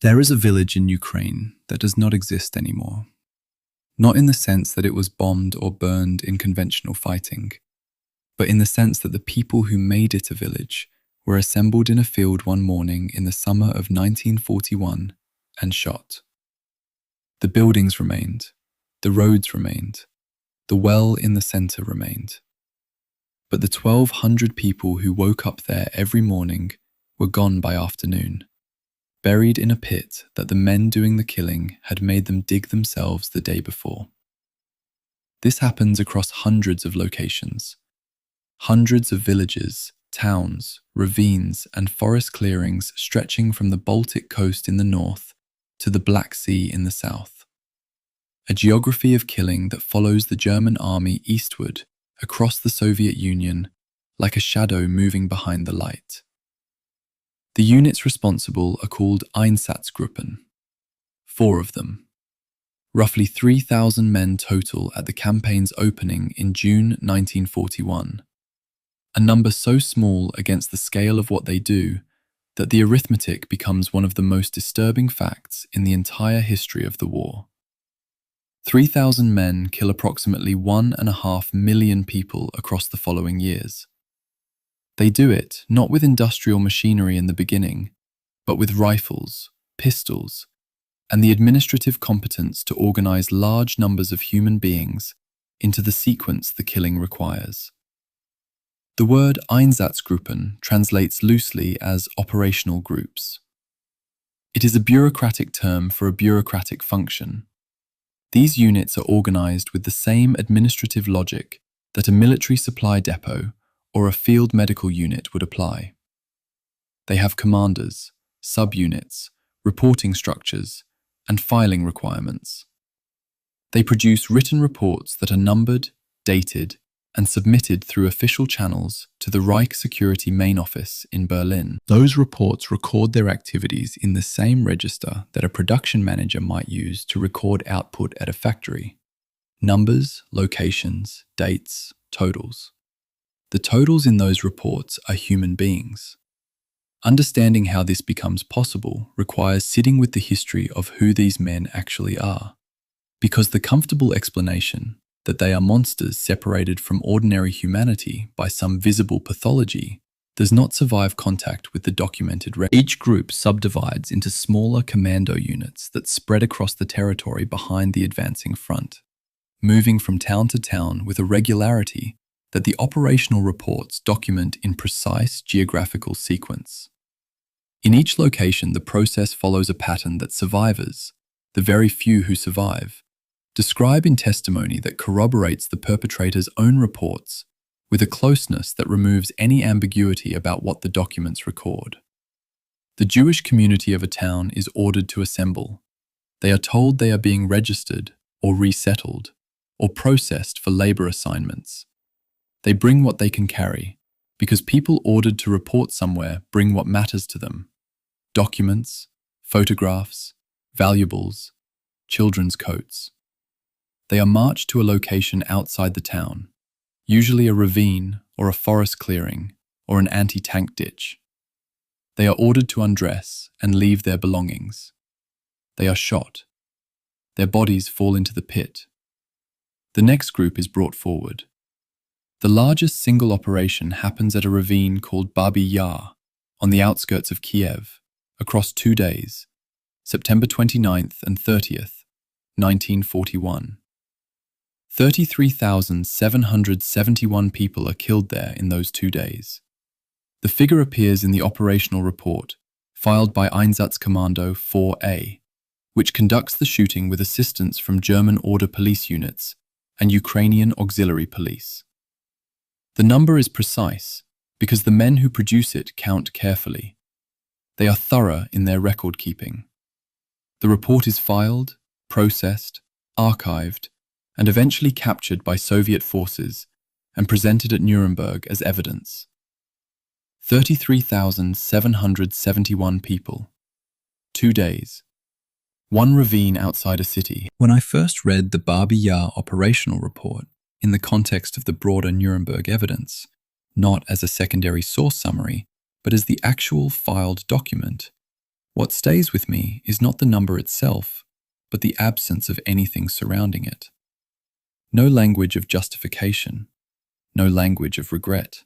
There is a village in Ukraine that does not exist anymore. Not in the sense that it was bombed or burned in conventional fighting, but in the sense that the people who made it a village were assembled in a field one morning in the summer of 1941 and shot. The buildings remained, the roads remained, the well in the center remained. But the 1,200 people who woke up there every morning were gone by afternoon, buried in a pit that the men doing the killing had made them dig themselves the day before. This happens across hundreds of locations, hundreds of villages, towns, ravines, and forest clearings stretching from the Baltic coast in the north to the Black Sea in the south. A geography of killing that follows the German army eastward across the Soviet Union like a shadow moving behind the light. The units responsible are called Einsatzgruppen, 4 of them. Roughly 3,000 men total at the campaign's opening in June 1941. A number so small against the scale of what they do that the arithmetic becomes one of the most disturbing facts in the entire history of the war. 3,000 men kill approximately 1.5 million people across the following years. They do it not with industrial machinery in the beginning, but with rifles, pistols, and the administrative competence to organize large numbers of human beings into the sequence the killing requires. The word Einsatzgruppen translates loosely as operational groups. It is a bureaucratic term for a bureaucratic function. These units are organized with the same administrative logic that a military supply depot or a field medical unit would apply. They have commanders, subunits, reporting structures, and filing requirements. They produce written reports that are numbered, dated, and submitted through official channels to the Reich Security Main Office in Berlin. Those reports record their activities in the same register that a production manager might use to record output at a factory. Numbers, locations, dates, totals. The totals in those reports are human beings. Understanding how this becomes possible requires sitting with the history of who these men actually are, because the comfortable explanation that they are monsters separated from ordinary humanity by some visible pathology does not survive contact with the documented record. Each group subdivides into smaller commando units that spread across the territory behind the advancing front, moving from town to town with a regularity that the operational reports document in precise geographical sequence. In each location, the process follows a pattern that survivors, the very few who survive, describe in testimony that corroborates the perpetrator's own reports with a closeness that removes any ambiguity about what the documents record. The Jewish community of a town is ordered to assemble. They are told they are being registered or resettled or processed for labor assignments. They bring what they can carry, because people ordered to report somewhere bring what matters to them: documents, photographs, valuables, children's coats. They are marched to a location outside the town, usually a ravine or a forest clearing or an anti-tank ditch. They are ordered to undress and leave their belongings. They are shot. Their bodies fall into the pit. The next group is brought forward. The largest single operation happens at a ravine called Babi on the outskirts of Kiev, across 2 days, September 29th and 30th, 1941. 33,771 people are killed there in those 2 days. The figure appears in the operational report, filed by Einsatzkommando 4A, which conducts the shooting with assistance from German order police units and Ukrainian auxiliary police. The number is precise because the men who produce it count carefully. They are thorough in their record keeping. The report is filed, processed, archived, and eventually captured by Soviet forces and presented at Nuremberg as evidence. 33,771 people. 2 days. 1 ravine outside a city. When I first read the Babi Yar operational report in the context of the broader Nuremberg evidence, not as a secondary source summary, but as the actual filed document, What stays with me is not the number itself, but the absence of anything surrounding it. No language of justification, no language of regret.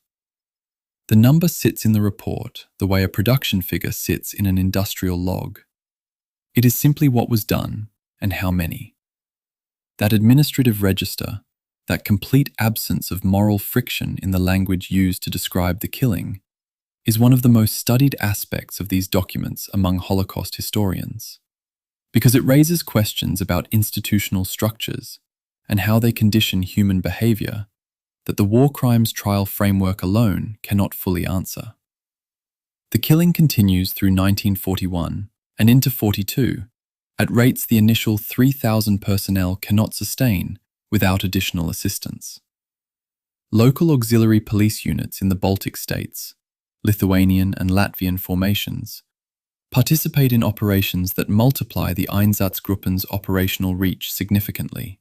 The number sits in the report the way a production figure sits in an industrial log. It is simply what was done and how many. That administrative register, that complete absence of moral friction in the language used to describe the killing, is one of the most studied aspects of these documents among Holocaust historians, because it raises questions about institutional structures and how they condition human behavior that the war crimes trial framework alone cannot fully answer. The killing continues through 1941 and into 42 at rates the initial 3,000 personnel cannot sustain without additional assistance. Local auxiliary police units in the Baltic states, Lithuanian and Latvian formations, participate in operations that multiply the Einsatzgruppen's operational reach significantly.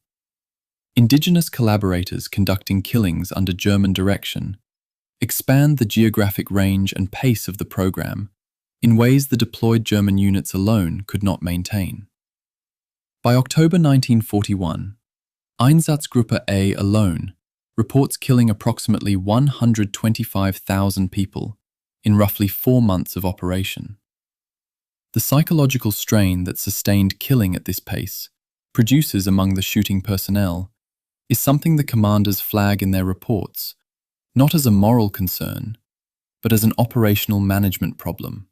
Indigenous collaborators conducting killings under German direction expand the geographic range and pace of the program in ways the deployed German units alone could not maintain. By October 1941, Einsatzgruppe A alone reports killing approximately 125,000 people in roughly 4 months of operation. The psychological strain that sustained killing at this pace produces among the shooting personnel is something the commanders flag in their reports, not as a moral concern, but as an operational management problem,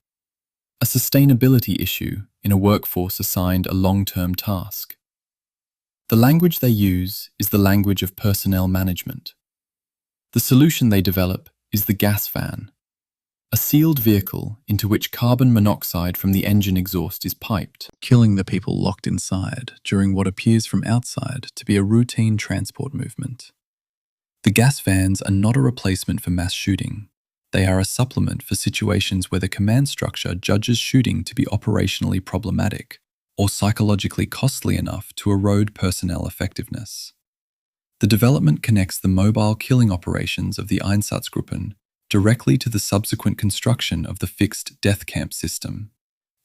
a sustainability issue in a workforce assigned a long-term task. The language they use is the language of personnel management. The solution they develop is the gas fan, a sealed vehicle into which carbon monoxide from the engine exhaust is piped, killing the people locked inside during what appears from outside to be a routine transport movement. The gas vans are not a replacement for mass shooting. They are a supplement for situations where the command structure judges shooting to be operationally problematic or psychologically costly enough to erode personnel effectiveness. The development connects the mobile killing operations of the Einsatzgruppen directly to the subsequent construction of the fixed death camp system,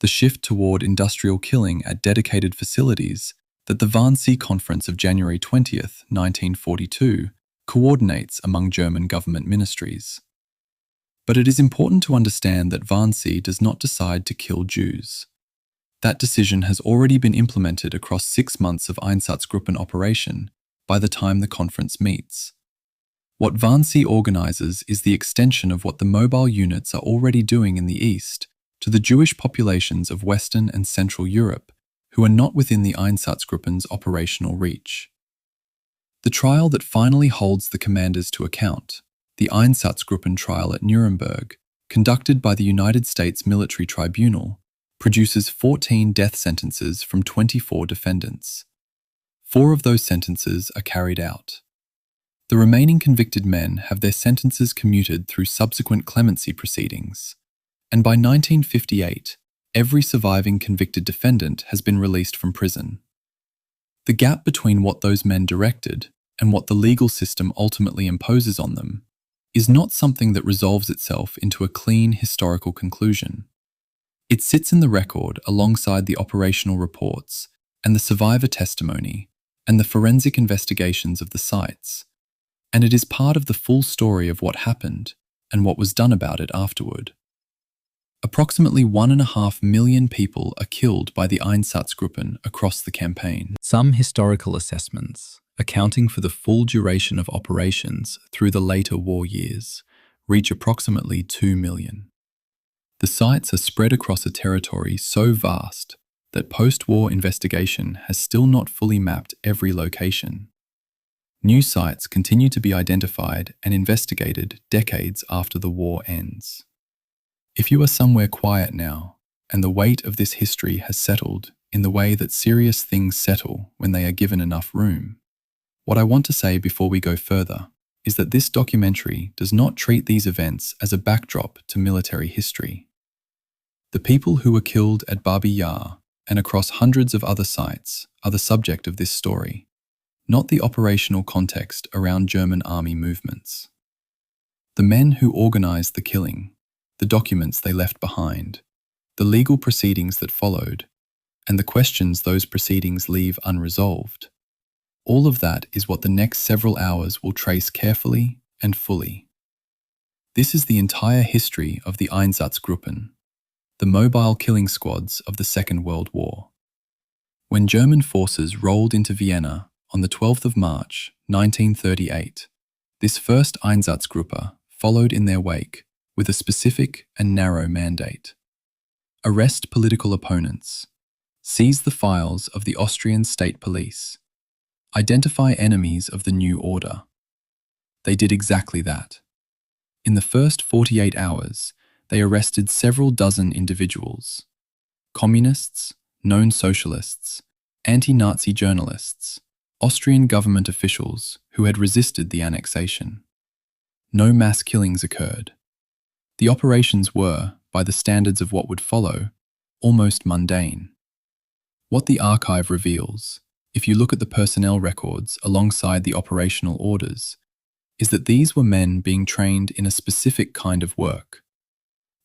the shift toward industrial killing at dedicated facilities that the Wannsee Conference of January 20th, 1942 coordinates among German government ministries. But it is important to understand that Wannsee does not decide to kill Jews. That decision has already been implemented across 6 months of Einsatzgruppen operation by the time the conference meets. What Wannsee organizes is the extension of what the mobile units are already doing in the East to the Jewish populations of Western and Central Europe who are not within the Einsatzgruppen's operational reach. The trial that finally holds the commanders to account, the Einsatzgruppen trial at Nuremberg, conducted by the United States Military Tribunal, produces 14 death sentences from 24 defendants. 4 of those sentences are carried out. The remaining convicted men have their sentences commuted through subsequent clemency proceedings, and by 1958, every surviving convicted defendant has been released from prison. The gap between what those men directed and what the legal system ultimately imposes on them is not something that resolves itself into a clean historical conclusion. It sits in the record alongside the operational reports and the survivor testimony and the forensic investigations of the sites, and it is part of the full story of what happened and what was done about it afterward. Approximately 1.5 million people are killed by the Einsatzgruppen across the campaign. Some historical assessments, accounting for the full duration of operations through the later war years, reach approximately 2 million. The sites are spread across a territory so vast that post-war investigation has still not fully mapped every location. New sites continue to be identified and investigated decades after the war ends. If you are somewhere quiet now, and the weight of this history has settled in the way that serious things settle when they are given enough room, what I want to say before we go further is that this documentary does not treat these events as a backdrop to military history. The people who were killed at Babi Yar and across hundreds of other sites are the subject of this story, not the operational context around German army movements. The men who organized the killing, the documents they left behind, the legal proceedings that followed, and the questions those proceedings leave unresolved. All of that is what the next several hours will trace carefully and fully. This is the entire history of the Einsatzgruppen, the mobile killing squads of the Second World War. When German forces rolled into Vienna on the 12th of March, 1938, this first Einsatzgruppe followed in their wake with a specific and narrow mandate: arrest political opponents, seize the files of the Austrian state police, identify enemies of the new order. They did exactly that. In the first 48 hours, they arrested several dozen individuals: communists, known socialists, anti-Nazi journalists, Austrian government officials who had resisted the annexation. No mass killings occurred. The operations were, by the standards of what would follow, almost mundane. What the archive reveals, if you look at the personnel records alongside the operational orders, is that these were men being trained in a specific kind of work: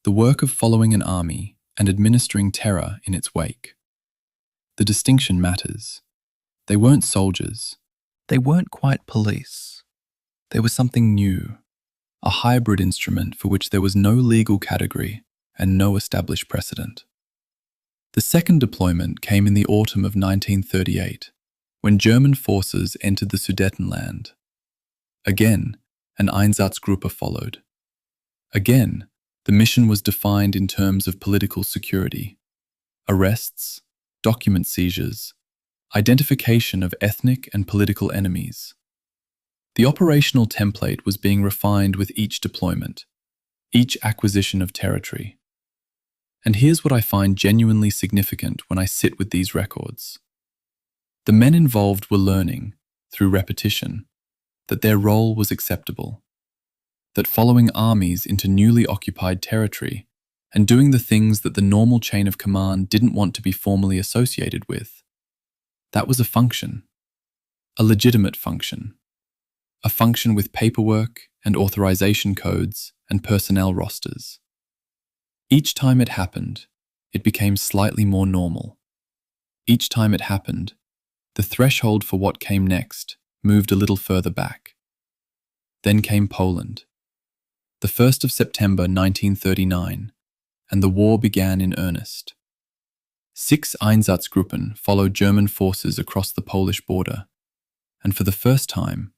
the work of following an army and administering terror in its wake. The distinction matters. They weren't soldiers. They weren't quite police. They were something new, a hybrid instrument for which there was no legal category and no established precedent. The second deployment came in the autumn of 1938, when German forces entered the Sudetenland. Again, an Einsatzgruppe followed. Again, the mission was defined in terms of political security: arrests, document seizures, identification of ethnic and political enemies. The operational template was being refined with each deployment, each acquisition of territory. And here's what I find genuinely significant when I sit with these records. The men involved were learning, through repetition, that their role was acceptable, that following armies into newly occupied territory and doing the things that the normal chain of command didn't want to be formally associated with, that was a function, a legitimate function, a function with paperwork and authorization codes and personnel rosters. Each time it happened, it became slightly more normal. Each time it happened, the threshold for what came next moved a little further back. Then came Poland. The 1st of September 1939, and the war began in earnest. 6 Einsatzgruppen followed German forces across the Polish border, and for the first time,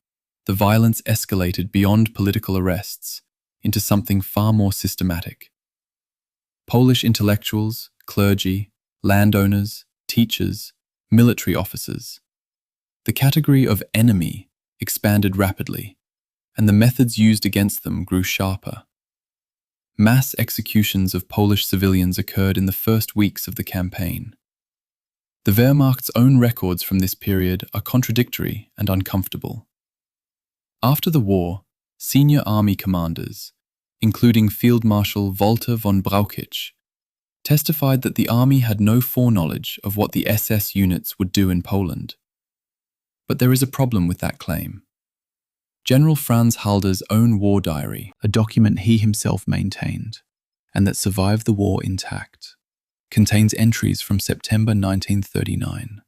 the violence escalated beyond political arrests into something far more systematic. Polish intellectuals, clergy, landowners, teachers, military officers. The category of enemy expanded rapidly, and the methods used against them grew sharper. Mass executions of Polish civilians occurred in the first weeks of the campaign. The Wehrmacht's own records from this period are contradictory and uncomfortable. After the war, senior army commanders, including Field Marshal Walter von Brauchitsch, testified that the army had no foreknowledge of what the SS units would do in Poland. But there is a problem with that claim. General Franz Halder's own war diary, a document he himself maintained, and that survived the war intact, contains entries from September 1939,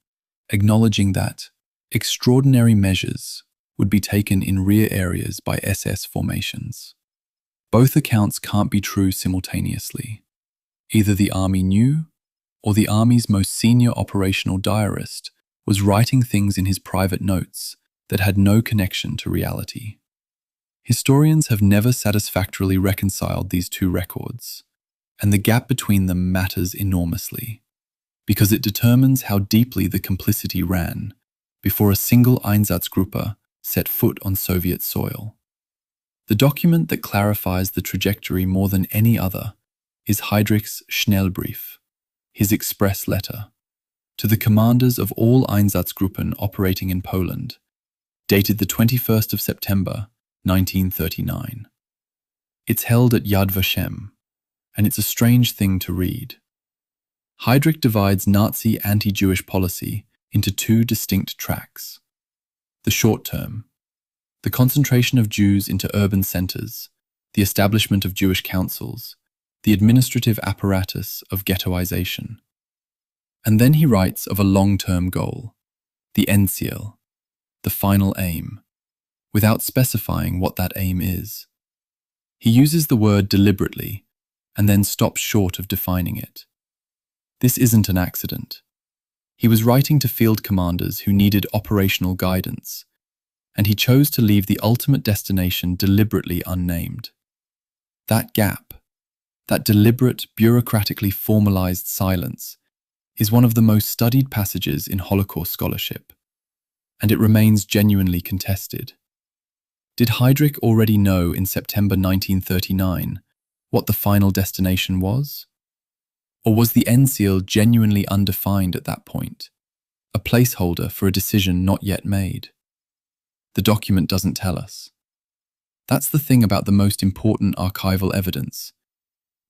acknowledging that extraordinary measures would be taken in rear areas by SS formations. Both accounts can't be true simultaneously. Either the army knew, or the army's most senior operational diarist was writing things in his private notes that had no connection to reality. Historians have never satisfactorily reconciled these two records, and the gap between them matters enormously, because it determines how deeply the complicity ran before a single Einsatzgruppe set foot on Soviet soil. The document that clarifies the trajectory more than any other is Heydrich's Schnellbrief, his express letter, to the commanders of all Einsatzgruppen operating in Poland, dated the 21st of September, 1939. It's held at Yad Vashem, and it's a strange thing to read. Heydrich divides Nazi anti-Jewish policy into 2 distinct tracks. The short term, the concentration of Jews into urban centers, the establishment of Jewish councils, the administrative apparatus of ghettoization. And then he writes of a long-term goal, the Endziel, the final aim, without specifying what that aim is. He uses the word deliberately and then stops short of defining it. This isn't an accident. He was writing to field commanders who needed operational guidance, and he chose to leave the ultimate destination deliberately unnamed. That gap, that deliberate, bureaucratically formalized silence, is one of the most studied passages in Holocaust scholarship, and it remains genuinely contested. Did Heydrich already know in September 1939 what the final destination was? Or was the Endziel genuinely undefined at that point, a placeholder for a decision not yet made? The document doesn't tell us. That's the thing about the most important archival evidence.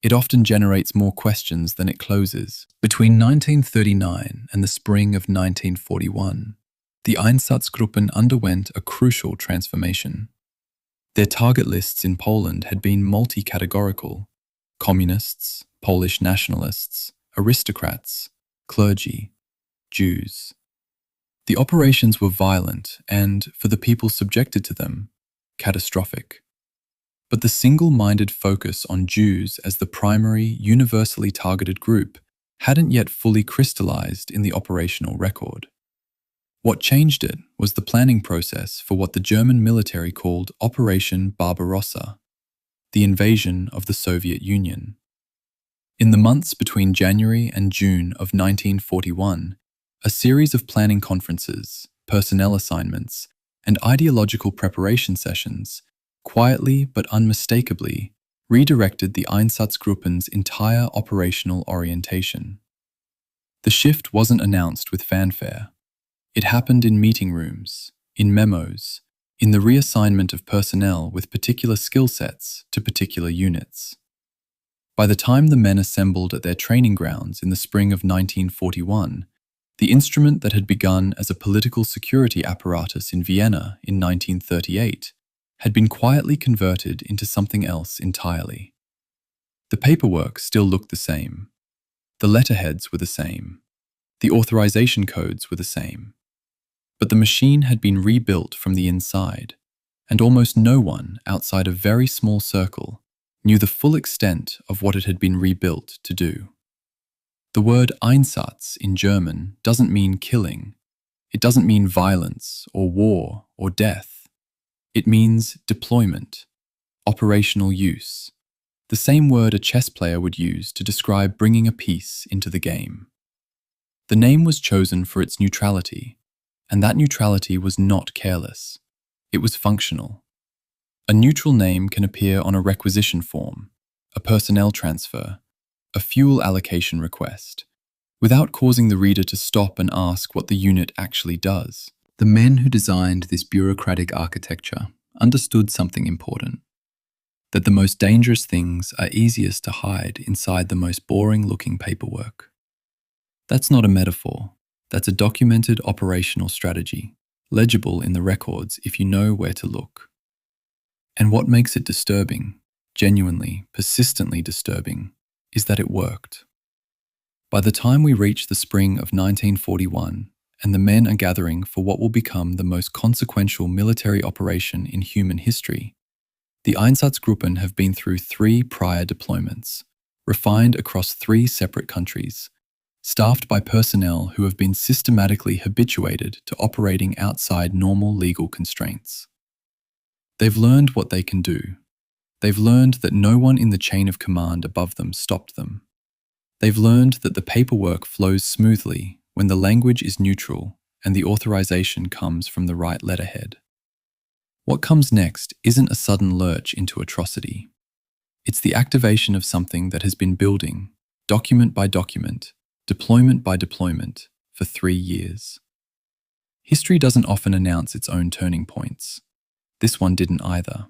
It often generates more questions than it closes. Between 1939 and the spring of 1941, the Einsatzgruppen underwent a crucial transformation. Their target lists in Poland had been multi-categorical: communists, Polish nationalists, aristocrats, clergy, Jews. The operations were violent and, for the people subjected to them, catastrophic. But the single-minded focus on Jews as the primary, universally targeted group hadn't yet fully crystallized in the operational record. What changed it was the planning process for what the German military called Operation Barbarossa, the invasion of the Soviet Union. In the months between January and June of 1941, a series of planning conferences, personnel assignments, and ideological preparation sessions quietly but unmistakably redirected the Einsatzgruppen's entire operational orientation. The shift wasn't announced with fanfare. It happened in meeting rooms, in memos, in the reassignment of personnel with particular skill sets to particular units. By the time the men assembled at their training grounds in the spring of 1941, the instrument that had begun as a political security apparatus in Vienna in 1938 had been quietly converted into something else entirely. The paperwork still looked the same. The letterheads were the same. The authorization codes were the same. But the machine had been rebuilt from the inside, and almost no one outside a very small circle knew the full extent of what it had been rebuilt to do. The word Einsatz in German doesn't mean killing. It doesn't mean violence or war or death. It means deployment, operational use, the same word a chess player would use to describe bringing a piece into the game. The name was chosen for its neutrality, and that neutrality was not careless. It was functional. A neutral name can appear on a requisition form, a personnel transfer, a fuel allocation request, without causing the reader to stop and ask what the unit actually does. The men who designed this bureaucratic architecture understood something important: that the most dangerous things are easiest to hide inside the most boring-looking paperwork. That's not a metaphor. That's a documented operational strategy, legible in the records if you know where to look. And what makes it disturbing, genuinely, persistently disturbing, is that it worked. By the time we reach the spring of 1941, and the men are gathering for what will become the most consequential military operation in human history, the Einsatzgruppen have been through 3 prior deployments, refined across 3 separate countries, staffed by personnel who have been systematically habituated to operating outside normal legal constraints. They've learned what they can do. They've learned that no one in the chain of command above them stopped them. They've learned that the paperwork flows smoothly when the language is neutral and the authorization comes from the right letterhead. What comes next isn't a sudden lurch into atrocity. It's the activation of something that has been building, document by document, deployment by deployment, for 3 years. History doesn't often announce its own turning points. This one didn't either.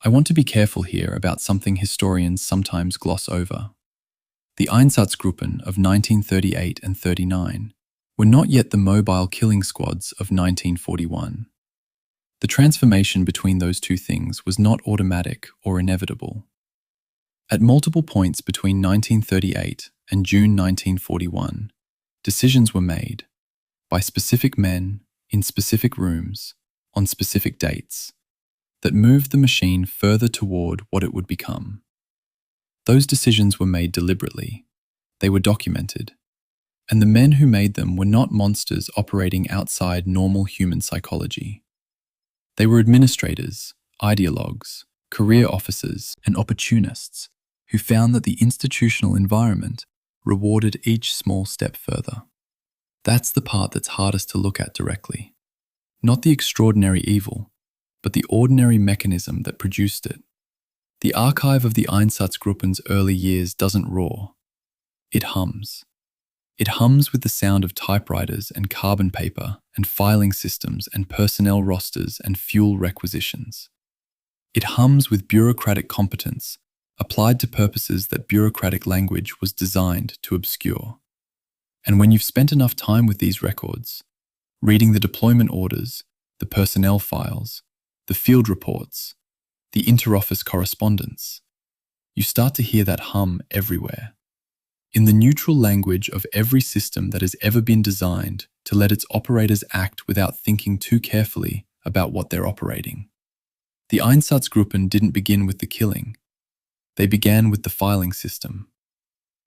I want to be careful here about something historians sometimes gloss over. The Einsatzgruppen of 1938 and 39 were not yet the mobile killing squads of 1941. The transformation between those two things was not automatic or inevitable. At multiple points between 1938 and June 1941, decisions were made by specific men in specific rooms on specific dates that moved the machine further toward what it would become. Those decisions were made deliberately. They were documented. And the men who made them were not monsters operating outside normal human psychology. They were administrators, ideologues, career officers, and opportunists who found that the institutional environment rewarded each small step further. That's the part that's hardest to look at directly. Not the extraordinary evil, but the ordinary mechanism that produced it. The archive of the Einsatzgruppen's early years doesn't roar. It hums. It hums with the sound of typewriters and carbon paper and filing systems and personnel rosters and fuel requisitions. It hums with bureaucratic competence applied to purposes that bureaucratic language was designed to obscure. And when you've spent enough time with these records, reading the deployment orders, the personnel files, the field reports, the interoffice correspondence, you start to hear that hum everywhere. In the neutral language of every system that has ever been designed to let its operators act without thinking too carefully about what they're operating. The Einsatzgruppen didn't begin with the killing. They began with the filing system.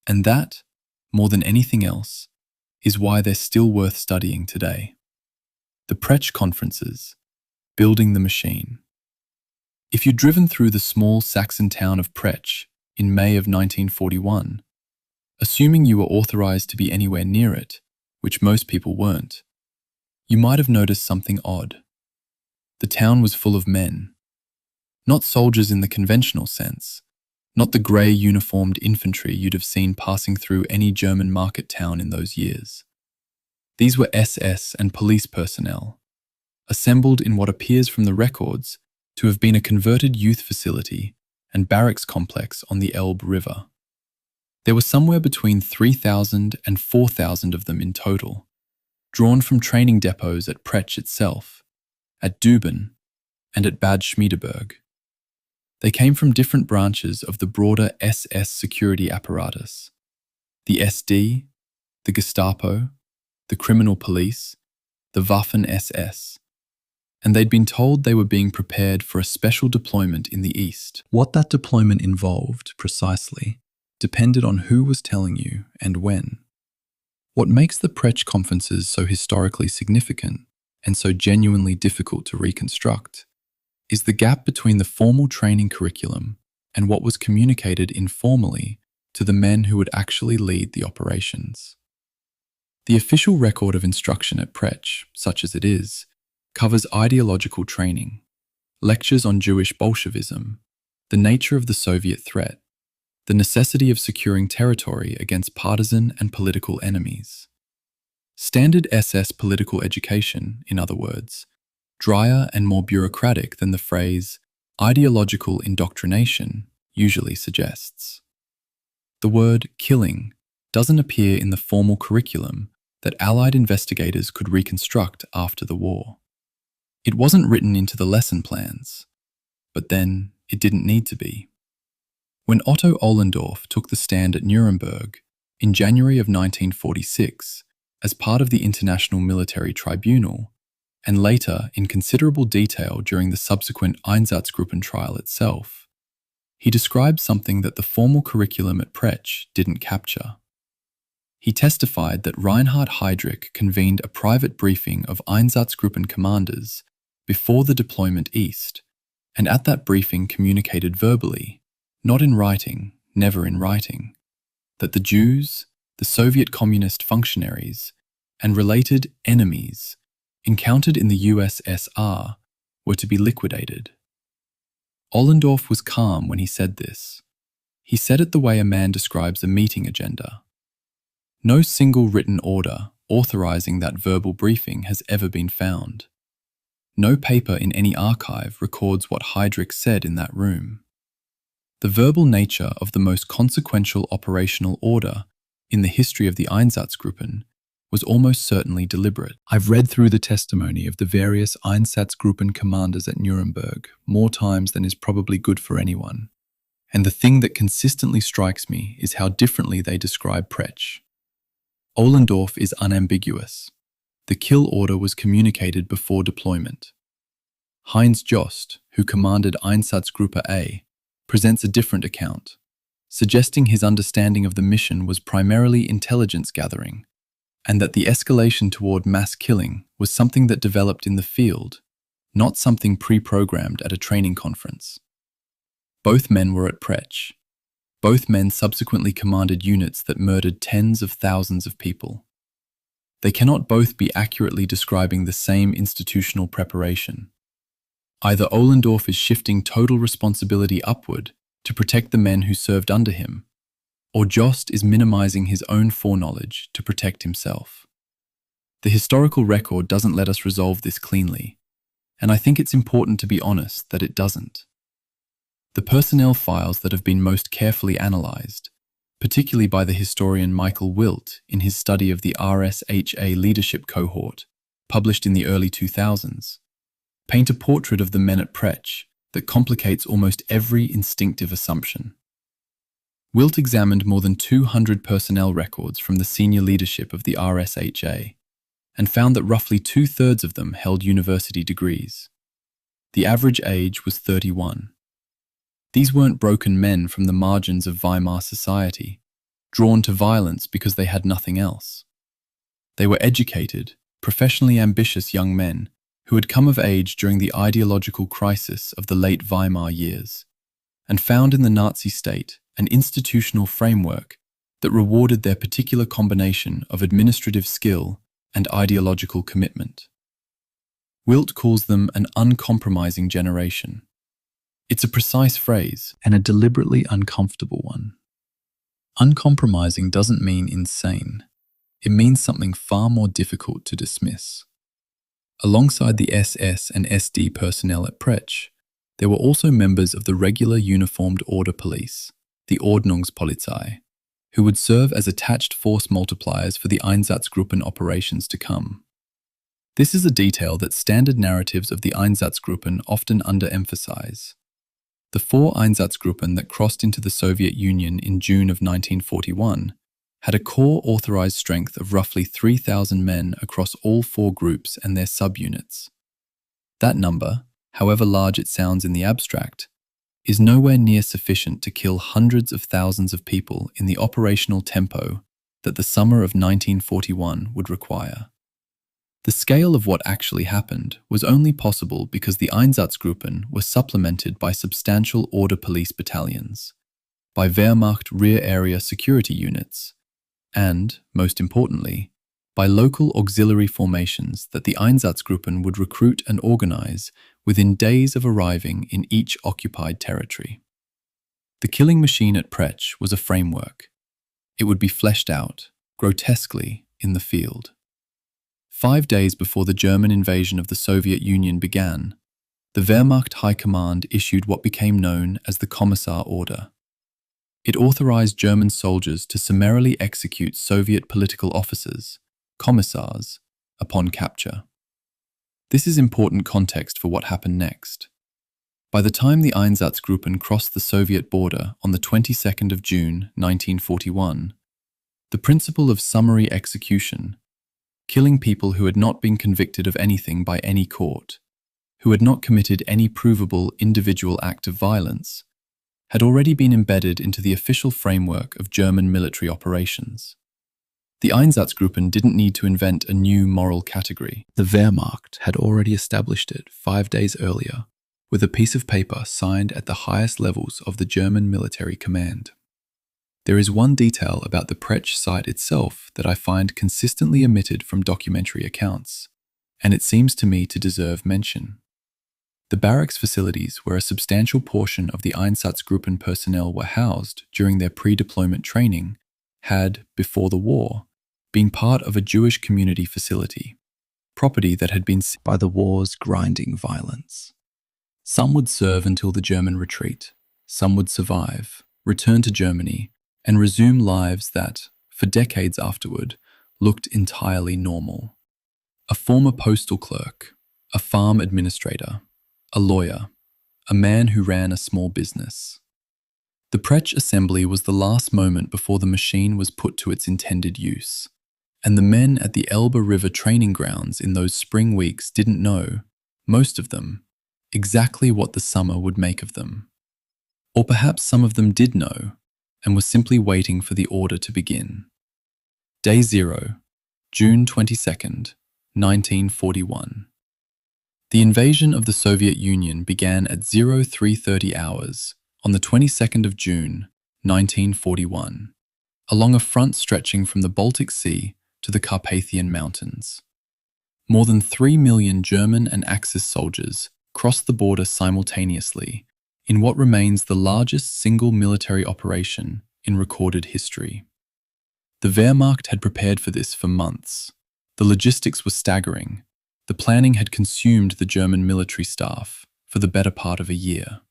And that, more than anything else, is why they're still worth studying today. The Pretzsch Conferences, building the machine. If you'd driven through the small Saxon town of Pretzsch in May of 1941, assuming you were authorized to be anywhere near it, which most people weren't, you might have noticed something odd. The town was full of men. Not soldiers in the conventional sense, not the grey uniformed infantry you'd have seen passing through any German market town in those years. These were SS and police personnel, assembled in what appears from the records to have been a converted youth facility and barracks complex on the Elbe River. There were somewhere between 3,000 and 4,000 of them in total, drawn from training depots at Pretzsch itself, at Düben, and at Bad Schmiedeberg. They came from different branches of the broader SS security apparatus: the SD, the Gestapo, the criminal police, the Waffen-SS, and they'd been told they were being prepared for a special deployment in the East. What that deployment involved, precisely, depended on who was telling you and when. What makes the Pretzsch Conferences so historically significant and so genuinely difficult to reconstruct is the gap between the formal training curriculum and what was communicated informally to the men who would actually lead the operations. The official record of instruction at Pretzsch, such as it is, covers ideological training, lectures on Jewish Bolshevism, the nature of the Soviet threat, the necessity of securing territory against partisan and political enemies. Standard SS political education, in other words, drier and more bureaucratic than the phrase ideological indoctrination usually suggests. The word killing doesn't appear in the formal curriculum that Allied investigators could reconstruct after the war. It wasn't written into the lesson plans, but then it didn't need to be. When Otto Ohlendorf took the stand at Nuremberg in January of 1946 as part of the International Military Tribunal, and later in considerable detail during the subsequent Einsatzgruppen trial itself, he described something that the formal curriculum at Pretzsch didn't capture. He testified that Reinhard Heydrich convened a private briefing of Einsatzgruppen commanders before the deployment east, and at that briefing communicated verbally, not in writing, never in writing, that the Jews, the Soviet communist functionaries, and related enemies encountered in the USSR were to be liquidated. Ohlendorf was calm when he said this. He said it the way a man describes a meeting agenda. No single written order authorizing that verbal briefing has ever been found. No paper in any archive records what Heydrich said in that room. The verbal nature of the most consequential operational order in the history of the Einsatzgruppen was almost certainly deliberate. I've read through the testimony of the various Einsatzgruppen commanders at Nuremberg more times than is probably good for anyone. And the thing that consistently strikes me is how differently they describe Pretzsch. Ohlendorf is unambiguous. The kill order was communicated before deployment. Heinz Jost, who commanded Einsatzgruppe A, presents a different account, suggesting his understanding of the mission was primarily intelligence gathering, and that the escalation toward mass killing was something that developed in the field, not something pre-programmed at a training conference. Both men were at Pretzsch. Both men subsequently commanded units that murdered tens of thousands of people. They cannot both be accurately describing the same institutional preparation. Either Ohlendorf is shifting total responsibility upward to protect the men who served under him, or Jost is minimizing his own foreknowledge to protect himself. The historical record doesn't let us resolve this cleanly, and I think it's important to be honest that it doesn't. The personnel files that have been most carefully analyzed, particularly by the historian Michael Wilt in his study of the RSHA leadership cohort, published in the early 2000s, paint a portrait of the men at Pretzsch that complicates almost every instinctive assumption. Wilt examined more than 200 personnel records from the senior leadership of the RSHA and found that roughly 2/3 of them held university degrees. The average age was 31. These weren't broken men from the margins of Weimar society, drawn to violence because they had nothing else. They were educated, professionally ambitious young men who had come of age during the ideological crisis of the late Weimar years, and found in the Nazi state an institutional framework that rewarded their particular combination of administrative skill and ideological commitment. Wilt calls them an uncompromising generation. It's a precise phrase, and a deliberately uncomfortable one. Uncompromising doesn't mean insane. It means something far more difficult to dismiss. Alongside the SS and SD personnel at Pretzsch, there were also members of the regular uniformed order police, the Ordnungspolizei, who would serve as attached force multipliers for the Einsatzgruppen operations to come. This is a detail that standard narratives of the Einsatzgruppen often underemphasize. The 4 Einsatzgruppen that crossed into the Soviet Union in June of 1941 had a core authorized strength of roughly 3,000 men across all 4 groups and their subunits. That number, however large it sounds in the abstract, is nowhere near sufficient to kill hundreds of thousands of people in the operational tempo that the summer of 1941 would require. The scale of what actually happened was only possible because the Einsatzgruppen were supplemented by substantial order police battalions, by Wehrmacht rear area security units, and, most importantly, by local auxiliary formations that the Einsatzgruppen would recruit and organize within days of arriving in each occupied territory. The killing machine at Pretzsch was a framework. It would be fleshed out, grotesquely, in the field. 5 days before the German invasion of the Soviet Union began, the Wehrmacht High Command issued what became known as the Commissar Order. It authorized German soldiers to summarily execute Soviet political officers, commissars, upon capture. This is important context for what happened next. By the time the Einsatzgruppen crossed the Soviet border on the 22nd of June 1941, the principle of summary execution, killing people who had not been convicted of anything by any court, who had not committed any provable individual act of violence, had already been embedded into the official framework of German military operations. The Einsatzgruppen didn't need to invent a new moral category. The Wehrmacht had already established it 5 days earlier, with a piece of paper signed at the highest levels of the German military command. There is one detail about the Pretzsch site itself that I find consistently omitted from documentary accounts, and it seems to me to deserve mention. The barracks facilities where a substantial portion of the Einsatzgruppen personnel were housed during their pre-deployment training had, before the war, been part of a Jewish community facility, property that had been by the war's grinding violence. Some would serve until the German retreat, some would survive, return to Germany, and resume lives that, for decades afterward, looked entirely normal. A former postal clerk, a farm administrator, a lawyer, a man who ran a small business. The Pretzsch assembly was the last moment before the machine was put to its intended use, and the men at the Elbe River training grounds in those spring weeks didn't know, most of them, exactly what the summer would make of them. Or perhaps some of them did know and were simply waiting for the order to begin. Day 0, June 22nd, 1941. The invasion of the Soviet Union began at 0330 hours on the 22nd of June, 1941, along a front stretching from the Baltic Sea to the Carpathian Mountains. More than 3 million German and Axis soldiers crossed the border simultaneously in what remains the largest single military operation in recorded history. The Wehrmacht had prepared for this for months. The logistics were staggering. The planning had consumed the German military staff for the better part of a year.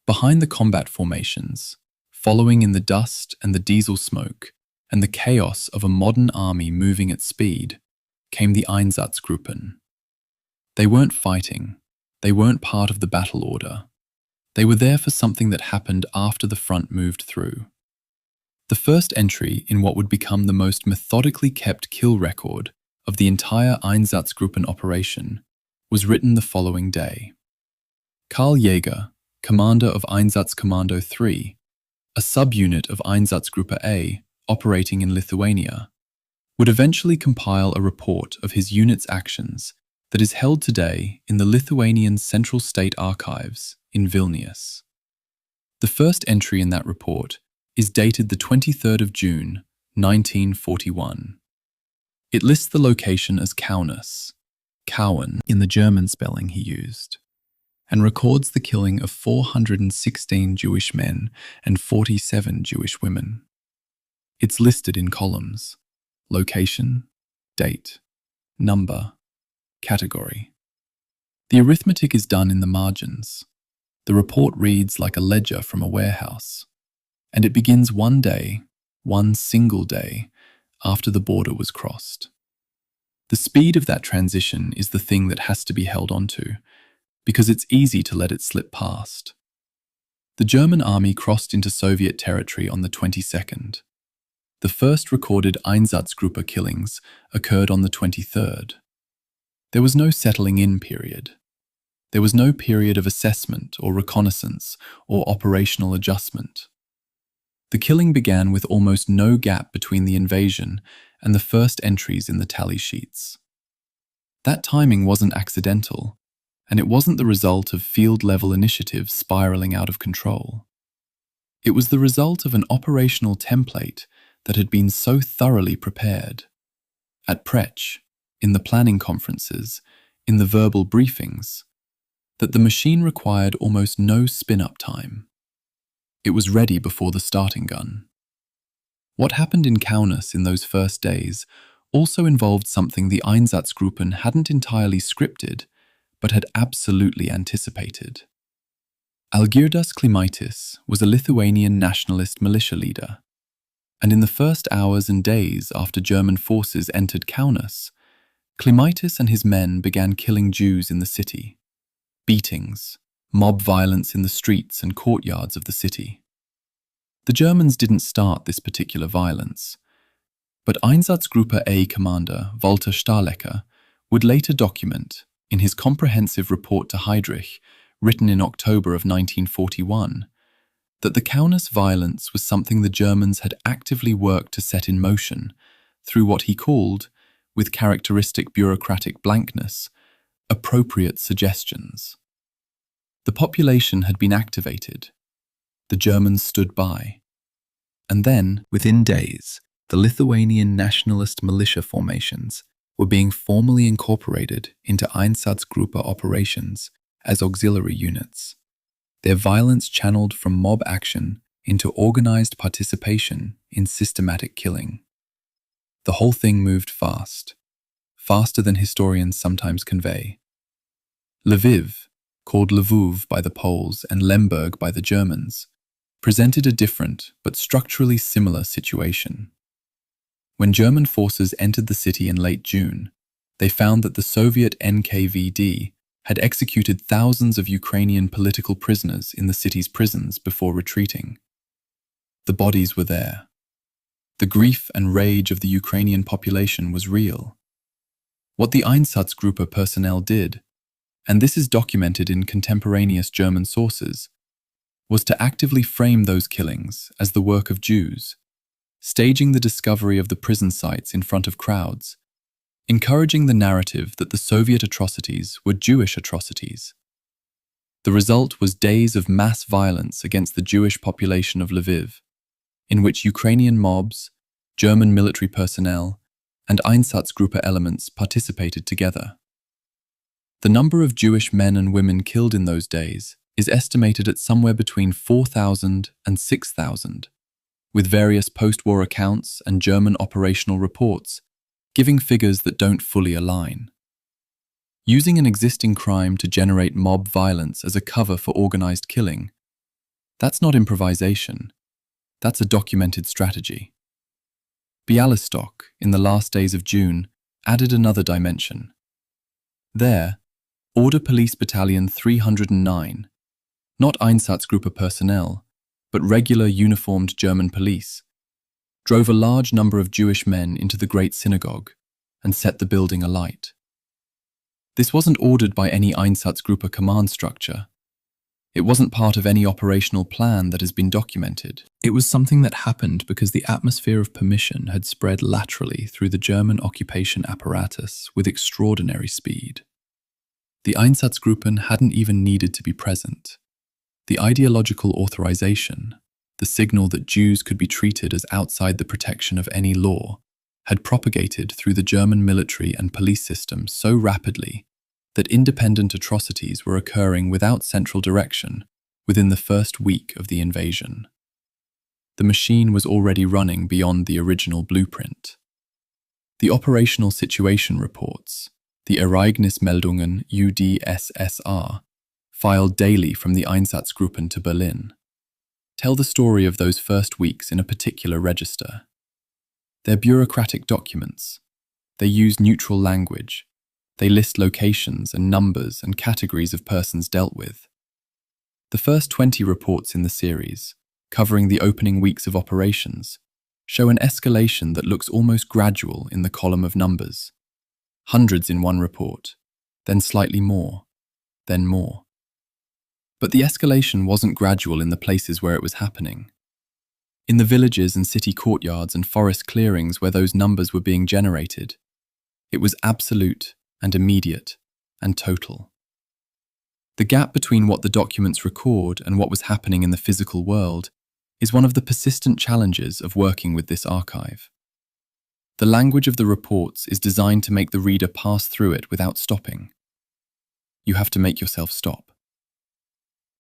Behind the combat formations, following in the dust and the diesel smoke and the chaos of a modern army moving at speed, came the Einsatzgruppen. They weren't fighting. They weren't part of the battle order. They were there for something that happened after the front moved through. The first entry in what would become the most methodically kept kill record of the entire Einsatzgruppen operation was written the following day. Karl Jäger, commander of Einsatzkommando 3, a subunit of Einsatzgruppe A operating in Lithuania, would eventually compile a report of his unit's actions that is held today in the Lithuanian Central State Archives in Vilnius. The first entry in that report is dated the 23rd of June, 1941. It lists the location as Kaunas, Cowan in the German spelling he used, and records the killing of 416 Jewish men and 47 Jewish women. It's listed in columns: location, date, number, category. The arithmetic is done in the margins. The report reads like a ledger from a warehouse, and it begins one day, one single day, after the border was crossed. The speed of that transition is the thing that has to be held onto, because it's easy to let it slip past. The German army crossed into Soviet territory on the 22nd. The first recorded Einsatzgruppe killings occurred on the 23rd. There was no settling in period. There was no period of assessment or reconnaissance or operational adjustment. The killing began with almost no gap between the invasion and the first entries in the tally sheets. That timing wasn't accidental, and it wasn't the result of field-level initiatives spiraling out of control. It was the result of an operational template that had been so thoroughly prepared. At Pretzsch, in the planning conferences, in the verbal briefings, that the machine required almost no spin-up time. It was ready before the starting gun. What happened in Kaunas in those first days also involved something the Einsatzgruppen hadn't entirely scripted, but had absolutely anticipated. Algirdas Klimaitis was a Lithuanian nationalist militia leader, and in the first hours and days after German forces entered Kaunas, Klimaitis and his men began killing Jews in the city. Beatings, mob violence in the streets and courtyards of the city. The Germans didn't start this particular violence, but Einsatzgruppe A commander Walter Stahlecker would later document, in his comprehensive report to Heydrich, written in October of 1941, that the Kaunas violence was something the Germans had actively worked to set in motion through what he called, with characteristic bureaucratic blankness, appropriate suggestions. The population had been activated. The Germans stood by. And then, within days, the Lithuanian nationalist militia formations were being formally incorporated into Einsatzgruppe operations as auxiliary units, their violence channeled from mob action into organized participation in systematic killing. The whole thing moved fast, faster than historians sometimes convey. Lviv, called Lvov by the Poles and Lemberg by the Germans, presented a different but structurally similar situation. When German forces entered the city in late June, they found that the Soviet NKVD had executed thousands of Ukrainian political prisoners in the city's prisons before retreating. The bodies were there. The grief and rage of the Ukrainian population was real. What the Einsatzgruppe personnel did, and this is documented in contemporaneous German sources, was to actively frame those killings as the work of Jews, staging the discovery of the prison sites in front of crowds, encouraging the narrative that the Soviet atrocities were Jewish atrocities. The result was days of mass violence against the Jewish population of Lviv, in which Ukrainian mobs, German military personnel, and Einsatzgruppe elements participated together. The number of Jewish men and women killed in those days is estimated at somewhere between 4,000 and 6,000, with various post-war accounts and German operational reports giving figures that don't fully align. Using an existing crime to generate mob violence as a cover for organized killing, that's not improvisation, that's a documented strategy. Bialystok, in the last days of June, added another dimension. There, Order Police Battalion 309, not Einsatzgruppe personnel, but regular uniformed German police, drove a large number of Jewish men into the Great Synagogue and set the building alight. This wasn't ordered by any Einsatzgruppe command structure. It wasn't part of any operational plan that has been documented. It was something that happened because the atmosphere of permission had spread laterally through the German occupation apparatus with extraordinary speed. The Einsatzgruppen hadn't even needed to be present. The ideological authorization, the signal that Jews could be treated as outside the protection of any law, had propagated through the German military and police system so rapidly that independent atrocities were occurring without central direction within the first week of the invasion. The machine was already running beyond the original blueprint. The operational situation reports, the Ereignismeldungen UdSSR, filed daily from the Einsatzgruppen to Berlin, tell the story of those first weeks in a particular register. They're bureaucratic documents. They use neutral language. They list locations and numbers and categories of persons dealt with. The first 20 reports in the series, covering the opening weeks of operations, show an escalation that looks almost gradual in the column of numbers. Hundreds in one report, then slightly more, then more. But the escalation wasn't gradual in the places where it was happening. In the villages and city courtyards and forest clearings where those numbers were being generated, it was absolute and immediate and total. The gap between what the documents record and what was happening in the physical world is one of the persistent challenges of working with this archive. The language of the reports is designed to make the reader pass through it without stopping. You have to make yourself stop.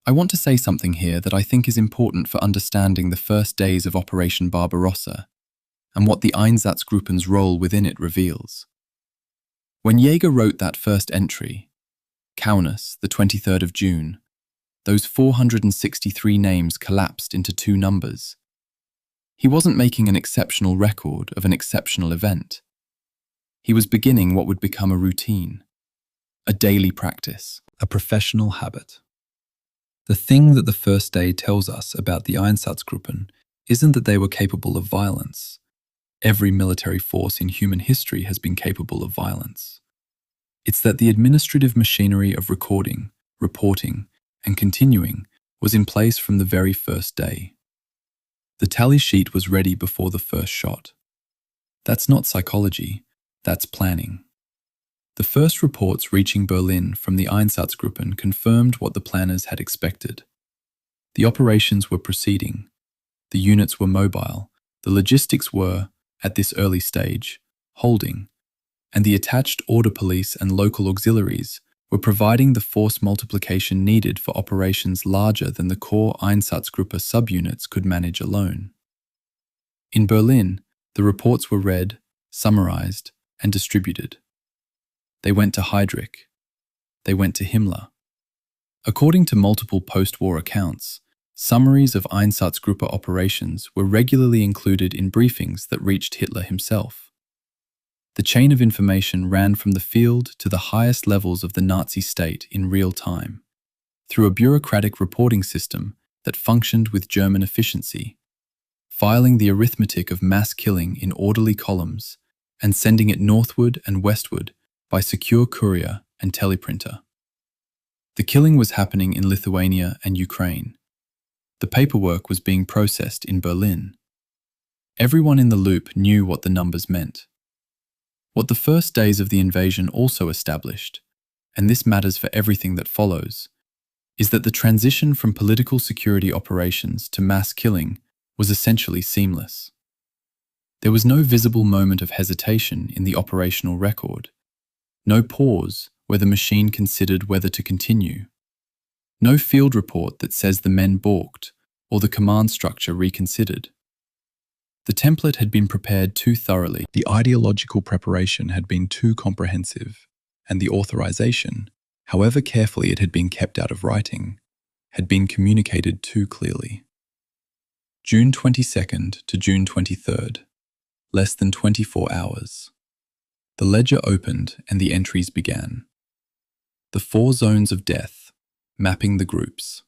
I want to say something here that I think is important for understanding the first days of Operation Barbarossa and what the Einsatzgruppen's role within it reveals. When Jaeger wrote that first entry, Kaunas, the 23rd of June, those 463 names collapsed into two numbers. He wasn't making an exceptional record of an exceptional event. He was beginning what would become a routine, a daily practice, a professional habit. The thing that the first day tells us about the Einsatzgruppen isn't that they were capable of violence. Every military force in human history has been capable of violence. It's that the administrative machinery of recording, reporting, and continuing was in place from the very first day. The tally sheet was ready before the first shot. That's not psychology, that's planning. The first reports reaching Berlin from the Einsatzgruppen confirmed what the planners had expected. The operations were proceeding, the units were mobile, the logistics were, at this early stage, holding, and the attached order police and local auxiliaries were providing the force multiplication needed for operations larger than the core Einsatzgruppe subunits could manage alone. In Berlin, the reports were read, summarized, and distributed. They went to Heydrich. They went to Himmler. According to multiple post-war accounts, summaries of Einsatzgruppe operations were regularly included in briefings that reached Hitler himself. The chain of information ran from the field to the highest levels of the Nazi state in real time, through a bureaucratic reporting system that functioned with German efficiency, filing the arithmetic of mass killing in orderly columns and sending it northward and westward by secure courier and teleprinter. The killing was happening in Lithuania and Ukraine. The paperwork was being processed in Berlin. Everyone in the loop knew what the numbers meant. What the first days of the invasion also established, and this matters for everything that follows, is that the transition from political security operations to mass killing was essentially seamless. There was no visible moment of hesitation in the operational record, no pause where the machine considered whether to continue, no field report that says the men balked or the command structure reconsidered. The template had been prepared too thoroughly, the ideological preparation had been too comprehensive, and the authorization, however carefully it had been kept out of writing, had been communicated too clearly. June 22nd to June 23rd, less than 24 hours. The ledger opened and the entries began. The 4 zones of death, mapping the groups.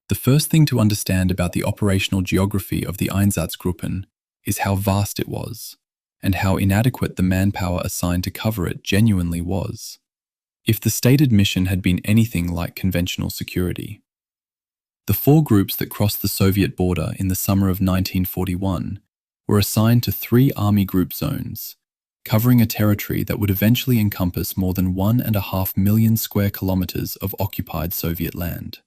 The first thing to understand about the operational geography of the Einsatzgruppen is how vast it was, and how inadequate the manpower assigned to cover it genuinely was. If the stated mission had been anything like conventional security. The 4 groups that crossed the Soviet border in the summer of 1941 were assigned to 3 army group zones, covering a territory that would eventually encompass more than 1.5 million square kilometers of occupied Soviet land.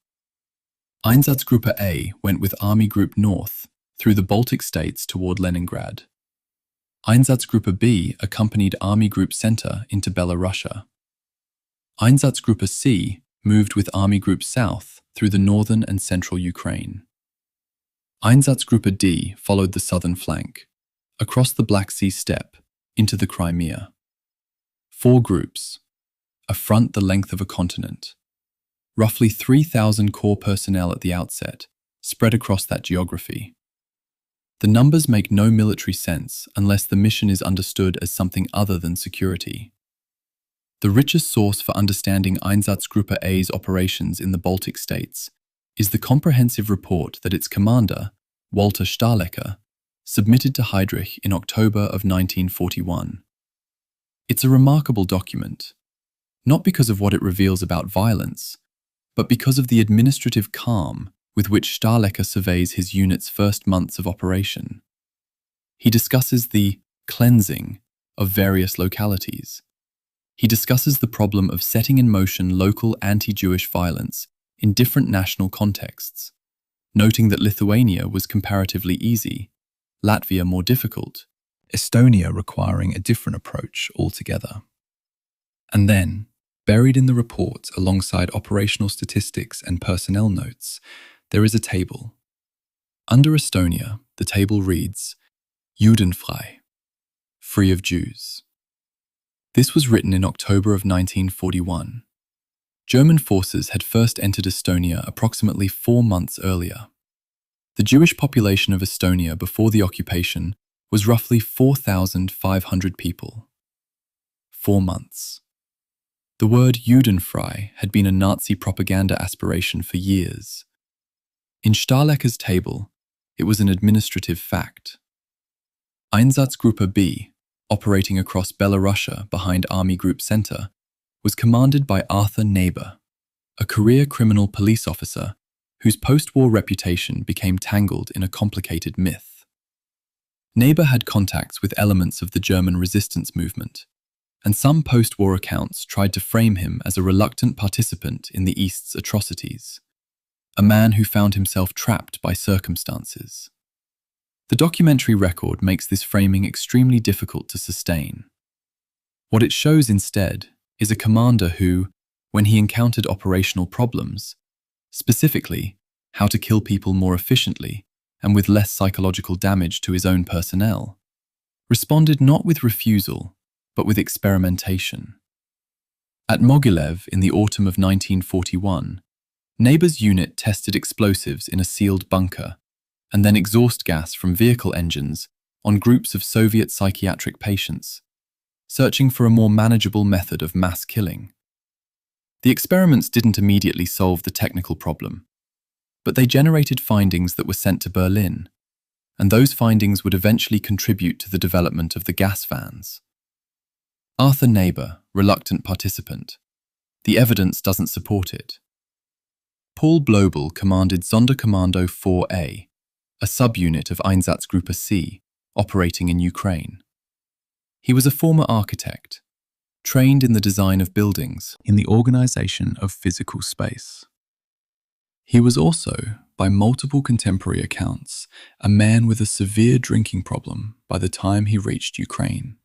Einsatzgruppe A went with Army Group North through the Baltic states toward Leningrad. Einsatzgruppe B accompanied Army Group Center into Belarusia. Einsatzgruppe C moved with Army Group South through the northern and central Ukraine. Einsatzgruppe D followed the southern flank, across the Black Sea steppe, into the Crimea. 4 groups, a front the length of a continent. Roughly 3,000 core personnel at the outset, spread across that geography. The numbers make no military sense unless the mission is understood as something other than security. The richest source for understanding Einsatzgruppe A's operations in the Baltic states is the comprehensive report that its commander, Walter Stahlecker, submitted to Heydrich in October of 1941. It's a remarkable document, not because of what it reveals about violence, but because of the administrative calm with which Stahlecker surveys his unit's first months of operation. He discusses the cleansing of various localities. He discusses the problem of setting in motion local anti-Jewish violence in different national contexts, noting that Lithuania was comparatively easy, Latvia more difficult, Estonia requiring a different approach altogether. And then, buried in the report alongside operational statistics and personnel notes, there is a table. Under Estonia, the table reads, Judenfrei, free of Jews. This was written in October of 1941. German forces had first entered Estonia approximately 4 months earlier. The Jewish population of Estonia before the occupation was roughly 4,500 people. 4 months. The word Judenfrei had been a Nazi propaganda aspiration for years. In Stahlecker's table, it was an administrative fact. Einsatzgruppe B, operating across Belarusia behind Army Group Center, was commanded by Arthur Neighbor, a career criminal police officer whose post-war reputation became tangled in a complicated myth. Neighbor had contacts with elements of the German resistance movement, and some post-war accounts tried to frame him as a reluctant participant in the East's atrocities, a man who found himself trapped by circumstances. The documentary record makes this framing extremely difficult to sustain. What it shows instead is a commander who, when he encountered operational problems, specifically how to kill people more efficiently and with less psychological damage to his own personnel, responded not with refusal, but with experimentation. At Mogilev in the autumn of 1941, Neighbor's unit tested explosives in a sealed bunker and then exhaust gas from vehicle engines on groups of Soviet psychiatric patients, searching for a more manageable method of mass killing. The experiments didn't immediately solve the technical problem, but they generated findings that were sent to Berlin, and those findings would eventually contribute to the development of the gas vans. Arthur Neighbor, reluctant participant. The evidence doesn't support it. Paul Blobel commanded Sonderkommando 4A, a subunit of Einsatzgruppe C, operating in Ukraine. He was a former architect, trained in the design of buildings, in the organization of physical space. He was also, by multiple contemporary accounts, a man with a severe drinking problem by the time he reached Ukraine.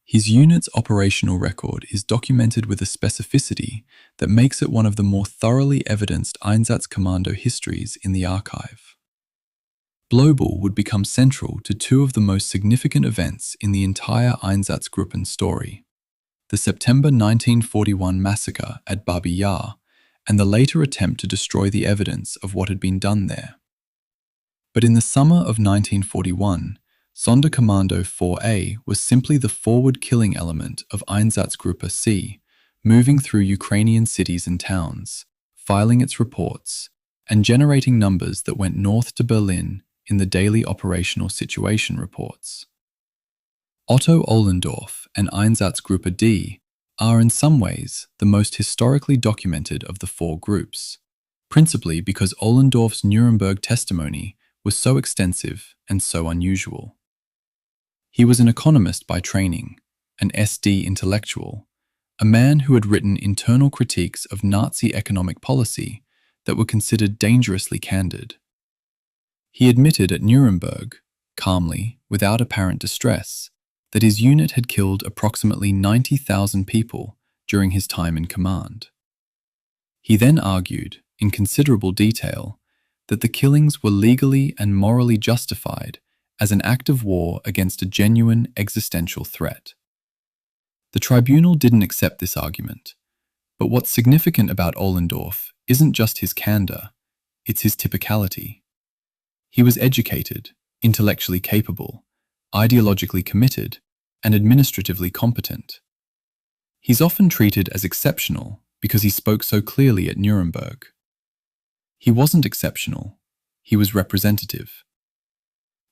His unit's operational record is documented with a specificity that makes it one of the more thoroughly evidenced Einsatzkommando histories in the archive. Blobel would become central to two of the most significant events in the entire Einsatzgruppen story: the September 1941 massacre at Babi Yar and the later attempt to destroy the evidence of what had been done there. But in the summer of 1941, Sonderkommando 4A was simply the forward killing element of Einsatzgruppe C, moving through Ukrainian cities and towns, filing its reports, and generating numbers that went north to Berlin in the daily operational situation reports. Otto Ohlendorf and Einsatzgruppe D are in some ways the most historically documented of the four groups, principally because Ohlendorf's Nuremberg testimony was so extensive and so unusual. He was an economist by training, an SD intellectual, a man who had written internal critiques of Nazi economic policy that were considered dangerously candid. He admitted at Nuremberg, calmly, without apparent distress, that his unit had killed approximately 90,000 people during his time in command. He then argued, in considerable detail, that the killings were legally and morally justified as an act of war against a genuine existential threat. The tribunal didn't accept this argument, but what's significant about Ohlendorf isn't just his candor, it's his typicality. He was educated, intellectually capable, ideologically committed, and administratively competent. He's often treated as exceptional because he spoke so clearly at Nuremberg. He wasn't exceptional, he was representative.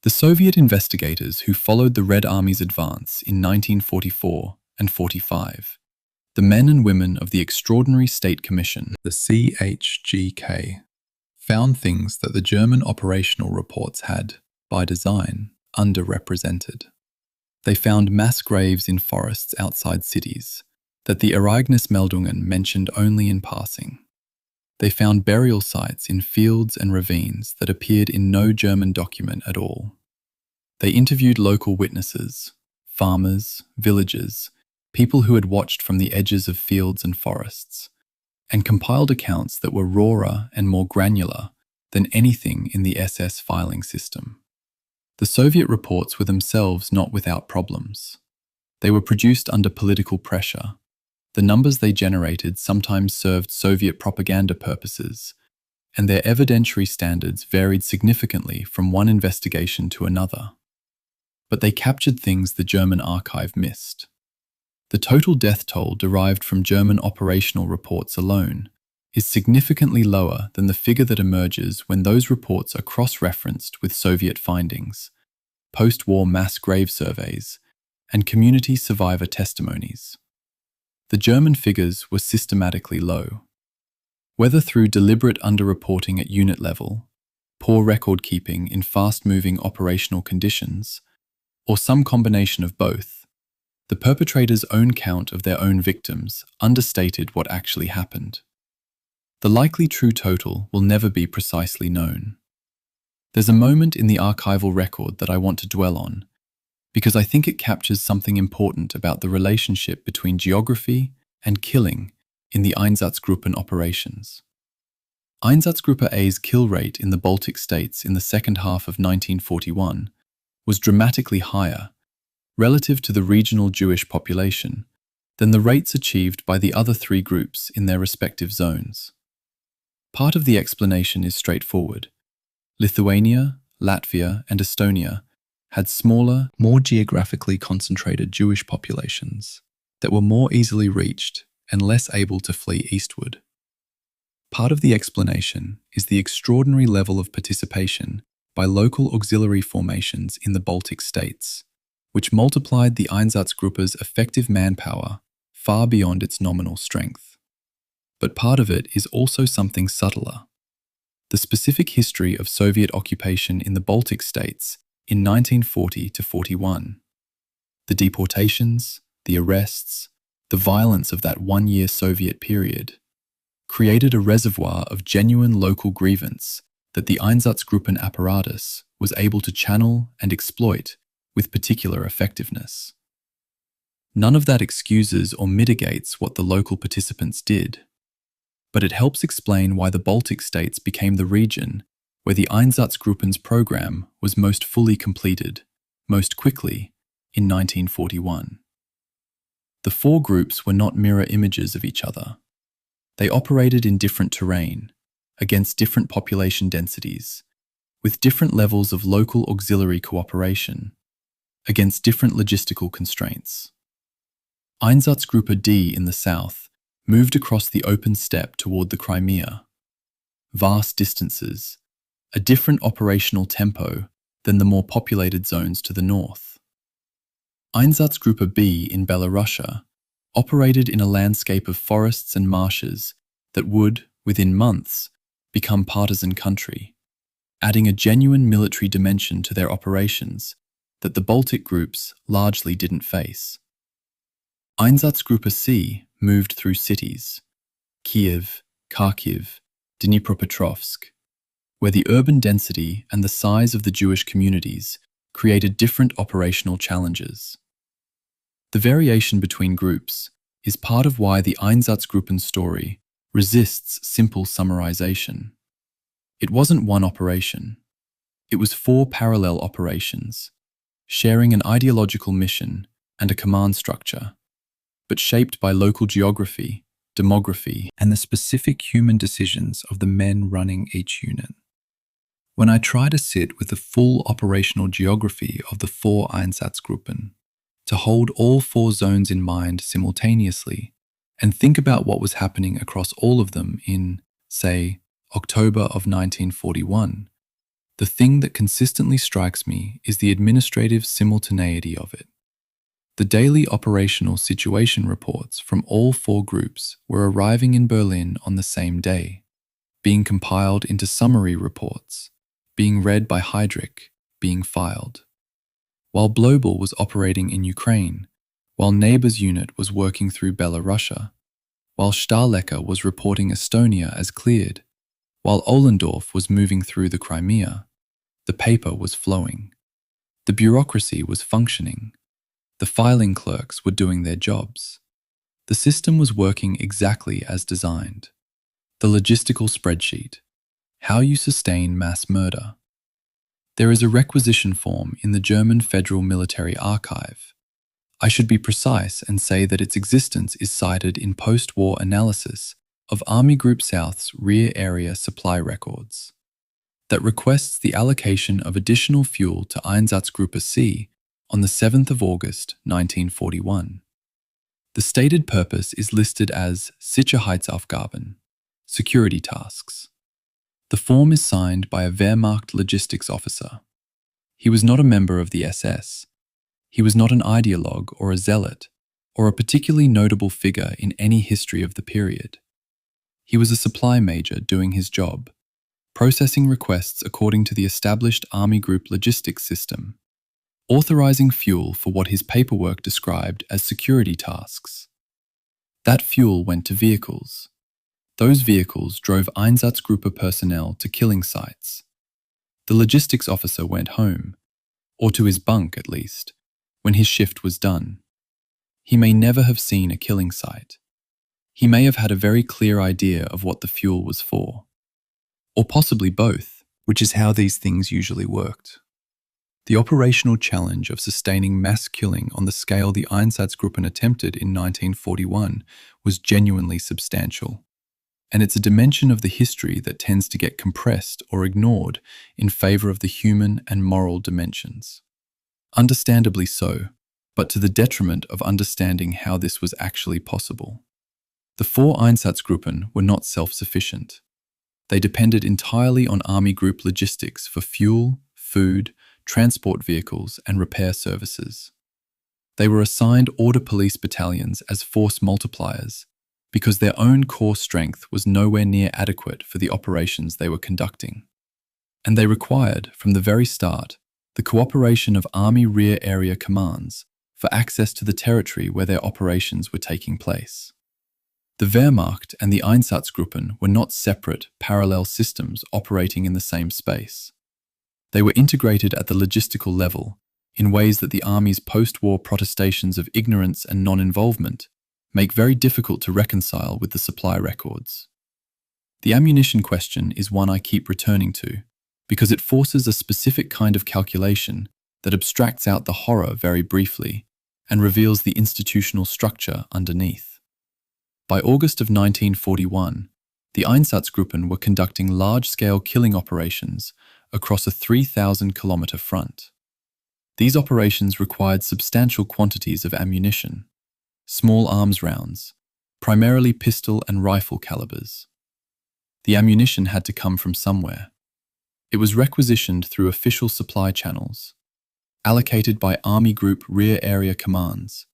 The Soviet investigators who followed the Red Army's advance in 1944 and 45, the men and women of the Extraordinary State Commission, the CHGK, found things that the German operational reports had, by design, underrepresented. They found mass graves in forests outside cities that the Ereignismeldungen mentioned only in passing. They found burial sites in fields and ravines that appeared in no German document at all. They interviewed local witnesses, farmers, villagers, people who had watched from the edges of fields and forests, and compiled accounts that were rawer and more granular than anything in the SS filing system. The Soviet reports were themselves not without problems. They were produced under political pressure. The numbers they generated sometimes served Soviet propaganda purposes, and their evidentiary standards varied significantly from one investigation to another. But they captured things the German archive missed. The total death toll derived from German operational reports alone is significantly lower than the figure that emerges when those reports are cross-referenced with Soviet findings, post-war mass grave surveys, and community survivor testimonies. The German figures were systematically low. Whether through deliberate underreporting at unit level, poor record-keeping in fast-moving operational conditions, or some combination of both, the perpetrators' own count of their own victims understated what actually happened. The likely true total will never be precisely known. There's a moment in the archival record that I want to dwell on, because I think it captures something important about the relationship between geography and killing in the Einsatzgruppen operations. Einsatzgruppe A's kill rate in the Baltic states in the second half of 1941 was dramatically higher, relative to the regional Jewish population, than the rates achieved by the other three groups in their respective zones. Part of the explanation is straightforward. Lithuania, Latvia, and Estonia had smaller, more geographically concentrated Jewish populations that were more easily reached and less able to flee eastward. Part of the explanation is the extraordinary level of participation by local auxiliary formations in the Baltic states, which multiplied the Einsatzgruppe's effective manpower far beyond its nominal strength. But part of it is also something subtler. The specific history of Soviet occupation in the Baltic states in 1940 to 41. The deportations, the arrests, the violence of that one-year Soviet period created a reservoir of genuine local grievance that the Einsatzgruppen apparatus was able to channel and exploit with particular effectiveness. None of that excuses or mitigates what the local participants did, but it helps explain why the Baltic states became the region where the Einsatzgruppen's program was most fully completed, most quickly, in 1941. The four groups were not mirror images of each other. They operated in different terrain, against different population densities, with different levels of local auxiliary cooperation, against different logistical constraints. Einsatzgruppe D in the south moved across the open steppe toward the Crimea. Vast distances, a different operational tempo than the more populated zones to the north. Einsatzgruppe B in Barbarossa operated in a landscape of forests and marshes that would, within months, become partisan country, adding a genuine military dimension to their operations that the Baltic groups largely didn't face. Einsatzgruppe C moved through cities, Kiev, Kharkiv, Dnipropetrovsk, where the urban density and the size of the Jewish communities created different operational challenges. The variation between groups is part of why the Einsatzgruppen story resists simple summarization. It wasn't one operation. It was four parallel operations, sharing an ideological mission and a command structure, but shaped by local geography, demography, and the specific human decisions of the men running each unit. When I try to sit with the full operational geography of the four Einsatzgruppen, to hold all four zones in mind simultaneously, and think about what was happening across all of them in, say, October of 1941, the thing that consistently strikes me is the administrative simultaneity of it. The daily operational situation reports from all four groups were arriving in Berlin on the same day, being compiled into summary reports, being read by Heydrich, being filed. While Blobel was operating in Ukraine, while Neighbour's unit was working through Belarusia, while Stahlecker was reporting Estonia as cleared, while Ohlendorf was moving through the Crimea, the paper was flowing. The bureaucracy was functioning. The filing clerks were doing their jobs. The system was working exactly as designed. The logistical spreadsheet. How you sustain mass murder. There is a requisition form in the German Federal Military Archive. I should be precise and say that its existence is cited in post-war analysis of Army Group South's rear area supply records, that requests the allocation of additional fuel to Einsatzgruppe C on the 7th of August 1941. The stated purpose is listed as Sicherheitsaufgaben, security tasks. The form is signed by a Wehrmacht logistics officer. He was not a member of the SS. He was not an ideologue or a zealot, or a particularly notable figure in any history of the period. He was a supply major doing his job, processing requests according to the established Army Group logistics system, authorizing fuel for what his paperwork described as security tasks. That fuel went to vehicles. Those vehicles drove Einsatzgruppe personnel to killing sites. The logistics officer went home, or to his bunk at least, when his shift was done. He may never have seen a killing site. He may have had a very clear idea of what the fuel was for. Or possibly both, which is how these things usually worked. The operational challenge of sustaining mass killing on the scale the Einsatzgruppen attempted in 1941 was genuinely substantial. And it's a dimension of the history that tends to get compressed or ignored in favor of the human and moral dimensions. Understandably so, but to the detriment of understanding how this was actually possible. The four Einsatzgruppen were not self-sufficient. They depended entirely on Army Group logistics for fuel, food, transport vehicles, and repair services. They were assigned order police battalions as force multipliers because their own core strength was nowhere near adequate for the operations they were conducting. And they required, from the very start, the cooperation of Army Rear Area Commands for access to the territory where their operations were taking place. The Wehrmacht and the Einsatzgruppen were not separate, parallel systems operating in the same space. They were integrated at the logistical level in ways that the Army's post-war protestations of ignorance and non-involvement make very difficult to reconcile with the supply records. The ammunition question is one I keep returning to, because it forces a specific kind of calculation that abstracts out the horror very briefly and reveals the institutional structure underneath. By August of 1941, the Einsatzgruppen were conducting large-scale killing operations across a 3,000-kilometer front. These operations required substantial quantities of ammunition, small arms rounds, primarily pistol and rifle calibers. The ammunition had to come from somewhere. It was requisitioned through official supply channels, allocated by Army Group Rear Area Commands,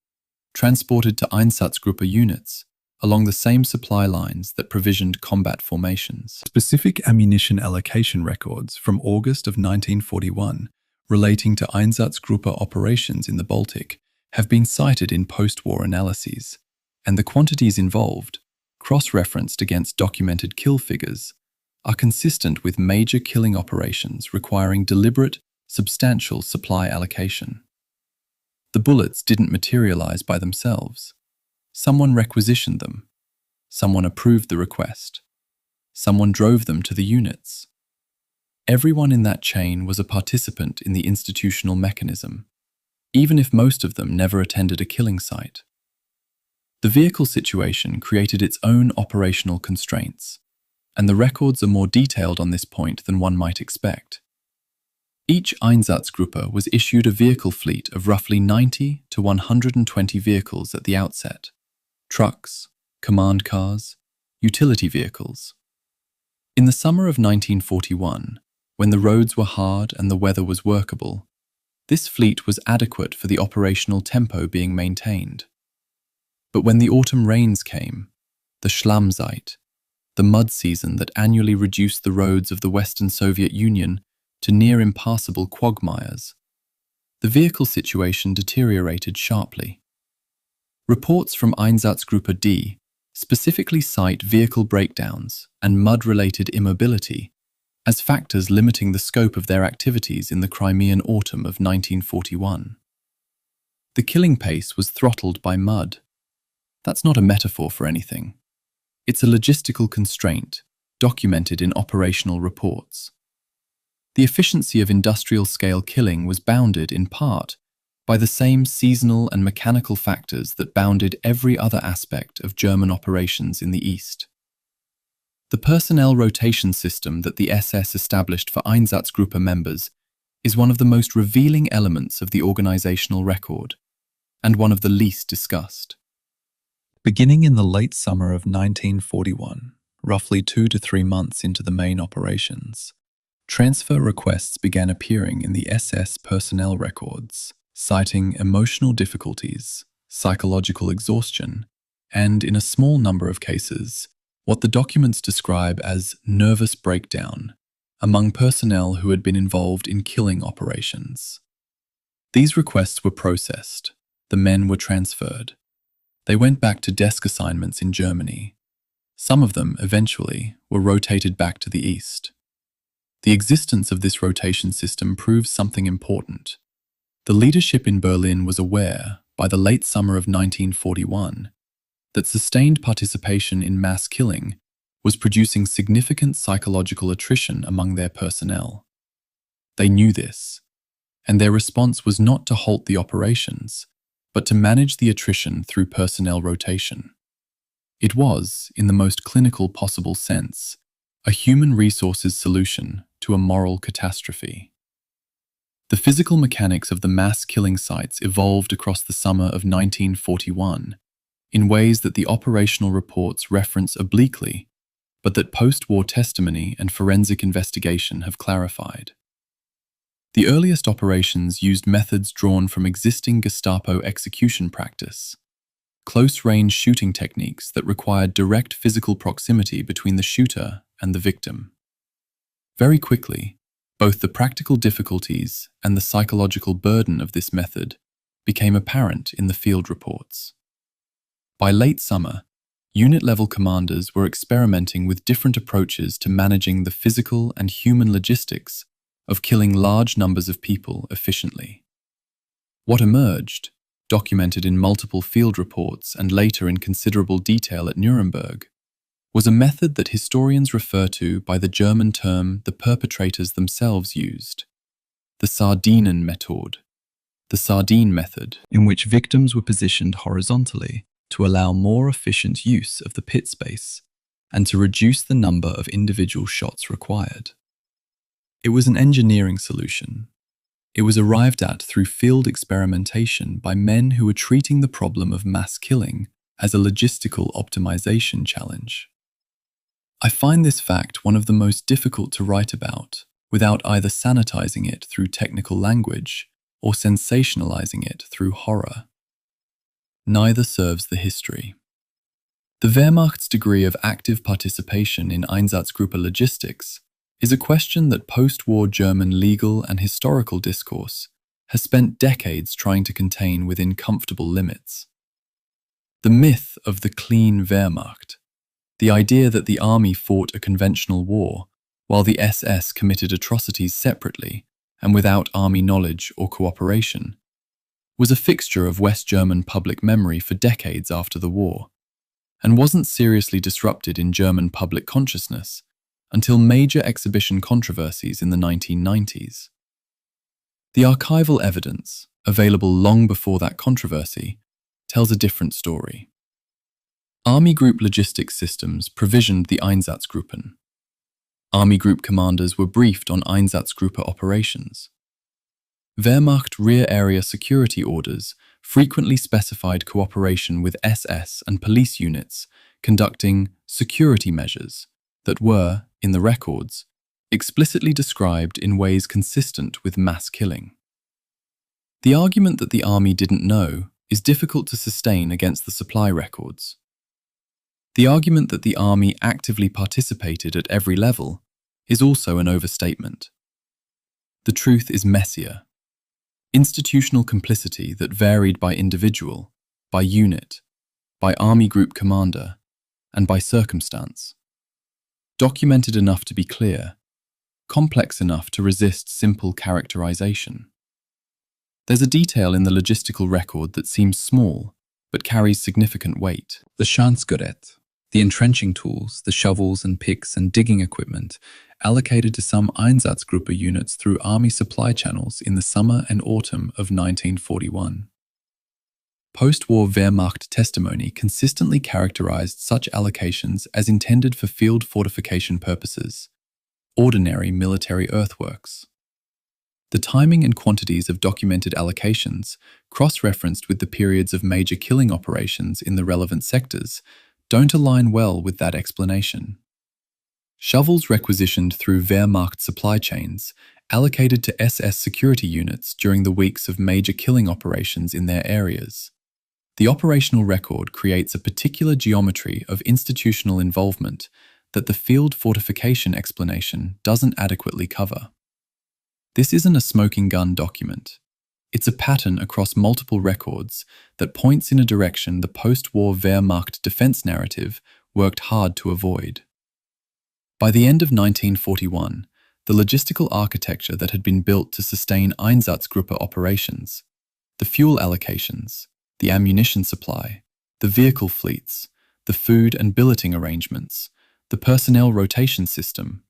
transported to Einsatzgruppe units along the same supply lines that provisioned combat formations. Specific ammunition allocation records from August of 1941 relating to Einsatzgruppe operations in the Baltic have been cited in post-war analyses, and the quantities involved, cross-referenced against documented kill figures, are consistent with major killing operations requiring deliberate, substantial supply allocation. The bullets didn't materialize by themselves. Someone requisitioned them. Someone approved the request. Someone drove them to the units. Everyone in that chain was a participant in the institutional mechanism, even if most of them never attended a killing site. The vehicle situation created its own operational constraints, and the records are more detailed on this point than one might expect. Each Einsatzgruppe was issued a vehicle fleet of roughly 90 to 120 vehicles at the outset: trucks, command cars, utility vehicles. In the summer of 1941, when the roads were hard and the weather was workable, this fleet was adequate for the operational tempo being maintained. But when the autumn rains came, the Schlammzeit, the mud season that annually reduced the roads of the Western Soviet Union to near impassable quagmires, the vehicle situation deteriorated sharply. Reports from Einsatzgruppe D specifically cite vehicle breakdowns and mud-related immobility as factors limiting the scope of their activities in the Crimean autumn of 1941. The killing pace was throttled by mud. That's not a metaphor for anything. It's a logistical constraint, documented in operational reports. The efficiency of industrial-scale killing was bounded, in part, by the same seasonal and mechanical factors that bounded every other aspect of German operations in the East. The personnel rotation system that the SS established for Einsatzgruppe members is one of the most revealing elements of the organizational record, and one of the least discussed. Beginning in the late summer of 1941, roughly 2 to 3 months into the main operations, transfer requests began appearing in the SS personnel records, citing emotional difficulties, psychological exhaustion, and, in a small number of cases, what the documents describe as nervous breakdown among personnel who had been involved in killing operations. These requests were processed. The men were transferred. They went back to desk assignments in Germany. Some of them, eventually, were rotated back to the East. The existence of this rotation system proves something important. The leadership in Berlin was aware, by the late summer of 1941, that sustained participation in mass killing was producing significant psychological attrition among their personnel. They knew this, and their response was not to halt the operations, but to manage the attrition through personnel rotation. It was, in the most clinical possible sense, a human resources solution to a moral catastrophe. The physical mechanics of the mass killing sites evolved across the summer of 1941 in ways that the operational reports reference obliquely, but that post-war testimony and forensic investigation have clarified. The earliest operations used methods drawn from existing Gestapo execution practice, close-range shooting techniques that required direct physical proximity between the shooter and the victim. Very quickly, both the practical difficulties and the psychological burden of this method became apparent in the field reports. By late summer, unit-level commanders were experimenting with different approaches to managing the physical and human logistics of killing large numbers of people efficiently. What emerged, documented in multiple field reports and later in considerable detail at Nuremberg, was a method that historians refer to by the German term the perpetrators themselves used, the Sardinen Method, the sardine method, in which victims were positioned horizontally to allow more efficient use of the pit space and to reduce the number of individual shots required. It was an engineering solution. It was arrived at through field experimentation by men who were treating the problem of mass killing as a logistical optimization challenge. I find this fact one of the most difficult to write about without either sanitizing it through technical language or sensationalizing it through horror. Neither serves the history. The Wehrmacht's degree of active participation in Einsatzgruppe logistics is a question that post-war German legal and historical discourse has spent decades trying to contain within comfortable limits. The myth of the clean Wehrmacht, the idea that the army fought a conventional war while the SS committed atrocities separately and without army knowledge or cooperation, was a fixture of West German public memory for decades after the war, and wasn't seriously disrupted in German public consciousness until major exhibition controversies in the 1990s. The archival evidence, available long before that controversy, tells a different story. Army group logistics systems provisioned the Einsatzgruppen. Army group commanders were briefed on Einsatzgruppe operations. Wehrmacht rear area security orders frequently specified cooperation with SS and police units conducting security measures that were, in the records, explicitly described in ways consistent with mass killing. The argument that the army didn't know is difficult to sustain against the supply records. The argument that the army actively participated at every level is also an overstatement. The truth is messier. Institutional complicity that varied by individual, by unit, by army group commander, and by circumstance. Documented enough to be clear, complex enough to resist simple characterization. There's a detail in the logistical record that seems small, but carries significant weight. The Schanzgerät, the entrenching tools, the shovels and picks and digging equipment, allocated to some Einsatzgruppe units through army supply channels in the summer and autumn of 1941. Post-war Wehrmacht testimony consistently characterized such allocations as intended for field fortification purposes, ordinary military earthworks. The timing and quantities of documented allocations, cross-referenced with the periods of major killing operations in the relevant sectors, don't align well with that explanation. Shovels requisitioned through Wehrmacht supply chains, allocated to SS security units during the weeks of major killing operations in their areas. The operational record creates a particular geometry of institutional involvement that the field fortification explanation doesn't adequately cover. This isn't a smoking gun document. It's a pattern across multiple records that points in a direction the post-war Wehrmacht defense narrative worked hard to avoid. By the end of 1941, the logistical architecture that had been built to sustain Einsatzgruppe operations, the fuel allocations, the ammunition supply, the vehicle fleets, the food and billeting arrangements, the personnel rotation system,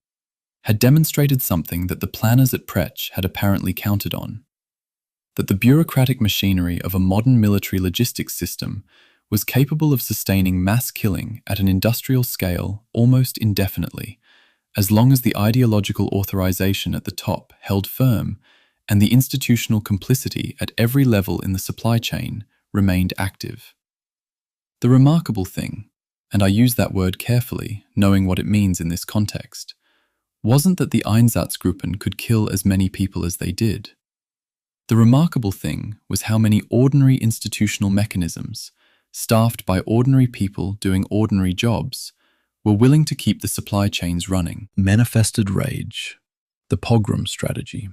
had demonstrated something that the planners at Pretzsch had apparently counted on: that the bureaucratic machinery of a modern military logistics system was capable of sustaining mass killing at an industrial scale almost indefinitely, as long as the ideological authorization at the top held firm and the institutional complicity at every level in the supply chain remained active. The remarkable thing, and I use that word carefully, knowing what it means in this context, wasn't that the Einsatzgruppen could kill as many people as they did. The remarkable thing was how many ordinary institutional mechanisms, staffed by ordinary people doing ordinary jobs, were willing to keep the supply chains running. Manifested rage. The pogrom strategy.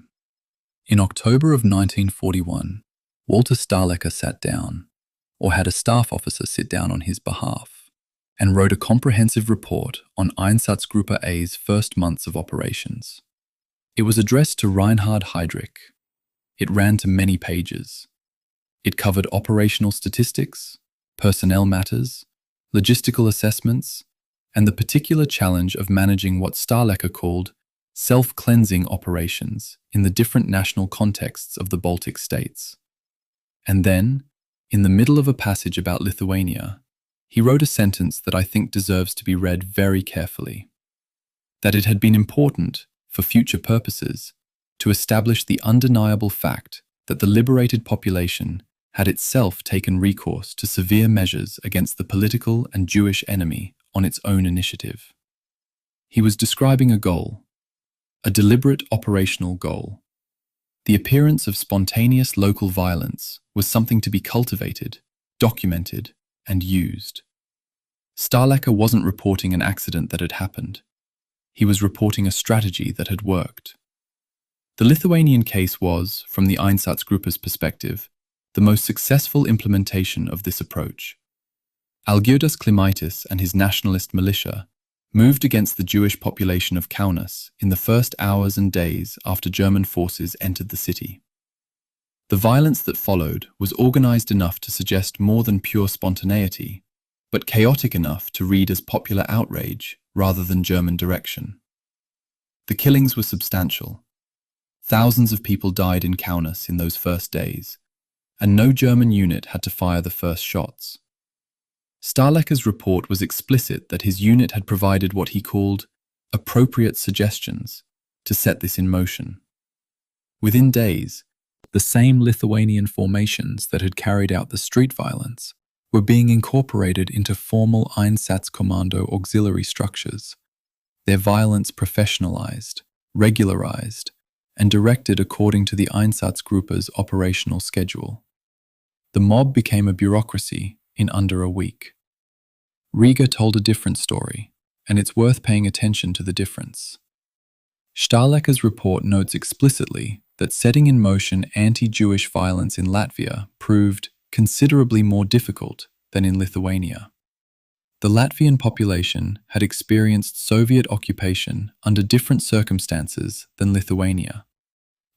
In October of 1941, Walter Stahlecker sat down, or had a staff officer sit down on his behalf, and wrote a comprehensive report on Einsatzgruppe A's first months of operations. It was addressed to Reinhard Heydrich. It ran to many pages. It covered operational statistics, personnel matters, logistical assessments, and the particular challenge of managing what Stahlecker called self-cleansing operations in the different national contexts of the Baltic states. And then, in the middle of a passage about Lithuania, he wrote a sentence that I think deserves to be read very carefully. That it had been important, for future purposes, to establish the undeniable fact that the liberated population had itself taken recourse to severe measures against the political and Jewish enemy on its own initiative. He was describing a goal, a deliberate operational goal. The appearance of spontaneous local violence was something to be cultivated, documented, and used. Stahlecker wasn't reporting an accident that had happened. He was reporting a strategy that had worked. The Lithuanian case was, from the Einsatzgruppe's perspective, the most successful implementation of this approach. Algirdas Klimaitis and his nationalist militia moved against the Jewish population of Kaunas in the first hours and days after German forces entered the city. The violence that followed was organized enough to suggest more than pure spontaneity, but chaotic enough to read as popular outrage rather than German direction. The killings were substantial. Thousands of people died in Kaunas in those first days, and no German unit had to fire the first shots. Stahlecker's report was explicit that his unit had provided what he called appropriate suggestions to set this in motion. Within days, the same Lithuanian formations that had carried out the street violence were being incorporated into formal Einsatzkommando auxiliary structures, their violence professionalized, regularized, and directed according to the Einsatzgruppe's operational schedule. The mob became a bureaucracy in under a week. Riga told a different story, and it's worth paying attention to the difference. Stahlecker's report notes explicitly that setting in motion anti-Jewish violence in Latvia proved considerably more difficult than in Lithuania. The Latvian population had experienced Soviet occupation under different circumstances than Lithuania,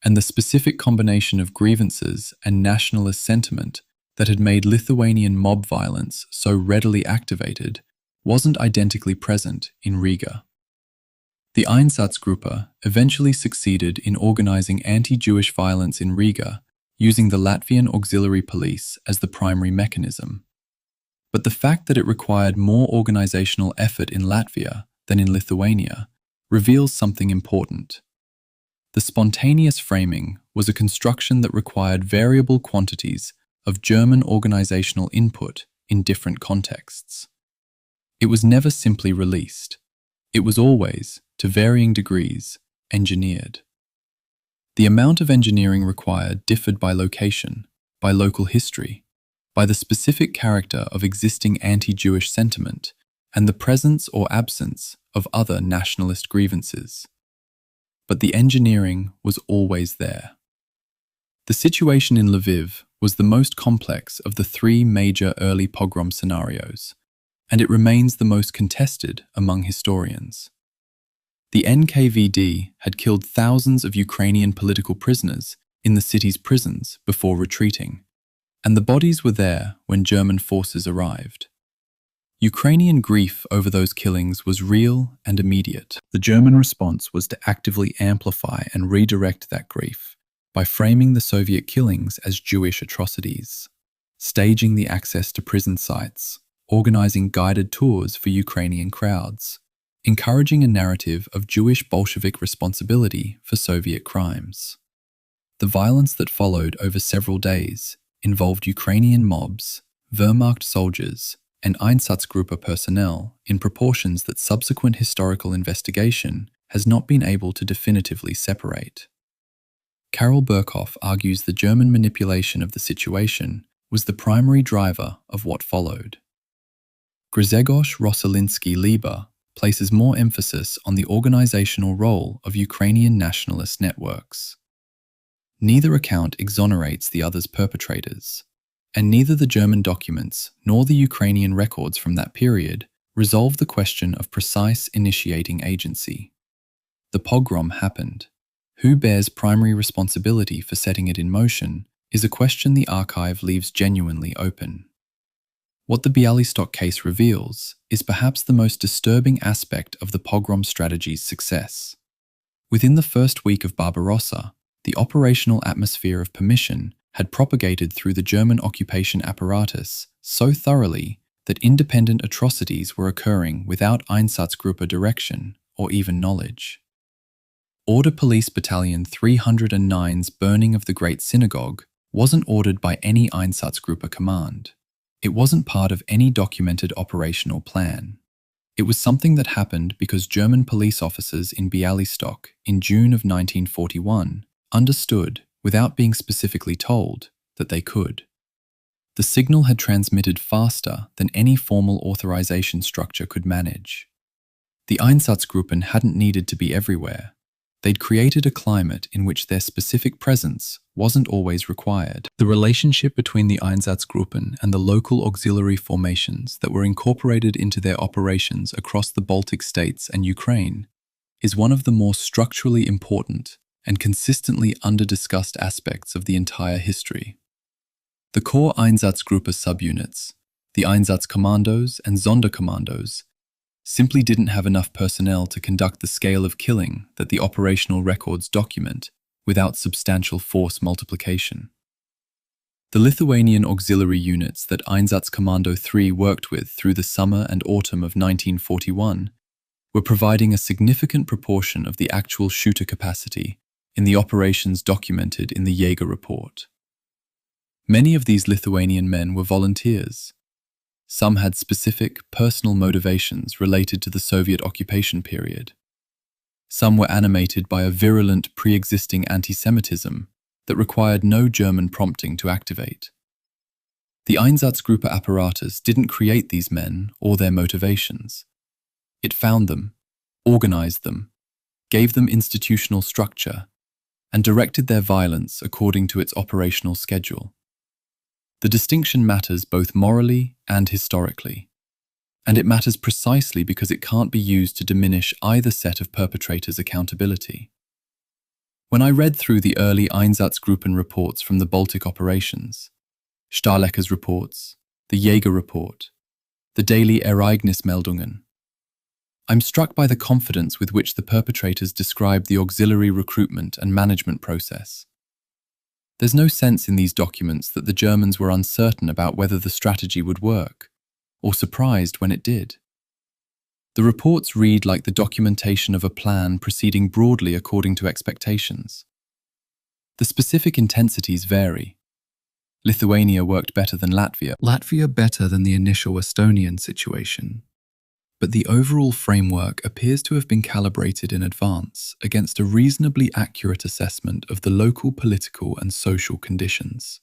and the specific combination of grievances and nationalist sentiment that had made Lithuanian mob violence so readily activated wasn't identically present in Riga. The Einsatzgruppe eventually succeeded in organizing anti-Jewish violence in Riga using the Latvian auxiliary police as the primary mechanism. But the fact that it required more organizational effort in Latvia than in Lithuania reveals something important. The spontaneous framing was a construction that required variable quantities of German organizational input in different contexts. It was never simply released. It was always, to varying degrees, engineered. The amount of engineering required differed by location, by local history, by the specific character of existing anti-Jewish sentiment, and the presence or absence of other nationalist grievances. But the engineering was always there. The situation in Lviv was the most complex of the three major early pogrom scenarios, and it remains the most contested among historians. The NKVD had killed thousands of Ukrainian political prisoners in the city's prisons before retreating, and the bodies were there when German forces arrived. Ukrainian grief over those killings was real and immediate. The German response was to actively amplify and redirect that grief by framing the Soviet killings as Jewish atrocities, staging the access to prison sites, organizing guided tours for Ukrainian crowds, encouraging a narrative of Jewish Bolshevik responsibility for Soviet crimes. The violence that followed over several days involved Ukrainian mobs, Wehrmacht soldiers, and Einsatzgruppe personnel in proportions that subsequent historical investigation has not been able to definitively separate. Karol Berkhoff argues the German manipulation of the situation was the primary driver of what followed. Grzegorz Rosoliński-Lieber places more emphasis on the organizational role of Ukrainian nationalist networks. Neither account exonerates the other's perpetrators, and neither the German documents nor the Ukrainian records from that period resolve the question of precise initiating agency. The pogrom happened. Who bears primary responsibility for setting it in motion is a question the archive leaves genuinely open. What the Białystok case reveals is perhaps the most disturbing aspect of the pogrom strategy's success. Within the first week of Barbarossa, the operational atmosphere of permission had propagated through the German occupation apparatus so thoroughly that independent atrocities were occurring without Einsatzgruppe direction or even knowledge. Order Police Battalion 309's burning of the Great Synagogue wasn't ordered by any Einsatzgruppe command. It wasn't part of any documented operational plan. It was something that happened because German police officers in Białystok in June of 1941 understood, without being specifically told, that they could. The signal had transmitted faster than any formal authorization structure could manage. The Einsatzgruppen hadn't needed to be everywhere. They'd created a climate in which their specific presence wasn't always required. The relationship between the Einsatzgruppen and the local auxiliary formations that were incorporated into their operations across the Baltic states and Ukraine is one of the more structurally important and consistently under-discussed aspects of the entire history. The core Einsatzgruppe subunits, the Einsatzkommandos and Sonderkommandos, simply didn't have enough personnel to conduct the scale of killing that the operational records document without substantial force multiplication. The Lithuanian auxiliary units that Einsatzkommando 3 worked with through the summer and autumn of 1941 were providing a significant proportion of the actual shooter capacity in the operations documented in the Jaeger report. Many of these Lithuanian men were volunteers. Some had specific, personal motivations related to the Soviet occupation period. Some were animated by a virulent pre-existing anti-Semitism that required no German prompting to activate. The Einsatzgruppe apparatus didn't create these men or their motivations. It found them, organized them, gave them institutional structure, and directed their violence according to its operational schedule. The distinction matters both morally and historically, and it matters precisely because it can't be used to diminish either set of perpetrators' accountability. When I read through the early Einsatzgruppen reports from the Baltic operations, Stahlecker's reports, the Jaeger report, the daily Ereignismeldungen, I'm struck by the confidence with which the perpetrators describe the auxiliary recruitment and management process. There's no sense in these documents that the Germans were uncertain about whether the strategy would work, or surprised when it did. The reports read like the documentation of a plan proceeding broadly according to expectations. The specific intensities vary. Lithuania worked better than Latvia. Latvia better than the initial Estonian situation. But the overall framework appears to have been calibrated in advance against a reasonably accurate assessment of the local political and social conditions.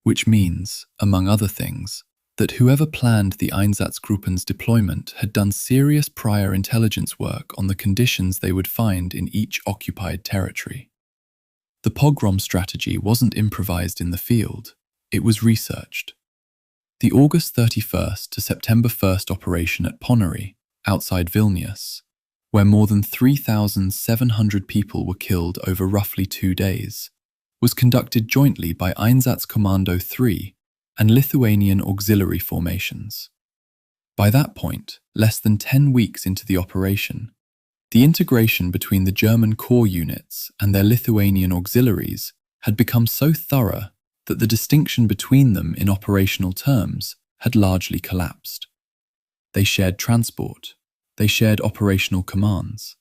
Which means, among other things, that whoever planned the Einsatzgruppen's deployment had done serious prior intelligence work on the conditions they would find in each occupied territory. The pogrom strategy wasn't improvised in the field, it was researched. The August 31st to September 1st operation at Ponary, outside Vilnius, where more than 3,700 people were killed over roughly 2 days, was conducted jointly by Einsatzkommando 3 and Lithuanian auxiliary formations. By that point, less than 10 weeks into the operation, the integration between the German core units and their Lithuanian auxiliaries had become so thorough that the distinction between them in operational terms had largely collapsed. They shared transport, they shared operational commands.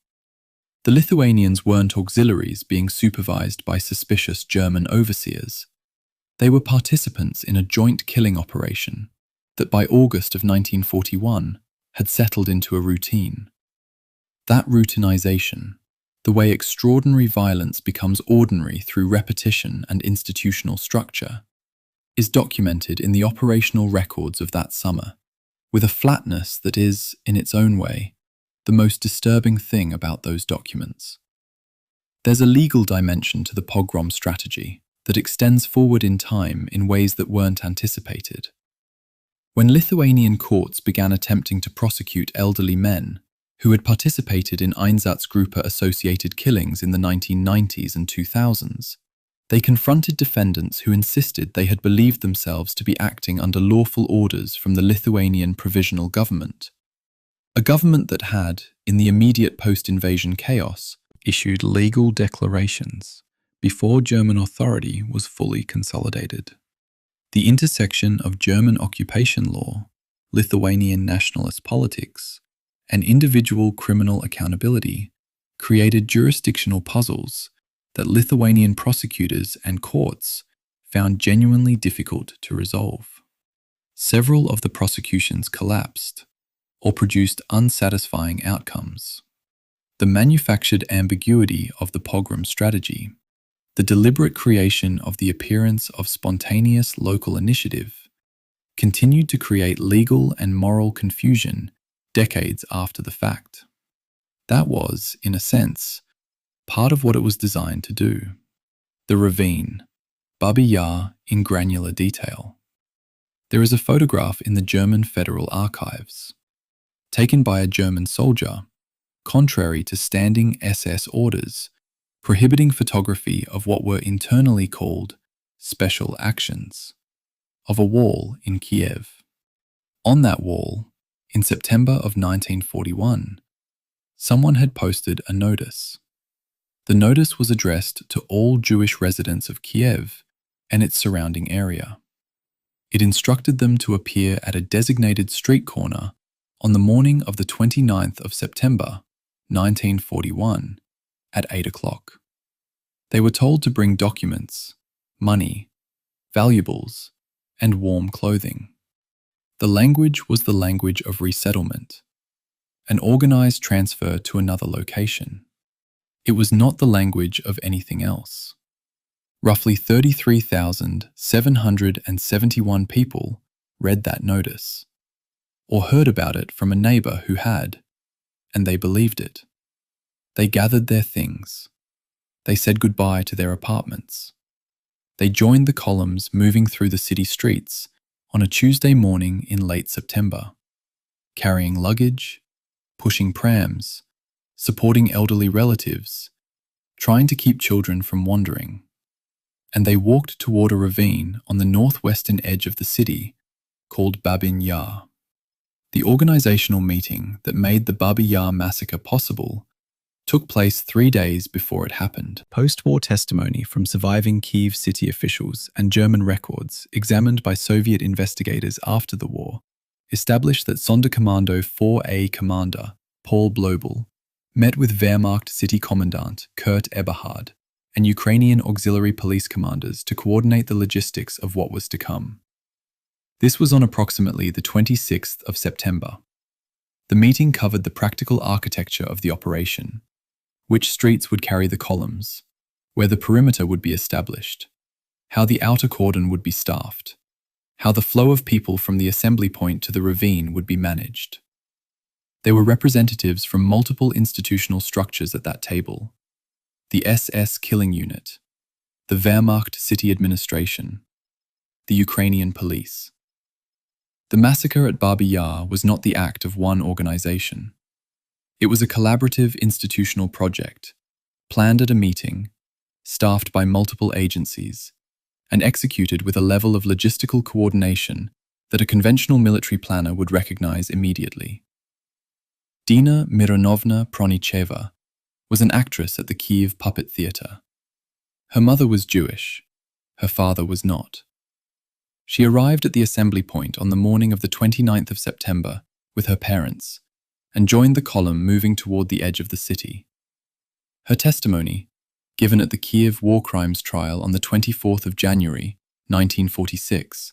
The Lithuanians weren't auxiliaries being supervised by suspicious German overseers. They were participants in a joint killing operation that by August of 1941 had settled into a routine. That routinization, the way extraordinary violence becomes ordinary through repetition and institutional structure, is documented in the operational records of that summer, with a flatness that is, in its own way, the most disturbing thing about those documents. There's a legal dimension to the pogrom strategy that extends forward in time in ways that weren't anticipated. When Lithuanian courts began attempting to prosecute elderly men who had participated in Einsatzgruppen-associated killings in the 1990s and 2000s, they confronted defendants who insisted they had believed themselves to be acting under lawful orders from the Lithuanian Provisional Government, a government that had, in the immediate post-invasion chaos, issued legal declarations before German authority was fully consolidated. The intersection of German occupation law, Lithuanian nationalist politics, and individual criminal accountability created jurisdictional puzzles that Lithuanian prosecutors and courts found genuinely difficult to resolve. Several of the prosecutions collapsed or produced unsatisfying outcomes. The manufactured ambiguity of the pogrom strategy, the deliberate creation of the appearance of spontaneous local initiative, continued to create legal and moral confusion decades after the fact. That was, in a sense, part of what it was designed to do. The ravine, Babi in granular detail. There is a photograph in the German Federal Archives, taken by a German soldier, contrary to standing SS orders, prohibiting photography of what were internally called special actions, of a wall in Kiev. On that wall, in September of 1941, someone had posted a notice. The notice was addressed to all Jewish residents of Kiev and its surrounding area. It instructed them to appear at a designated street corner on the morning of the 29th of September, 1941, at 8 o'clock. They were told to bring documents, money, valuables, and warm clothing. The language was the language of resettlement, an organized transfer to another location. It was not the language of anything else. Roughly 33,771 people read that notice, or heard about it from a neighbor who had, and they believed it. They gathered their things. They said goodbye to their apartments. They joined the columns moving through the city streets on a Tuesday morning in late September, carrying luggage, pushing prams, supporting elderly relatives, trying to keep children from wandering. And they walked toward a ravine on the northwestern edge of the city called Babi. The organizational meeting that made the Babi massacre possible took place 3 days before it happened. Post-war testimony from surviving Kyiv city officials and German records examined by Soviet investigators after the war established that Sonderkommando 4A commander Paul Blobel met with Wehrmacht city commandant Kurt Eberhard and Ukrainian auxiliary police commanders to coordinate the logistics of what was to come. This was on approximately the 26th of September. The meeting covered the practical architecture of the operation, which streets would carry the columns, where the perimeter would be established, how the outer cordon would be staffed, how the flow of people from the assembly point to the ravine would be managed. There were representatives from multiple institutional structures at that table: the SS killing unit, the Wehrmacht city administration, the Ukrainian police. The massacre at Babi was not the act of one organization. It was a collaborative institutional project, planned at a meeting, staffed by multiple agencies, and executed with a level of logistical coordination that a conventional military planner would recognize immediately. Dina Mironovna Pronicheva was an actress at the Kyiv Puppet Theatre. Her mother was Jewish, her father was not. She arrived at the assembly point on the morning of the 29th of September with her parents and joined the column moving toward the edge of the city. Her testimony, given at the Kiev war crimes trial on the 24th of January, 1946,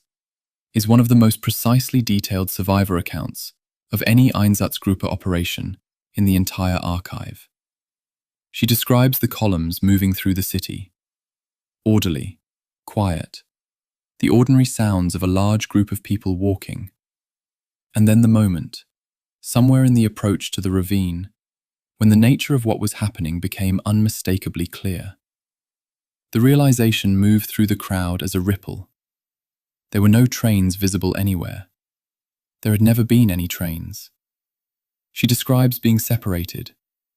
is one of the most precisely detailed survivor accounts of any Einsatzgruppe operation in the entire archive. She describes the columns moving through the city. Orderly, quiet, the ordinary sounds of a large group of people walking. And then the moment, somewhere in the approach to the ravine, when the nature of what was happening became unmistakably clear. The realization moved through the crowd as a ripple. There were no trains visible anywhere. There had never been any trains. She describes being separated,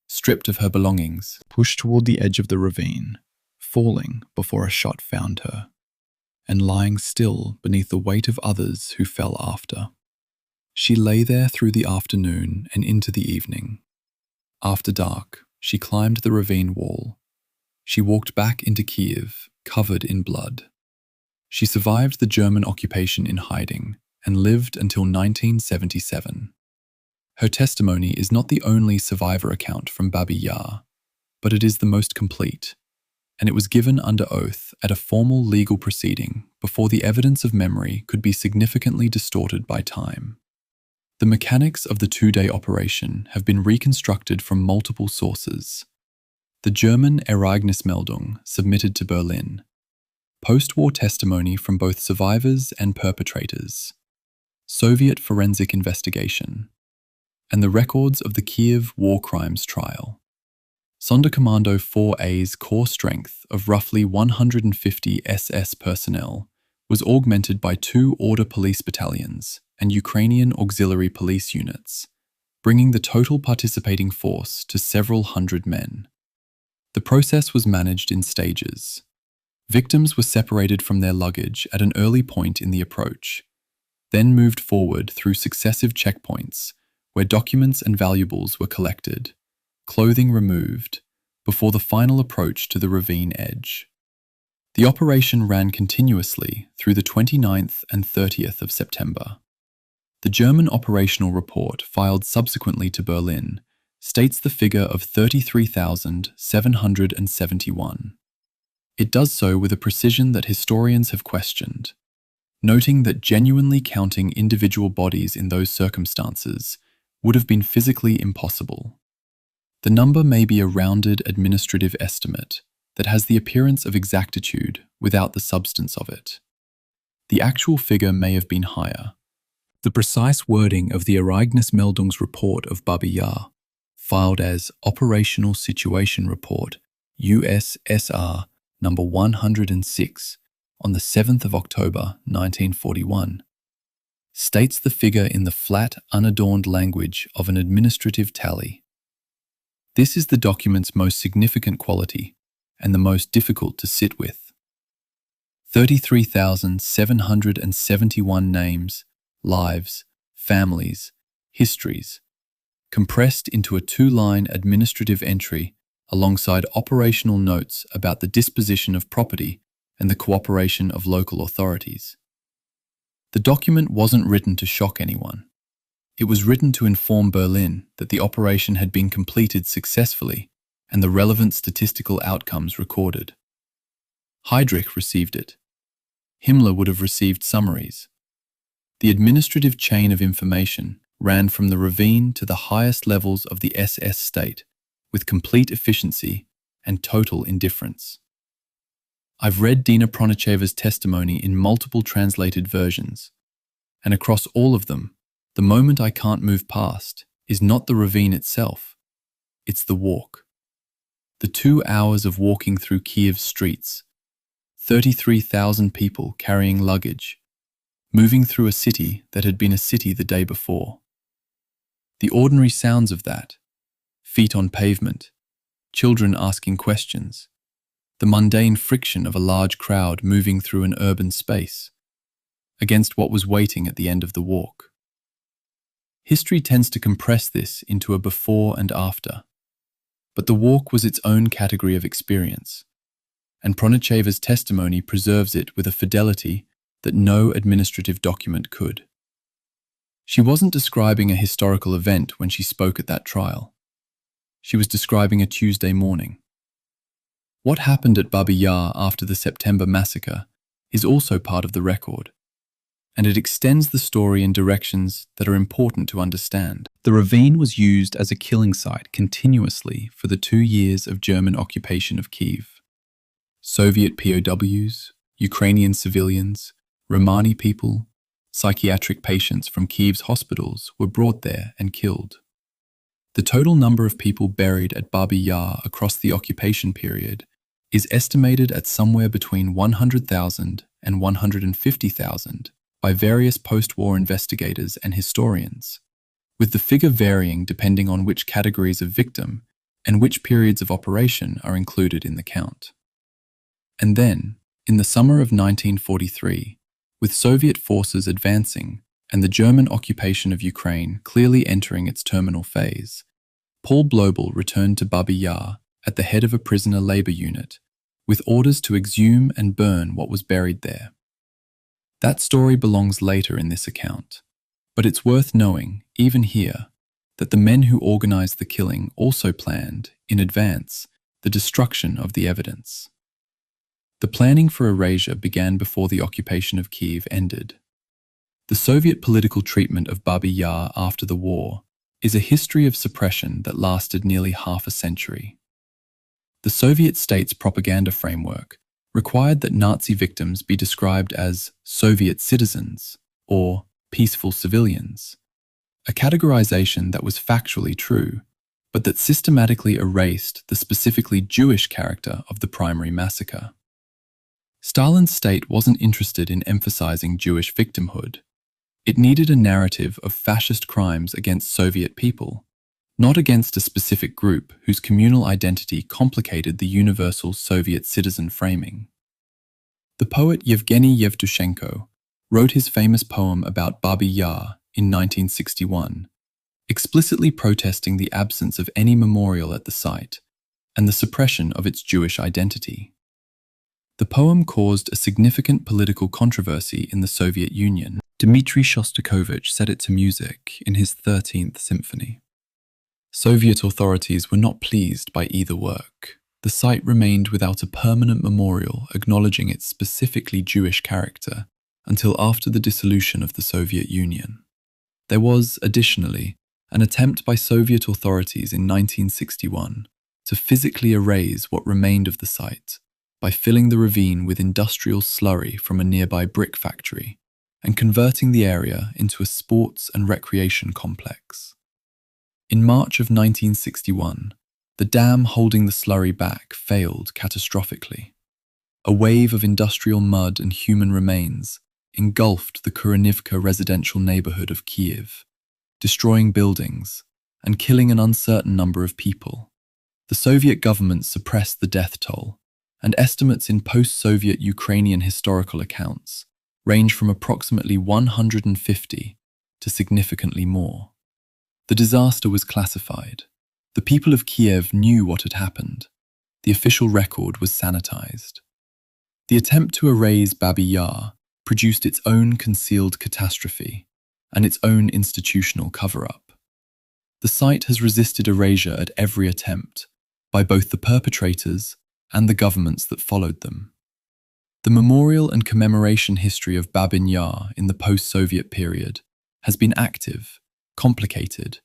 stripped of her belongings, pushed toward the edge of the ravine, falling before a shot found her, and lying still beneath the weight of others who fell after. She lay there through the afternoon and into the evening. After dark, she climbed the ravine wall. She walked back into Kiev, covered in blood. She survived the German occupation in hiding and lived until 1977. Her testimony is not the only survivor account from Babi Yar, but it is the most complete, and it was given under oath at a formal legal proceeding before the evidence of memory could be significantly distorted by time. The mechanics of the two-day operation have been reconstructed from multiple sources. The German Ereignismeldung submitted to Berlin, post-war testimony from both survivors and perpetrators, Soviet forensic investigation, and the records of the Kiev war crimes trial. Sonderkommando 4A's core strength of roughly 150 SS personnel was augmented by 2 Order Police battalions and Ukrainian auxiliary police units, bringing the total participating force to several hundred men. The process was managed in stages. Victims were separated from their luggage at an early point in the approach, then moved forward through successive checkpoints where documents and valuables were collected, clothing removed, before the final approach to the ravine edge. The operation ran continuously through the 29th and 30th of September. The German operational report filed subsequently to Berlin states the figure of 33,771. It does so with a precision that historians have questioned, noting that genuinely counting individual bodies in those circumstances would have been physically impossible. The number may be a rounded administrative estimate that has the appearance of exactitude without the substance of it. The actual figure may have been higher. The precise wording of the Ereignismeldung's report of Babi Yar, filed as Operational Situation Report, USSR number 106, on the 7th of October 1941, states the figure in the flat, unadorned language of an administrative tally. This is the document's most significant quality and the most difficult to sit with. 33,771 names, lives, families, histories, compressed into a 2-line administrative entry alongside operational notes about the disposition of property and the cooperation of local authorities. The document wasn't written to shock anyone. It was written to inform Berlin that the operation had been completed successfully and the relevant statistical outcomes recorded. Heydrich received it. Himmler would have received summaries. The administrative chain of information ran from the ravine to the highest levels of the SS state with complete efficiency and total indifference. I've read Dina Pronicheva's testimony in multiple translated versions, and across all of them, the moment I can't move past is not the ravine itself, it's the walk. The 2 hours of walking through Kiev's streets, 33,000 people carrying luggage, moving through a city that had been a city the day before. The ordinary sounds of that, feet on pavement, children asking questions, the mundane friction of a large crowd moving through an urban space, against what was waiting at the end of the walk. History tends to compress this into a before and after, but the walk was its own category of experience, and Pronicheva's testimony preserves it with a fidelity that no administrative document could. She wasn't describing a historical event when she spoke at that trial. She was describing a Tuesday morning. What happened at Babi Yar after the September massacre is also part of the record, and it extends the story in directions that are important to understand. The ravine was used as a killing site continuously for the 2 years of German occupation of Kyiv. Soviet POWs, Ukrainian civilians, Romani people, psychiatric patients from Kyiv's hospitals were brought there and killed. The total number of people buried at Babi Yar across the occupation period is estimated at somewhere between 100,000 and 150,000 by various post-war investigators and historians, with the figure varying depending on which categories of victim and which periods of operation are included in the count. And then, in the summer of 1943, with Soviet forces advancing and the German occupation of Ukraine clearly entering its terminal phase, Paul Blobel returned to Babi Yar at the head of a prisoner labor unit, with orders to exhume and burn what was buried there. That story belongs later in this account, but it's worth knowing, even here, that the men who organized the killing also planned, in advance, the destruction of the evidence. The planning for erasure began before the occupation of Kyiv ended. The Soviet political treatment of Babi Yar after the war is a history of suppression that lasted nearly half a century. The Soviet state's propaganda framework required that Nazi victims be described as Soviet citizens or peaceful civilians, a categorization that was factually true, but that systematically erased the specifically Jewish character of the primary massacre. Stalin's state wasn't interested in emphasizing Jewish victimhood. It needed a narrative of fascist crimes against Soviet people, not against a specific group whose communal identity complicated the universal Soviet citizen framing. The poet Yevgeny Yevtushenko wrote his famous poem about Babi Yar in 1961, explicitly protesting the absence of any memorial at the site and the suppression of its Jewish identity. The poem caused a significant political controversy in the Soviet Union. Dmitri Shostakovich set it to music in his 13th symphony. Soviet authorities were not pleased by either work. The site remained without a permanent memorial acknowledging its specifically Jewish character until after the dissolution of the Soviet Union. There was, additionally, an attempt by Soviet authorities in 1961 to physically erase what remained of the site by filling the ravine with industrial slurry from a nearby brick factory and converting the area into a sports and recreation complex. In March of 1961, the dam holding the slurry back failed catastrophically. A wave of industrial mud and human remains engulfed the Kuranivka residential neighborhood of Kyiv, destroying buildings and killing an uncertain number of people. The Soviet government suppressed the death toll, and estimates in post-Soviet Ukrainian historical accounts range from approximately 150 to significantly more. The disaster was classified. The people of Kiev knew what had happened. The official record was sanitized. The attempt to erase Babi Yar produced its own concealed catastrophe and its own institutional cover-up. The site has resisted erasure at every attempt by both the perpetrators and the governments that followed them. The memorial and commemoration history of Babi Yar in the post-Soviet period has been active, complicated,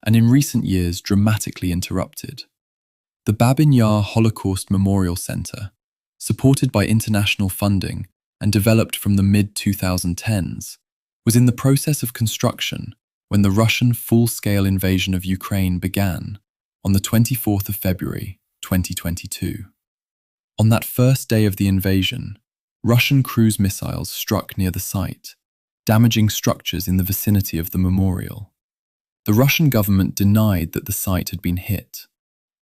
and in recent years dramatically interrupted. The Babi Yar Holocaust Memorial Center, supported by international funding and developed from the mid-2010s, was in the process of construction when the Russian full-scale invasion of Ukraine began on the 24th of February, 2022. On that first day of the invasion, Russian cruise missiles struck near the site, damaging structures in the vicinity of the memorial. The Russian government denied that the site had been hit.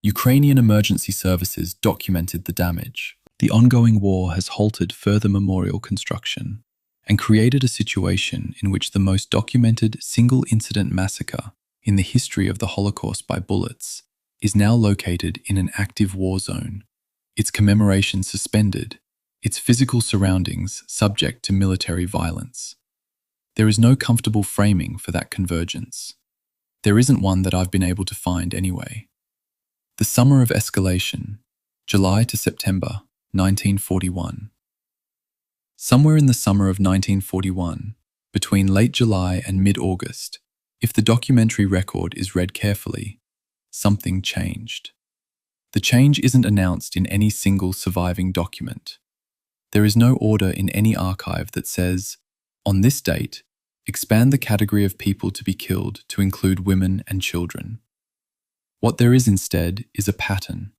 Ukrainian emergency services documented the damage. The ongoing war has halted further memorial construction and created a situation in which the most documented single-incident massacre in the history of the Holocaust by bullets is now located in an active war zone, its commemoration suspended, its physical surroundings subject to military violence. There is no comfortable framing for that convergence. There isn't one that I've been able to find anyway. The summer of escalation, July to September 1941. Somewhere in the summer of 1941, between late July and mid-August, if the documentary record is read carefully, something changed. The change isn't announced in any single surviving document. There is no order in any archive that says, on this date, expand the category of people to be killed to include women and children. What there is instead is a pattern,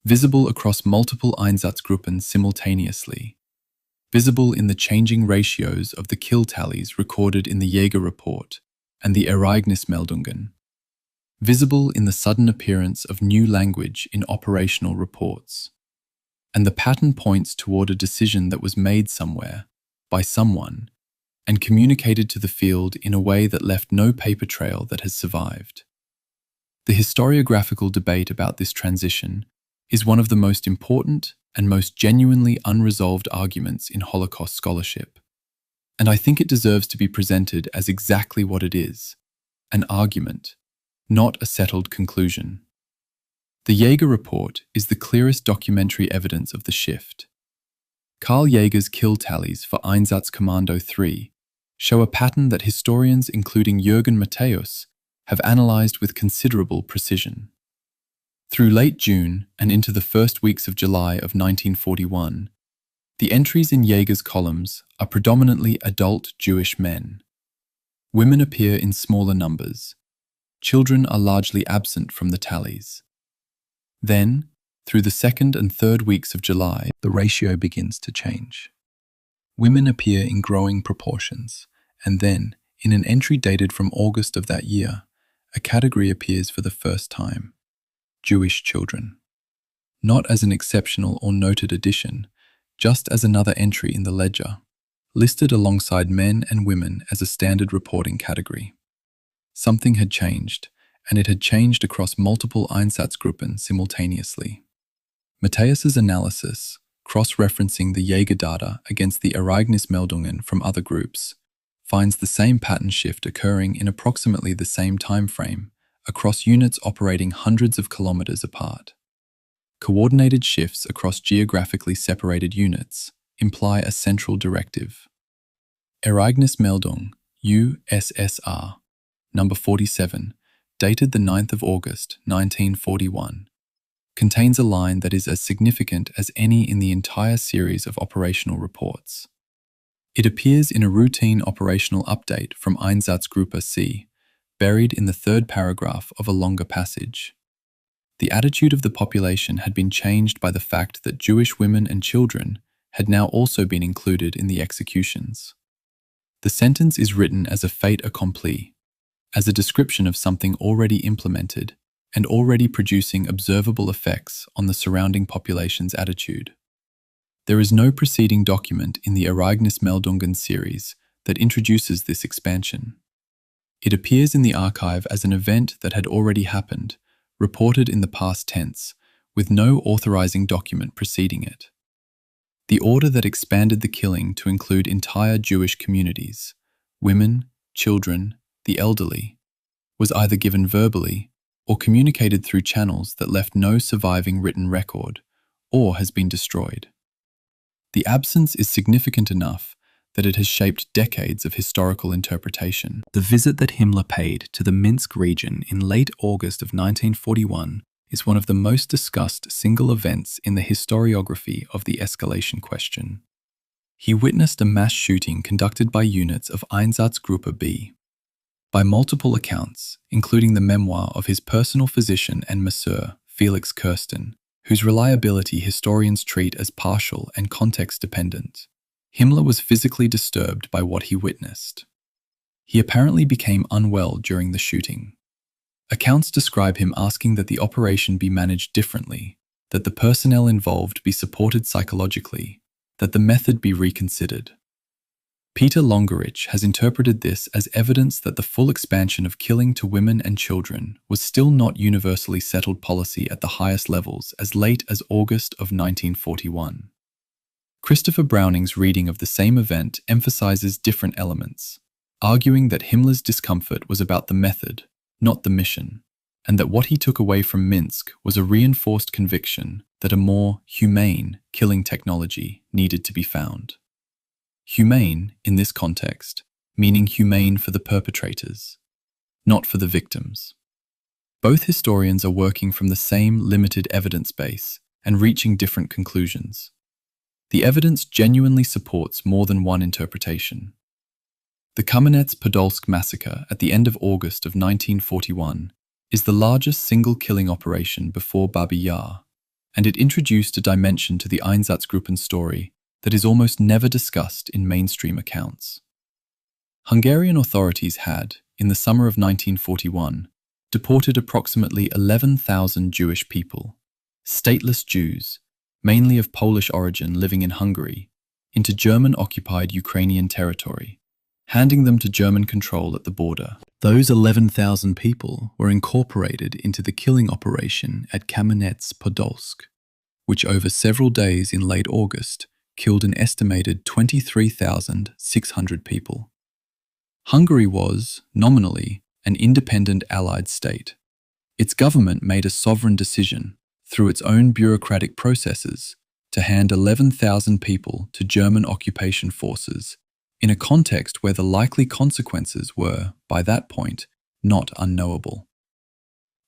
visible across multiple Einsatzgruppen simultaneously, visible in the changing ratios of the kill tallies recorded in the Jäger report and the Ereignismeldungen, visible in the sudden appearance of new language in operational reports. And the pattern points toward a decision that was made somewhere, by someone, and communicated to the field in a way that left no paper trail that has survived. The historiographical debate about this transition is one of the most important and most genuinely unresolved arguments in Holocaust scholarship. And I think it deserves to be presented as exactly what it is, an argument, not a settled conclusion. The Jäger report is the clearest documentary evidence of the shift. Karl Jäger's kill tallies for Einsatzkommando 3 show a pattern that historians including Jürgen Matthäus have analyzed with considerable precision. Through late June and into the first weeks of July of 1941, the entries in Jäger's columns are predominantly adult Jewish men. Women appear in smaller numbers. Children are largely absent from the tallies. Then, through the second and third weeks of July, the ratio begins to change. Women appear in growing proportions, and then, in an entry dated from August of that year, a category appears for the first time: Jewish children. Not as an exceptional or noted addition, just as another entry in the ledger, listed alongside men and women as a standard reporting category. Something had changed, and it had changed across multiple Einsatzgruppen simultaneously. Matthäus's analysis, cross-referencing the Jäger data against the Ereignismeldungen from other groups, finds the same pattern shift occurring in approximately the same time frame across units operating hundreds of kilometers apart. Coordinated shifts across geographically separated units imply a central directive. Ereignismeldung, USSR, number 47, dated the 9th of August 1941, contains a line that is as significant as any in the entire series of operational reports. It appears in a routine operational update from Einsatzgruppe C, buried in the third paragraph of a longer passage. The attitude of the population had been changed by the fact that Jewish women and children had now also been included in the executions. The sentence is written as a fait accompli, as a description of something already implemented and already producing observable effects on the surrounding population's attitude. There is no preceding document in the Ereignismeldungen series that introduces this expansion. It appears in the archive as an event that had already happened, reported in the past tense, with no authorizing document preceding it. The order that expanded the killing to include entire Jewish communities, women, children, the elderly, was either given verbally or communicated through channels that left no surviving written record, or has been destroyed. The absence is significant enough that it has shaped decades of historical interpretation. The visit that Himmler paid to the Minsk region in late August of 1941 is one of the most discussed single events in the historiography of the escalation question. He witnessed a mass shooting conducted by units of Einsatzgruppe B. By multiple accounts, including the memoir of his personal physician and masseur, Felix Kirsten, whose reliability historians treat as partial and context-dependent, Himmler was physically disturbed by what he witnessed. He apparently became unwell during the shooting. Accounts describe him asking that the operation be managed differently, that the personnel involved be supported psychologically, that the method be reconsidered. Peter Longerich has interpreted this as evidence that the full expansion of killing to women and children was still not universally settled policy at the highest levels as late as August of 1941. Christopher Browning's reading of the same event emphasizes different elements, arguing that Himmler's discomfort was about the method, not the mission. and that what he took away from Minsk was a reinforced conviction that a more humane killing technology needed to be found. Humane, in this context, meaning humane for the perpetrators, not for the victims. Both historians are working from the same limited evidence base and reaching different conclusions. The evidence genuinely supports more than one interpretation. The Kamenets-Podolsk massacre at the end of August of 1941 is the largest single killing operation before Babi Yar, and it introduced a dimension to the Einsatzgruppen story that is almost never discussed in mainstream accounts. Hungarian authorities had, in the summer of 1941, deported approximately 11,000 Jewish people, stateless Jews, mainly of Polish origin living in Hungary, into German-occupied Ukrainian territory, handing them to German control at the border. Those 11,000 people were incorporated into the killing operation at Kamenets-Podolsk, which over several days in late August killed an estimated 23,600 people. Hungary was, nominally, an independent Allied state. Its government made a sovereign decision, through its own bureaucratic processes, to hand 11,000 people to German occupation forces in a context where the likely consequences were, by that point, not unknowable.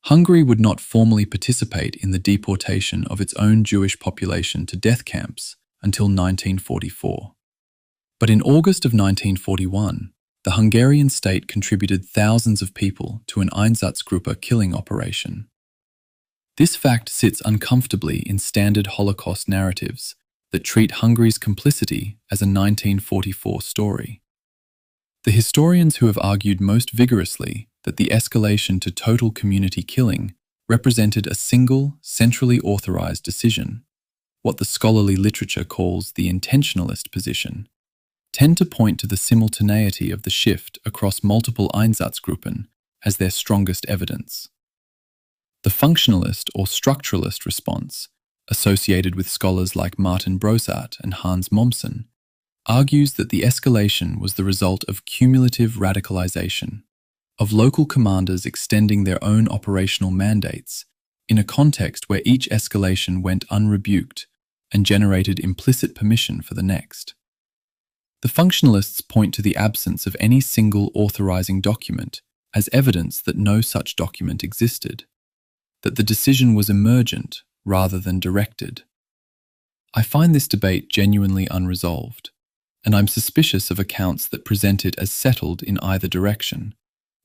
Hungary would not formally participate in the deportation of its own Jewish population to death camps until 1944. But in August of 1941, the Hungarian state contributed thousands of people to an Einsatzgruppe killing operation. This fact sits uncomfortably in standard Holocaust narratives that treat Hungary's complicity as a 1944 story. The historians who have argued most vigorously that the escalation to total community killing represented a single, centrally authorized decision, what the scholarly literature calls the intentionalist position, tend to point to the simultaneity of the shift across multiple Einsatzgruppen as their strongest evidence. The functionalist or structuralist response, associated with scholars like Martin Brosat and Hans Mommsen, argues that the escalation was the result of cumulative radicalization, of local commanders extending their own operational mandates in a context where each escalation went unrebuked and generated implicit permission for the next. The functionalists point to the absence of any single authorizing document as evidence that no such document existed, that the decision was emergent rather than directed. I find this debate genuinely unresolved, and I'm suspicious of accounts that present it as settled in either direction,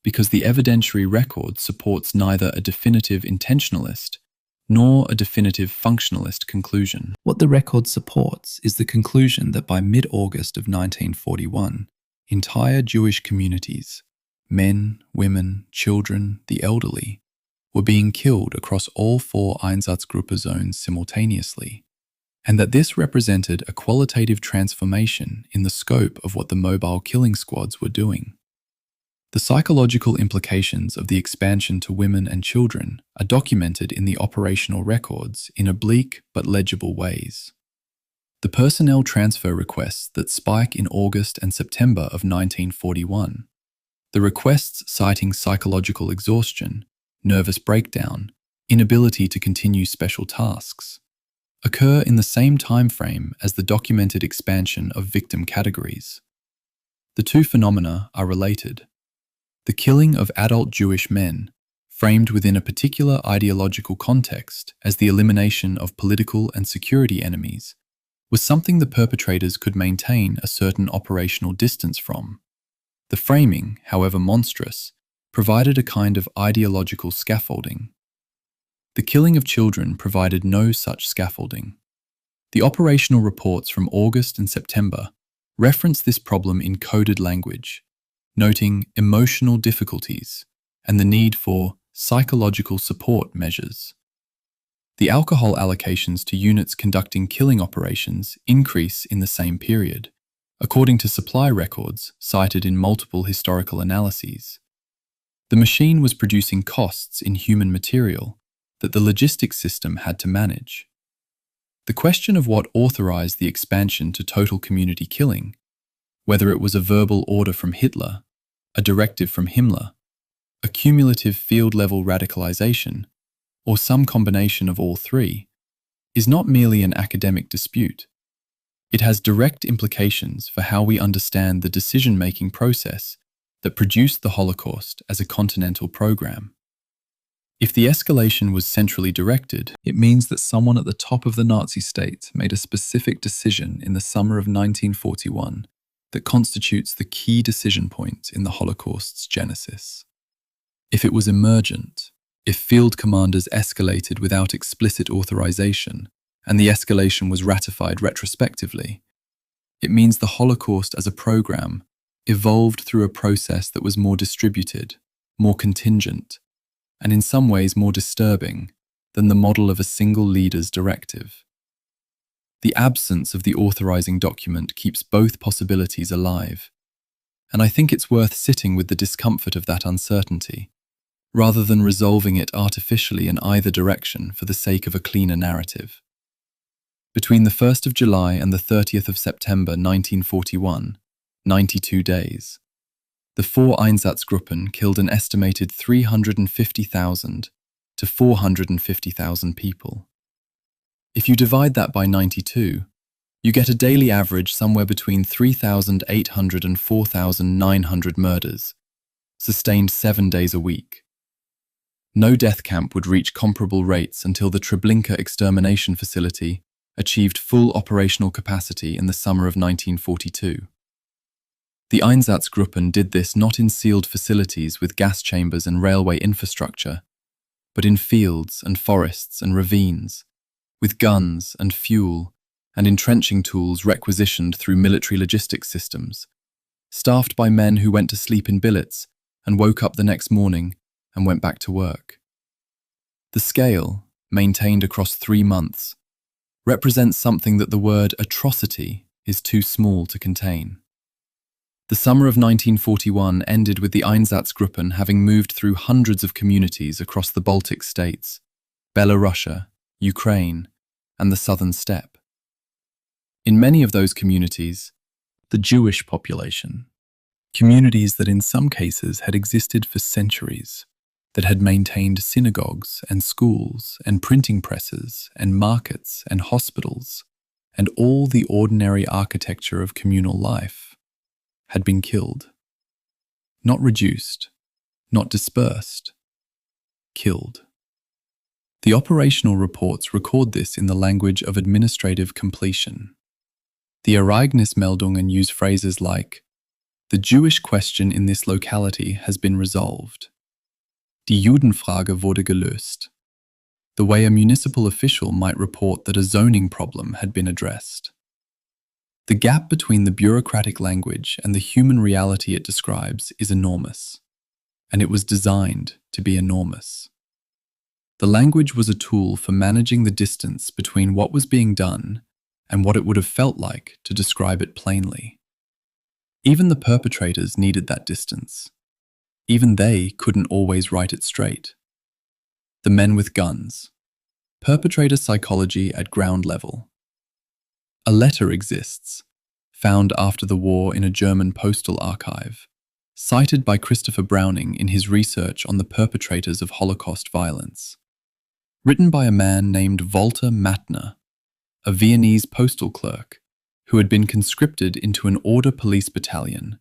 because the evidentiary record supports neither a definitive intentionalist nor a definitive functionalist conclusion. What the record supports is the conclusion that by mid-August of 1941, entire Jewish communities, men, women, children, the elderly, were being killed across all 4 Einsatzgruppe zones simultaneously, and that this represented a qualitative transformation in the scope of what the mobile killing squads were doing. The psychological implications of the expansion to women and children are documented in the operational records in oblique but legible ways. The personnel transfer requests that spike in August and September of 1941, the requests citing psychological exhaustion, nervous breakdown, inability to continue special tasks, occur in the same time frame as the documented expansion of victim categories. The two phenomena are related. The killing of adult Jewish men, framed within a particular ideological context as the elimination of political and security enemies, was something the perpetrators could maintain a certain operational distance from. The framing, however monstrous, provided a kind of ideological scaffolding. The killing of children provided no such scaffolding. The operational reports from August and September reference this problem in coded language, noting emotional difficulties and the need for psychological support measures. The alcohol allocations to units conducting killing operations increase in the same period, according to supply records cited in multiple historical analyses. The machine was producing costs in human material that the logistics system had to manage. The question of what authorized the expansion to total community killing, whether it was a verbal order from Hitler, a directive from Himmler, a cumulative field-level radicalization, or some combination of all three, is not merely an academic dispute. It has direct implications for how we understand the decision-making process that produced the Holocaust as a continental program. If the escalation was centrally directed, it means that someone at the top of the Nazi state made a specific decision in the summer of 1941 that constitutes the key decision point in the Holocaust's genesis. If it was emergent, if field commanders escalated without explicit authorization, and the escalation was ratified retrospectively, it means the Holocaust as a program evolved through a process that was more distributed, more contingent, and in some ways more disturbing than the model of a single leader's directive. The absence of the authorizing document keeps both possibilities alive, and I think it's worth sitting with the discomfort of that uncertainty, rather than resolving it artificially in either direction for the sake of a cleaner narrative. Between the 1st of July and the 30th of September 1941, 92 days, the four Einsatzgruppen killed an estimated 350,000 to 450,000 people. If you divide that by 92, you get a daily average somewhere between 3,800 and 4,900 murders, sustained 7 days a week. No death camp would reach comparable rates until the Treblinka extermination facility achieved full operational capacity in the summer of 1942. The Einsatzgruppen did this not in sealed facilities with gas chambers and railway infrastructure, but in fields and forests and ravines, with guns and fuel and entrenching tools requisitioned through military logistics systems, staffed by men who went to sleep in billets and woke up the next morning and went back to work. The scale, maintained across 3 months, represents something that the word atrocity is too small to contain. The summer of 1941 ended with the Einsatzgruppen having moved through hundreds of communities across the Baltic states, Belarus, Ukraine, and the southern steppe. In many of those communities, the Jewish population, communities that in some cases had existed for centuries, that had maintained synagogues and schools and printing presses and markets and hospitals and all the ordinary architecture of communal life, had been killed. Not reduced, not dispersed, killed. The operational reports record this in the language of administrative completion. The Ereignismeldungen use phrases like, "The Jewish question in this locality has been resolved. Die Judenfrage wurde gelöst," the way a municipal official might report that a zoning problem had been addressed. The gap between the bureaucratic language and the human reality it describes is enormous, and it was designed to be enormous. The language was a tool for managing the distance between what was being done and what it would have felt like to describe it plainly. Even the perpetrators needed that distance. Even they couldn't always write it straight. The men with guns. Perpetrator psychology at ground level. A letter exists, found after the war in a German postal archive, cited by Christopher Browning in his research on the perpetrators of Holocaust violence. Written by a man named Walter Mattner, a Viennese postal clerk who had been conscripted into an order police battalion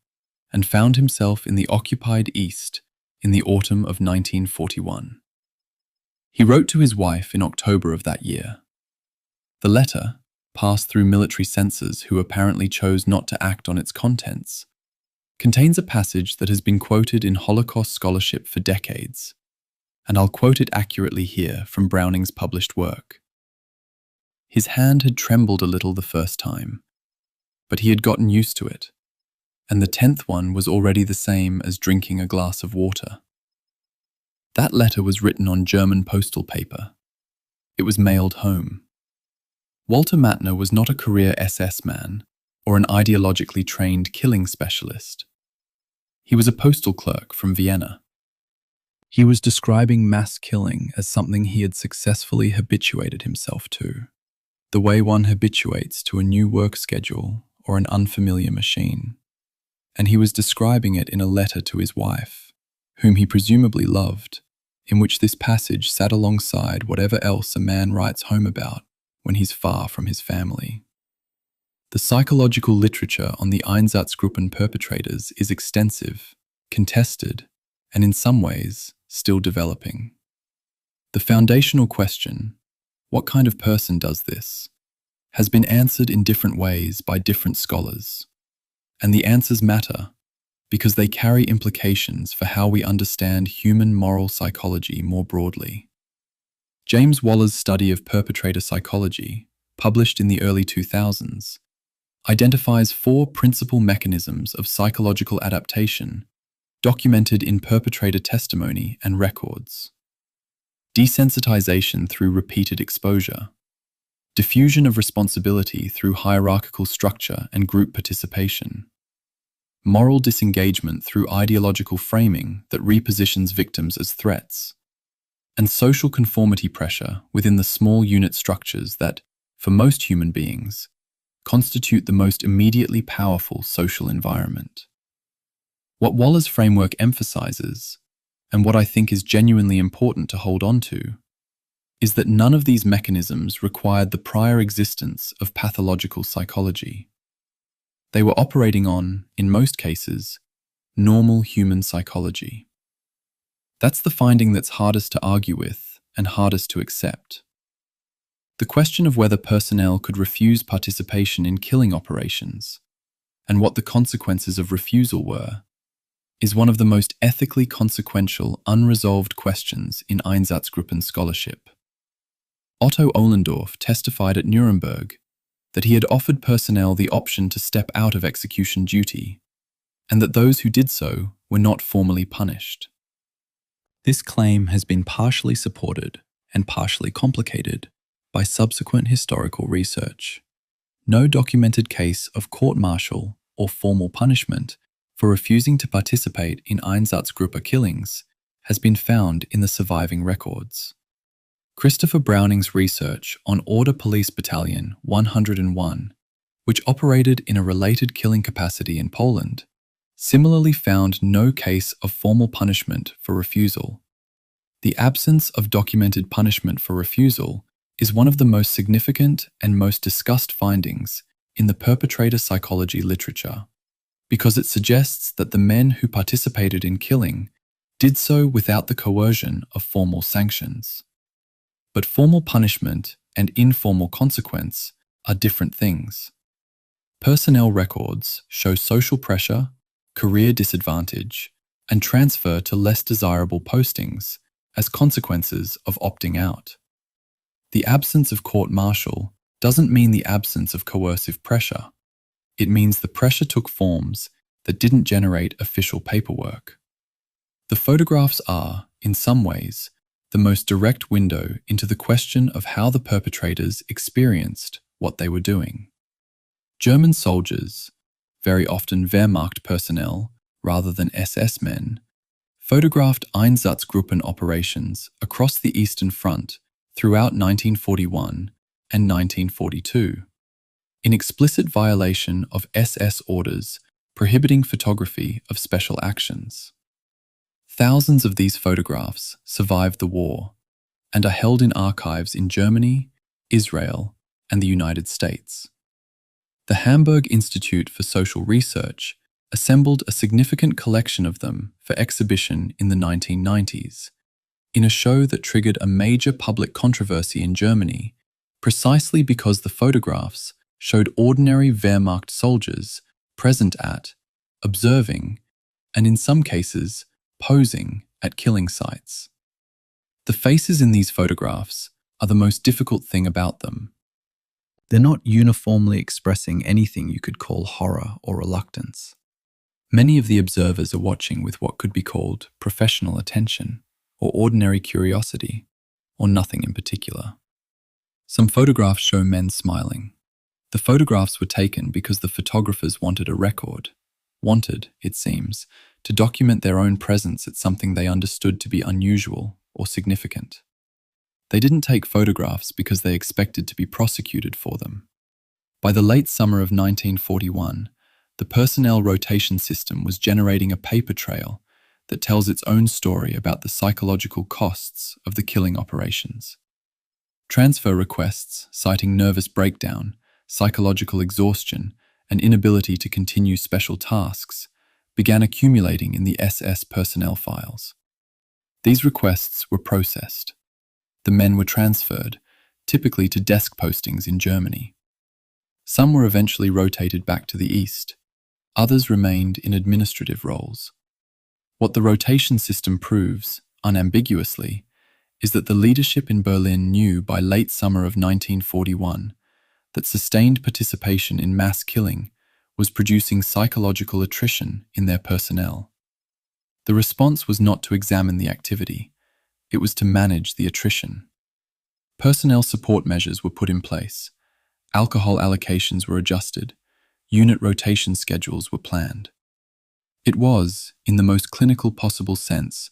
and found himself in the occupied East in the autumn of 1941. He wrote to his wife in October of that year. The letter, passed through military censors who apparently chose not to act on its contents, contains a passage that has been quoted in Holocaust scholarship for decades, and I'll quote it accurately here from Browning's published work. His hand had trembled a little the first time, but he had gotten used to it, and the 10th one was already the same as drinking a glass of water. That letter was written on German postal paper. It was mailed home. Walter Mattner was not a career SS man or an ideologically trained killing specialist. He was a postal clerk from Vienna. He was describing mass killing as something he had successfully habituated himself to, the way one habituates to a new work schedule or an unfamiliar machine. And he was describing it in a letter to his wife, whom he presumably loved, in which this passage sat alongside whatever else a man writes home about when he's far from his family. The psychological literature on the Einsatzgruppen perpetrators is extensive, contested, and in some ways, still developing. The foundational question, what kind of person does this, has been answered in different ways by different scholars. And the answers matter because they carry implications for how we understand human moral psychology more broadly. James Waller's study of perpetrator psychology, published in the early 2000s, identifies 4 principal mechanisms of psychological adaptation documented in perpetrator testimony and records. Desensitization through repeated exposure, diffusion of responsibility through hierarchical structure and group participation, moral disengagement through ideological framing that repositions victims as threats, and social conformity pressure within the small unit structures that, for most human beings, constitute the most immediately powerful social environment. What Waller's framework emphasizes, and what I think is genuinely important to hold on to, is that none of these mechanisms required the prior existence of pathological psychology. They were operating on, in most cases, normal human psychology. That's the finding that's hardest to argue with and hardest to accept. The question of whether personnel could refuse participation in killing operations, and what the consequences of refusal were, is one of the most ethically consequential unresolved questions in Einsatzgruppen scholarship. Otto Ohlendorf testified at Nuremberg that he had offered personnel the option to step out of execution duty, and that those who did so were not formally punished. This claim has been partially supported and partially complicated by subsequent historical research. No documented case of court-martial or formal punishment for refusing to participate in Einsatzgruppe killings has been found in the surviving records. Christopher Browning's research on Order Police Battalion 101, which operated in a related killing capacity in Poland, similarly found no case of formal punishment for refusal. The absence of documented punishment for refusal is one of the most significant and most discussed findings in the perpetrator psychology literature, because it suggests that the men who participated in killing did so without the coercion of formal sanctions. But formal punishment and informal consequence are different things. Personnel records show social pressure, career disadvantage, and transfer to less desirable postings as consequences of opting out. The absence of court-martial doesn't mean the absence of coercive pressure. It means the pressure took forms that didn't generate official paperwork. The photographs are, in some ways, the most direct window into the question of how the perpetrators experienced what they were doing. German soldiers, very often Wehrmacht personnel rather than SS men, photographed Einsatzgruppen operations across the Eastern Front throughout 1941 and 1942, in explicit violation of SS orders prohibiting photography of special actions. Thousands of these photographs survived the war and are held in archives in Germany, Israel, and the United States. The Hamburg Institute for Social Research assembled a significant collection of them for exhibition in the 1990s, in a show that triggered a major public controversy in Germany, precisely because the photographs showed ordinary Wehrmacht soldiers present at, observing, and in some cases, posing at killing sites. The faces in these photographs are the most difficult thing about them. They're not uniformly expressing anything you could call horror or reluctance. Many of the observers are watching with what could be called professional attention, or ordinary curiosity, or nothing in particular. Some photographs show men smiling. The photographs were taken because the photographers wanted a record, wanted, it seems, to document their own presence at something they understood to be unusual or significant. They didn't take photographs because they expected to be prosecuted for them. By the late summer of 1941, the personnel rotation system was generating a paper trail that tells its own story about the psychological costs of the killing operations. Transfer requests citing nervous breakdown, psychological exhaustion, and inability to continue special tasks began accumulating in the SS personnel files. These requests were processed. The men were transferred, typically to desk postings in Germany. Some were eventually rotated back to the east. Others remained in administrative roles. What the rotation system proves, unambiguously, is that the leadership in Berlin knew by late summer of 1941 that sustained participation in mass killing was producing psychological attrition in their personnel. The response was not to examine the activity, it was to manage the attrition. Personnel support measures were put in place, alcohol allocations were adjusted, unit rotation schedules were planned. It was, in the most clinical possible sense,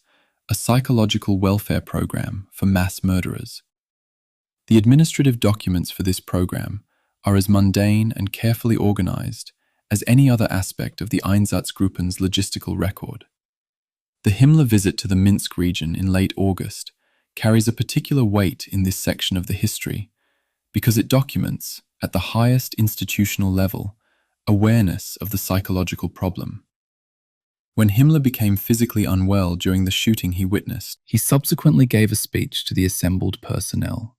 a psychological welfare program for mass murderers. The administrative documents for this program are as mundane and carefully organized as any other aspect of the Einsatzgruppen's logistical record. The Himmler visit to the Minsk region in late August carries a particular weight in this section of the history because it documents, at the highest institutional level, awareness of the psychological problem. When Himmler became physically unwell during the shooting he witnessed, he subsequently gave a speech to the assembled personnel.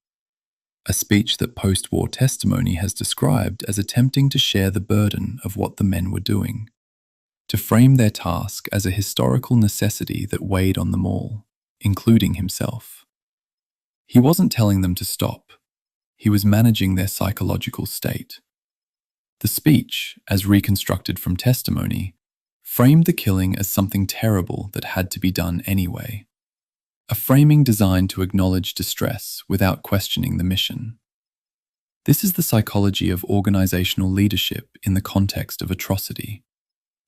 A speech that post-war testimony has described as attempting to share the burden of what the men were doing, to frame their task as a historical necessity that weighed on them all, including himself. He wasn't telling them to stop. He was managing their psychological state. The speech, as reconstructed from testimony, framed the killing as something terrible that had to be done anyway. A framing designed to acknowledge distress without questioning the mission. This is the psychology of organizational leadership in the context of atrocity,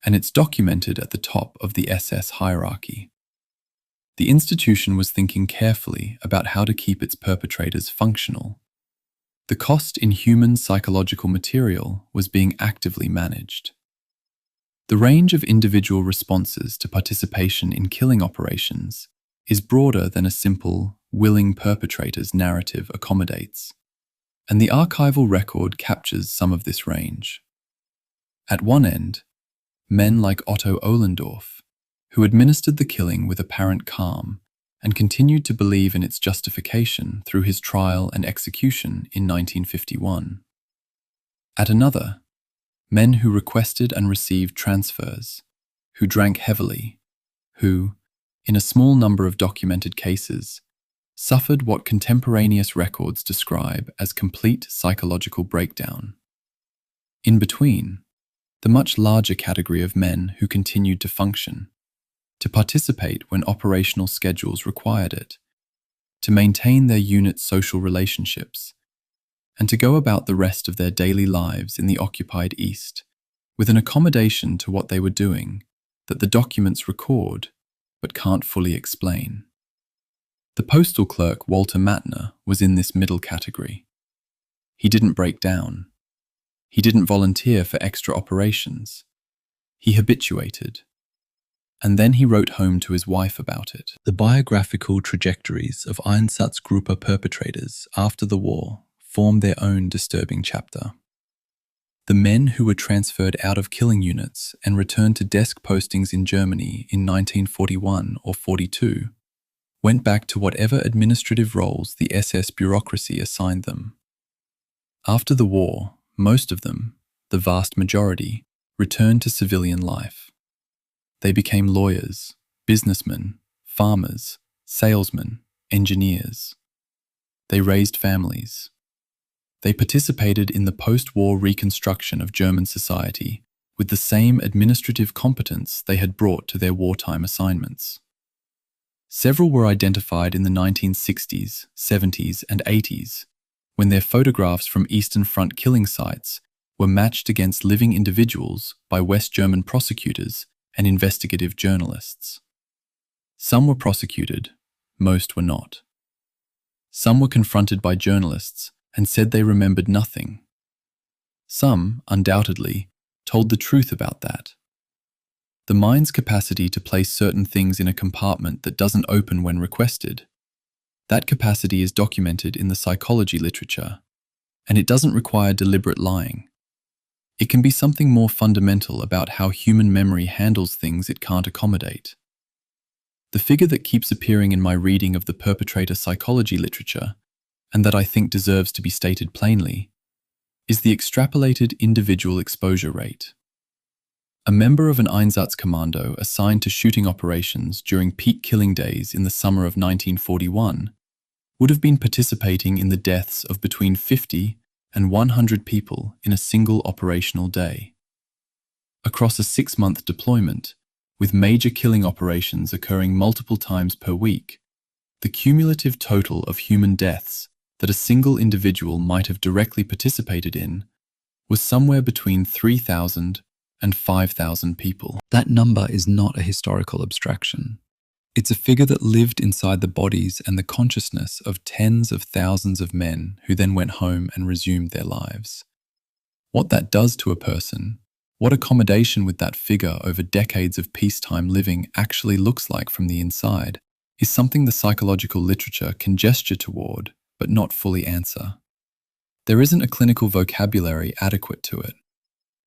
and it's documented at the top of the SS hierarchy. The institution was thinking carefully about how to keep its perpetrators functional. The cost in human psychological material was being actively managed. The range of individual responses to participation in killing operations is broader than a simple, willing perpetrators narrative accommodates, and the archival record captures some of this range. At one end, men like Otto Ohlendorf, who administered the killing with apparent calm and continued to believe in its justification through his trial and execution in 1951. At another, men who requested and received transfers, who drank heavily, who, in a small number of documented cases, suffered what contemporaneous records describe as complete psychological breakdown. In between, the much larger category of men who continued to function, to participate when operational schedules required it, to maintain their unit's social relationships, and to go about the rest of their daily lives in the occupied East with an accommodation to what they were doing that the documents record but can't fully explain. The postal clerk Walter Mattner was in this middle category. He didn't break down. He didn't volunteer for extra operations. He habituated. And then he wrote home to his wife about it. The biographical trajectories of Einsatzgruppe perpetrators after the war form their own disturbing chapter. The men who were transferred out of killing units and returned to desk postings in Germany in 1941 or 42 went back to whatever administrative roles the SS bureaucracy assigned them. After the war, most of them, the vast majority, returned to civilian life. They became lawyers, businessmen, farmers, salesmen, engineers. They raised families. They participated in the post-war reconstruction of German society with the same administrative competence they had brought to their wartime assignments. Several were identified in the 1960s, 70s, and 80s, when their photographs from Eastern Front killing sites were matched against living individuals by West German prosecutors and investigative journalists. Some were prosecuted, most were not. Some were confronted by journalists and said they remembered nothing. Some, undoubtedly, told the truth about that. The mind's capacity to place certain things in a compartment that doesn't open when requested. That capacity is documented in the psychology literature, and it doesn't require deliberate lying. It can be something more fundamental about how human memory handles things it can't accommodate. The figure that keeps appearing in my reading of the perpetrator psychology literature, and that I think deserves to be stated plainly, is the extrapolated individual exposure rate. A member of an Einsatzkommando assigned to shooting operations during peak killing days in the summer of 1941 would have been participating in the deaths of between 50 and 100 people in a single operational day. Across a 6-month deployment, with major killing operations occurring multiple times per week, the cumulative total of human deaths that a single individual might have directly participated in was somewhere between 3,000 and 5,000 people. That number is not a historical abstraction. It's a figure that lived inside the bodies and the consciousness of tens of thousands of men who then went home and resumed their lives. What that does to a person, what accommodation with that figure over decades of peacetime living actually looks like from the inside, is something the psychological literature can gesture toward, but not fully answer. There isn't a clinical vocabulary adequate to it.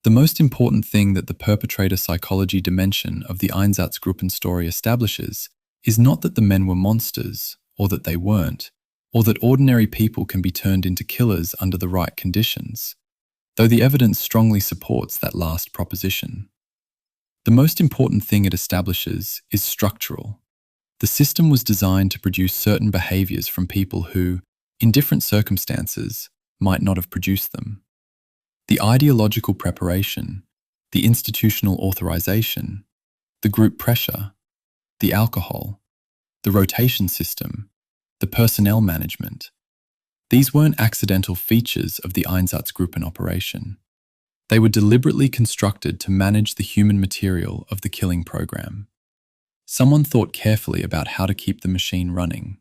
The most important thing that the perpetrator psychology dimension of the Einsatzgruppen story establishes is not that the men were monsters, or that they weren't, or that ordinary people can be turned into killers under the right conditions, though the evidence strongly supports that last proposition. The most important thing it establishes is structural. The system was designed to produce certain behaviors from people who, in different circumstances, might not have produced them. The ideological preparation, the institutional authorization, the group pressure, the alcohol, the rotation system, the personnel management. These weren't accidental features of the Einsatzgruppen operation. They were deliberately constructed to manage the human material of the killing program. Someone thought carefully about how to keep the machine running.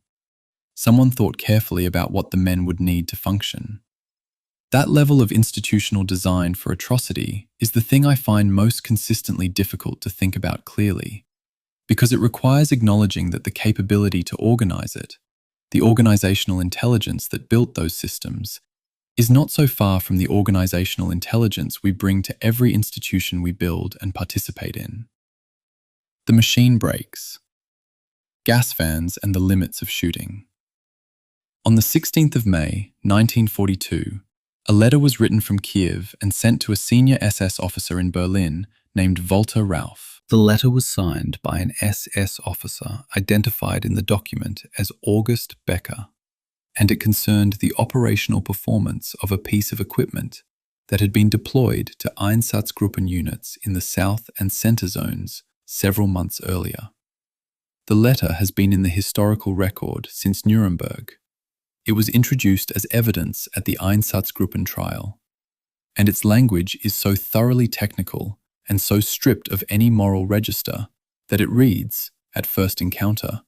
Someone thought carefully about what the men would need to function. That level of institutional design for atrocity is the thing I find most consistently difficult to think about clearly, because it requires acknowledging that the capability to organize it, the organizational intelligence that built those systems, is not so far from the organizational intelligence we bring to every institution we build and participate in. The machine breaks. Gas fans and the limits of shooting. On the 16th of May, 1942, a letter was written from Kiev and sent to a senior SS officer in Berlin named Walter Rauff. The letter was signed by an SS officer identified in the document as August Becker, and it concerned the operational performance of a piece of equipment that had been deployed to Einsatzgruppen units in the south and center zones several months earlier. The letter has been in the historical record since Nuremberg. It was introduced as evidence at the Einsatzgruppen trial, and its language is so thoroughly technical and so stripped of any moral register that it reads, at first encounter,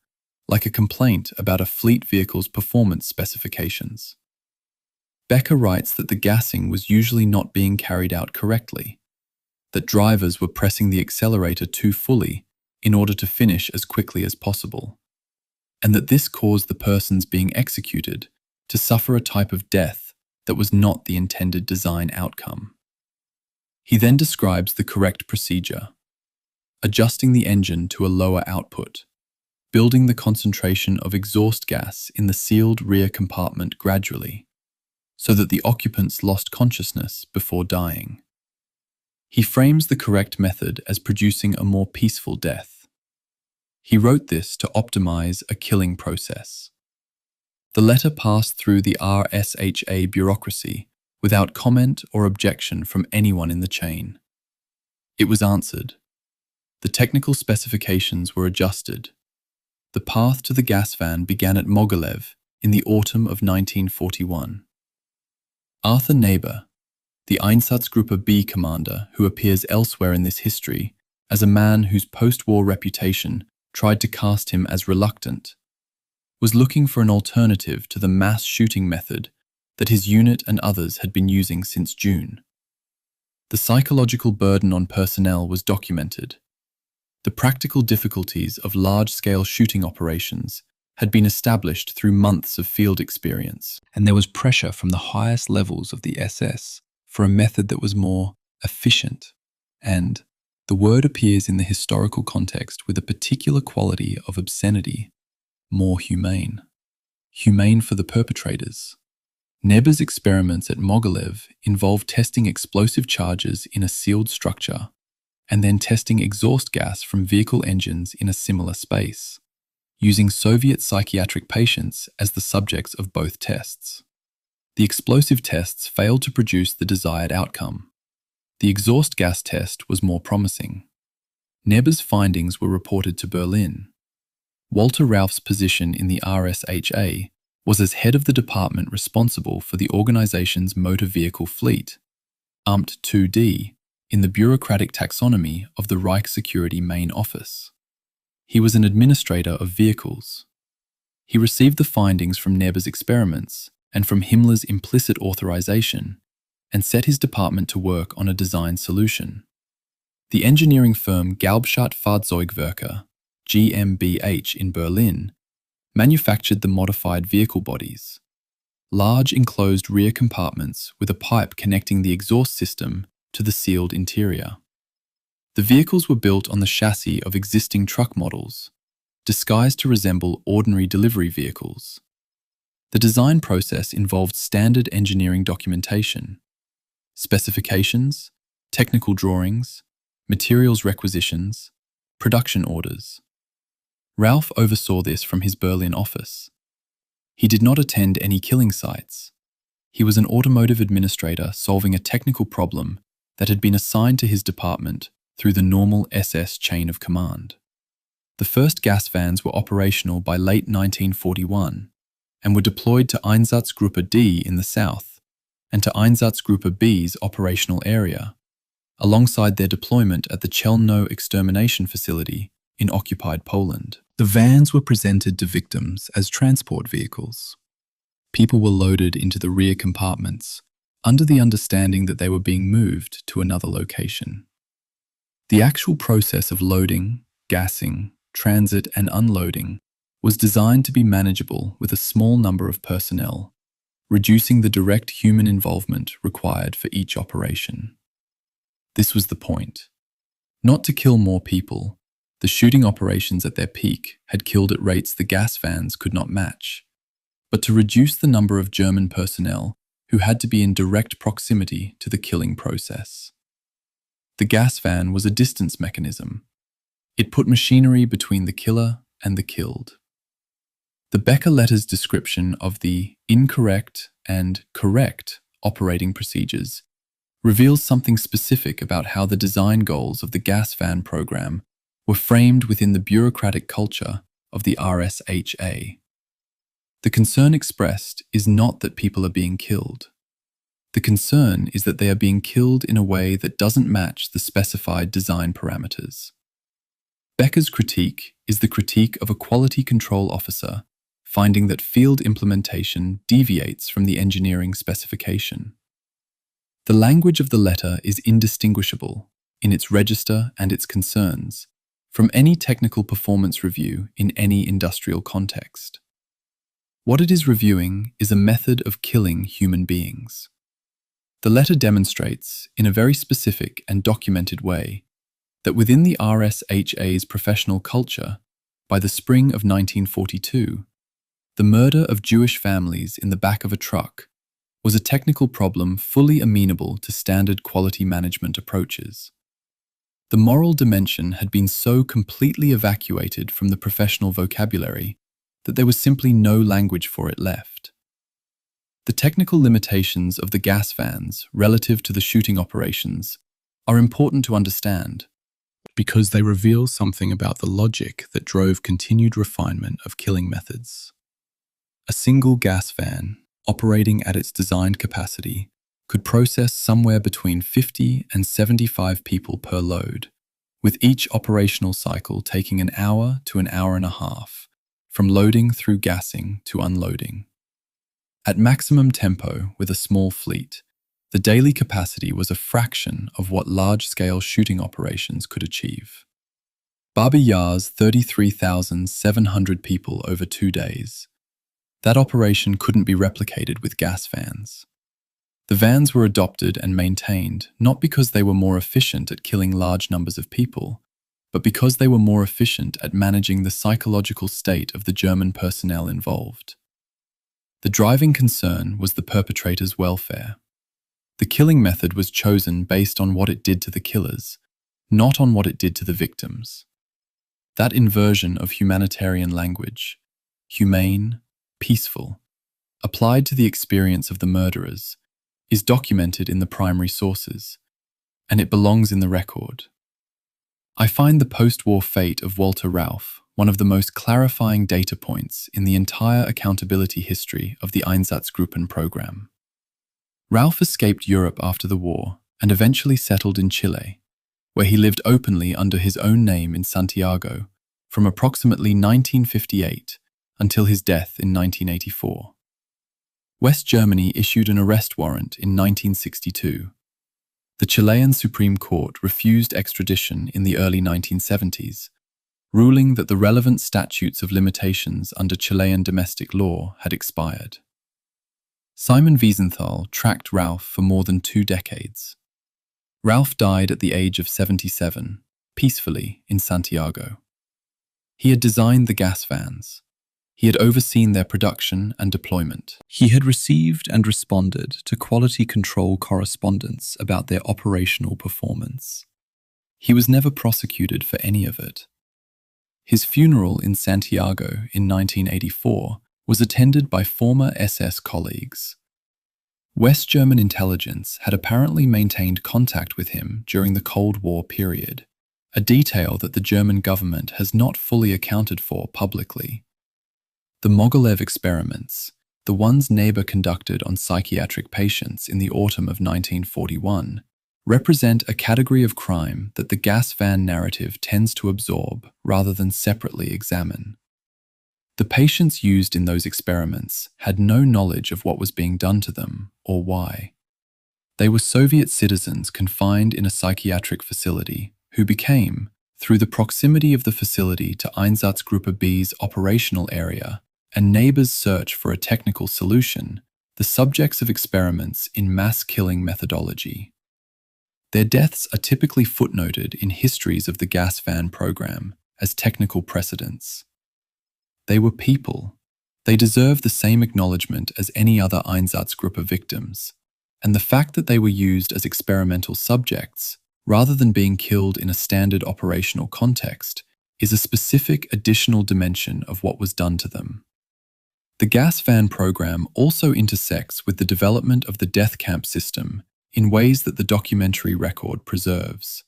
like a complaint about a fleet vehicle's performance specifications. Becker writes that the gassing was usually not being carried out correctly, that drivers were pressing the accelerator too fully in order to finish as quickly as possible, and that this caused the persons being executed to suffer a type of death that was not the intended design outcome. He then describes the correct procedure: adjusting the engine to a lower output, building the concentration of exhaust gas in the sealed rear compartment gradually, so that the occupants lost consciousness before dying. He frames the correct method as producing a more peaceful death. He wrote this to optimize a killing process. The letter passed through the RSHA bureaucracy without comment or objection from anyone in the chain. It was answered. The technical specifications were adjusted. The path to the gas van began at Mogilev in the autumn of 1941. Arthur Neighbor, the Einsatzgruppe B commander who appears elsewhere in this history as a man whose post-war reputation tried to cast him as reluctant, was looking for an alternative to the mass shooting method that his unit and others had been using since June. The psychological burden on personnel was documented. The practical difficulties of large-scale shooting operations had been established through months of field experience, and there was pressure from the highest levels of the SS for a method that was more efficient. And the word appears in the historical context with a particular quality of obscenity, more humane. Humane for the perpetrators. Neber's experiments at Mogilev involved testing explosive charges in a sealed structure and then testing exhaust gas from vehicle engines in a similar space, using Soviet psychiatric patients as the subjects of both tests. The explosive tests failed to produce the desired outcome. The exhaust gas test was more promising. Neber's findings were reported to Berlin. Walter Rauff's position in the RSHA was as head of the department responsible for the organization's motor vehicle fleet, Amt 2D, in the bureaucratic taxonomy of the Reich Security Main Office. He was an administrator of vehicles. He received the findings from Neber's experiments and from Himmler's implicit authorization and set his department to work on a design solution. The engineering firm Galbstadt Fahrzeugwerke, GmbH in Berlin, manufactured the modified vehicle bodies, large enclosed rear compartments with a pipe connecting the exhaust system to the sealed interior. The vehicles were built on the chassis of existing truck models, disguised to resemble ordinary delivery vehicles. The design process involved standard engineering documentation, specifications, technical drawings, materials requisitions, production orders. Rauff oversaw this from his Berlin office. He did not attend any killing sites. He was an automotive administrator solving a technical problem that had been assigned to his department through the normal SS chain of command. The first gas vans were operational by late 1941 and were deployed to Einsatzgruppe D in the south and to Einsatzgruppe B's operational area, alongside their deployment at the Chelmno extermination facility in occupied Poland. The vans were presented to victims as transport vehicles. People were loaded into the rear compartments under the understanding that they were being moved to another location. The actual process of loading, gassing, transit, and unloading was designed to be manageable with a small number of personnel, reducing the direct human involvement required for each operation. This was the point. Not to kill more people, the shooting operations at their peak had killed at rates the gas vans could not match, but to reduce the number of German personnel who had to be in direct proximity to the killing process. The gas van was a distance mechanism. It put machinery between the killer and the killed. The Becker letter's description of the incorrect and correct operating procedures reveals something specific about how the design goals of the gas van program were framed within the bureaucratic culture of the RSHA. The concern expressed is not that people are being killed. The concern is that they are being killed in a way that doesn't match the specified design parameters. Becker's critique is the critique of a quality control officer finding that field implementation deviates from the engineering specification. The language of the letter is indistinguishable in its register and its concerns from any technical performance review in any industrial context. What it is reviewing is a method of killing human beings. The letter demonstrates, in a very specific and documented way, that within the RSHA's professional culture, by the spring of 1942, the murder of Jewish families in the back of a truck was a technical problem fully amenable to standard quality management approaches. The moral dimension had been so completely evacuated from the professional vocabulary that there was simply no language for it left. The technical limitations of the gas vans relative to the shooting operations are important to understand because they reveal something about the logic that drove continued refinement of killing methods. A single gas van, operating at its designed capacity, could process somewhere between 50 and 75 people per load, with each operational cycle taking an hour to an hour and a half, from loading through gassing to unloading. At maximum tempo with a small fleet, the daily capacity was a fraction of what large-scale shooting operations could achieve. Babi Yar's 33,700 people over 2 days. That operation couldn't be replicated with gas vans. The vans were adopted and maintained not because they were more efficient at killing large numbers of people, but because they were more efficient at managing the psychological state of the German personnel involved. The driving concern was the perpetrator's welfare. The killing method was chosen based on what it did to the killers, not on what it did to the victims. That inversion of humanitarian language, humane, peaceful, applied to the experience of the murderers, is documented in the primary sources, and it belongs in the record. I find the post-war fate of Walter Rauff one of the most clarifying data points in the entire accountability history of the Einsatzgruppen program. Rauff escaped Europe after the war and eventually settled in Chile, where he lived openly under his own name in Santiago from approximately 1958 until his death in 1984. West Germany issued an arrest warrant in 1962. The Chilean Supreme Court refused extradition in the early 1970s, ruling that the relevant statutes of limitations under Chilean domestic law had expired. Simon Wiesenthal tracked Rauff for more than 2 decades. Rauff died at the age of 77, peacefully in Santiago. He had designed the gas vans. He had overseen their production and deployment. He had received and responded to quality control correspondence about their operational performance. He was never prosecuted for any of it. His funeral in Santiago in 1984 was attended by former SS colleagues. West German intelligence had apparently maintained contact with him during the Cold War period, a detail that the German government has not fully accounted for publicly. The Mogilev experiments, the ones Neighbor conducted on psychiatric patients in the autumn of 1941, represent a category of crime that the gas van narrative tends to absorb rather than separately examine. The patients used in those experiments had no knowledge of what was being done to them or why. They were Soviet citizens confined in a psychiatric facility who became, through the proximity of the facility to Einsatzgruppe B's operational area and Neighbor's search for a technical solution, the subjects of experiments in mass-killing methodology. Their deaths are typically footnoted in histories of the gas van program as technical precedents. They were people. They deserve the same acknowledgement as any other Einsatzgruppe victims, and the fact that they were used as experimental subjects, rather than being killed in a standard operational context, is a specific additional dimension of what was done to them. The gas van program also intersects with the development of the death camp system in ways that the documentary record preserves.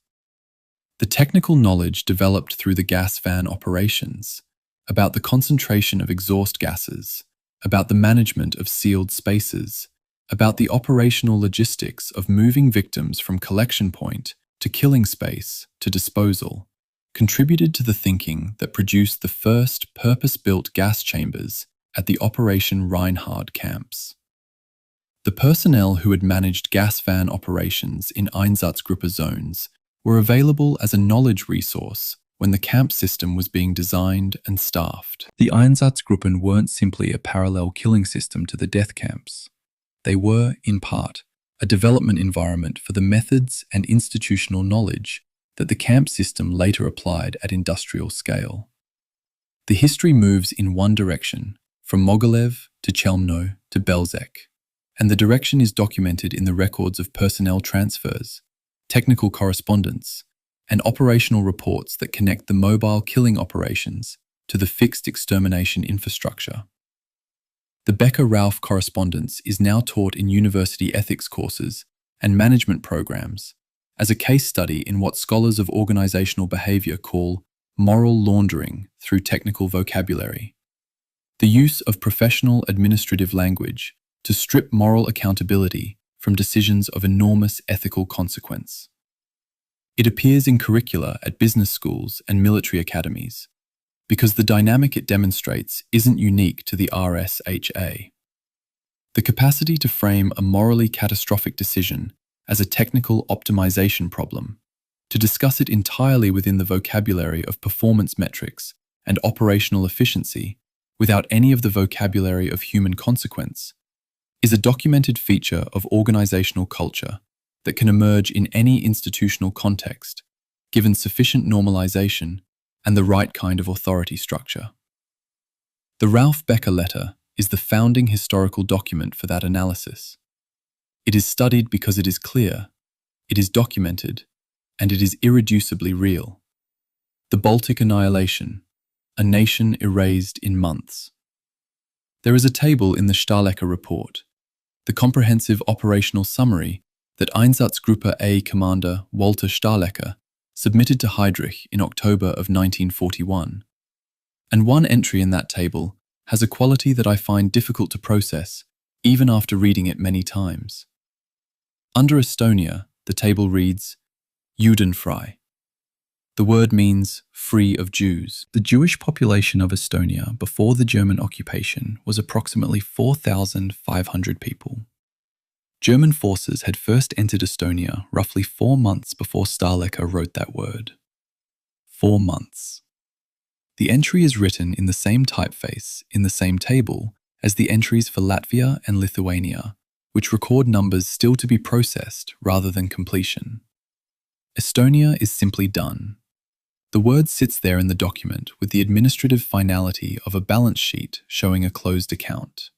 The technical knowledge developed through the gas van operations, about the concentration of exhaust gases, about the management of sealed spaces, about the operational logistics of moving victims from collection point to killing space to disposal, contributed to the thinking that produced the first purpose-built gas chambers at the Operation Reinhard camps. The personnel who had managed gas van operations in Einsatzgruppe zones were available as a knowledge resource when the camp system was being designed and staffed. The Einsatzgruppen weren't simply a parallel killing system to the death camps. They were, in part, a development environment for the methods and institutional knowledge that the camp system later applied at industrial scale. The history moves in one direction, from Mogilev to Chelmno to Belzec, and the direction is documented in the records of personnel transfers, technical correspondence, and operational reports that connect the mobile killing operations to the fixed extermination infrastructure. The Becker-Rauff correspondence is now taught in university ethics courses and management programs as a case study in what scholars of organizational behavior call moral laundering through technical vocabulary, the use of professional administrative language to strip moral accountability from decisions of enormous ethical consequence. It appears in curricula at business schools and military academies, because the dynamic it demonstrates isn't unique to the RSHA. The capacity to frame a morally catastrophic decision as a technical optimization problem, to discuss it entirely within the vocabulary of performance metrics and operational efficiency, without any of the vocabulary of human consequence, is a documented feature of organizational culture that can emerge in any institutional context, given sufficient normalization and the right kind of authority structure. The Ralph Becker letter is the founding historical document for that analysis. It is studied because it is clear, it is documented, and it is irreducibly real. The Baltic annihilation, a nation erased in months. There is a table in the Stahlecker report, the comprehensive operational summary that Einsatzgruppe A commander Walter Stahlecker submitted to Heydrich in October of 1941. And one entry in that table has a quality that I find difficult to process, even after reading it many times. Under Estonia, the table reads, Judenfrei. The word means free of Jews. The Jewish population of Estonia before the German occupation was approximately 4,500 people. German forces had first entered Estonia roughly 4 months before Stahlecker wrote that word. 4 months. The entry is written in the same typeface, in the same table, as the entries for Latvia and Lithuania, which record numbers still to be processed rather than completion. Estonia is simply done. The word sits there in the document with the administrative finality of a balance sheet showing a closed account.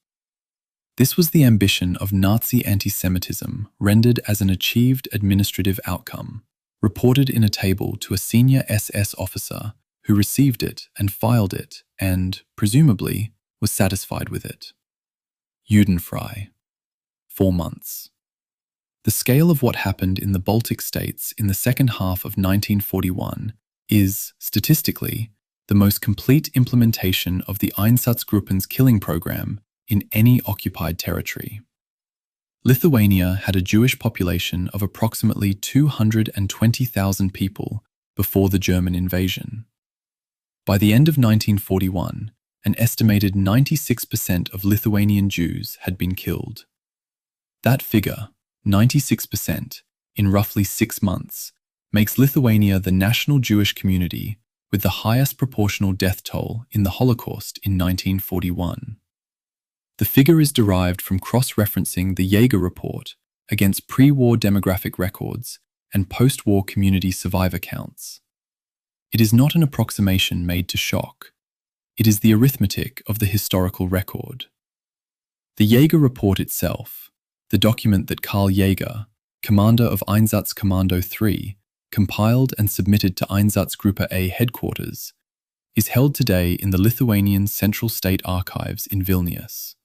This was the ambition of Nazi anti-Semitism rendered as an achieved administrative outcome, reported in a table to a senior SS officer who received it and filed it and, presumably, was satisfied with it. Judenfrei. 4 months. The scale of what happened in the Baltic states in the second half of 1941 is, statistically, the most complete implementation of the Einsatzgruppen's killing program in any occupied territory. Lithuania had a Jewish population of approximately 220,000 people before the German invasion. By the end of 1941, an estimated 96% of Lithuanian Jews had been killed. That figure, 96%, in roughly 6 months, makes Lithuania the national Jewish community with the highest proportional death toll in the Holocaust in 1941. The figure is derived from cross-referencing the Jaeger report against pre-war demographic records and post-war community survivor counts. It is not an approximation made to shock. It is the arithmetic of the historical record. The Jaeger report itself, the document that Karl Jaeger, commander of Einsatzkommando 3, compiled and submitted to Einsatzgruppe A headquarters, is held today in the Lithuanian Central State Archives in Vilnius.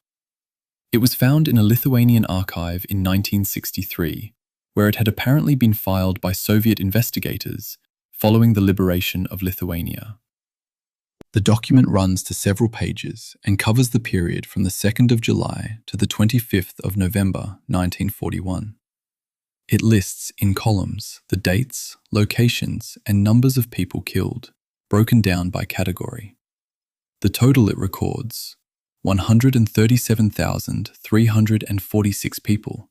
It was found in a Lithuanian archive in 1963, where it had apparently been filed by Soviet investigators following the liberation of Lithuania. The document runs to several pages and covers the period from the 2nd of July to the 25th of November 1941. It lists in columns the dates, locations, and numbers of people killed, broken down by category. The total it records, 137,346 people,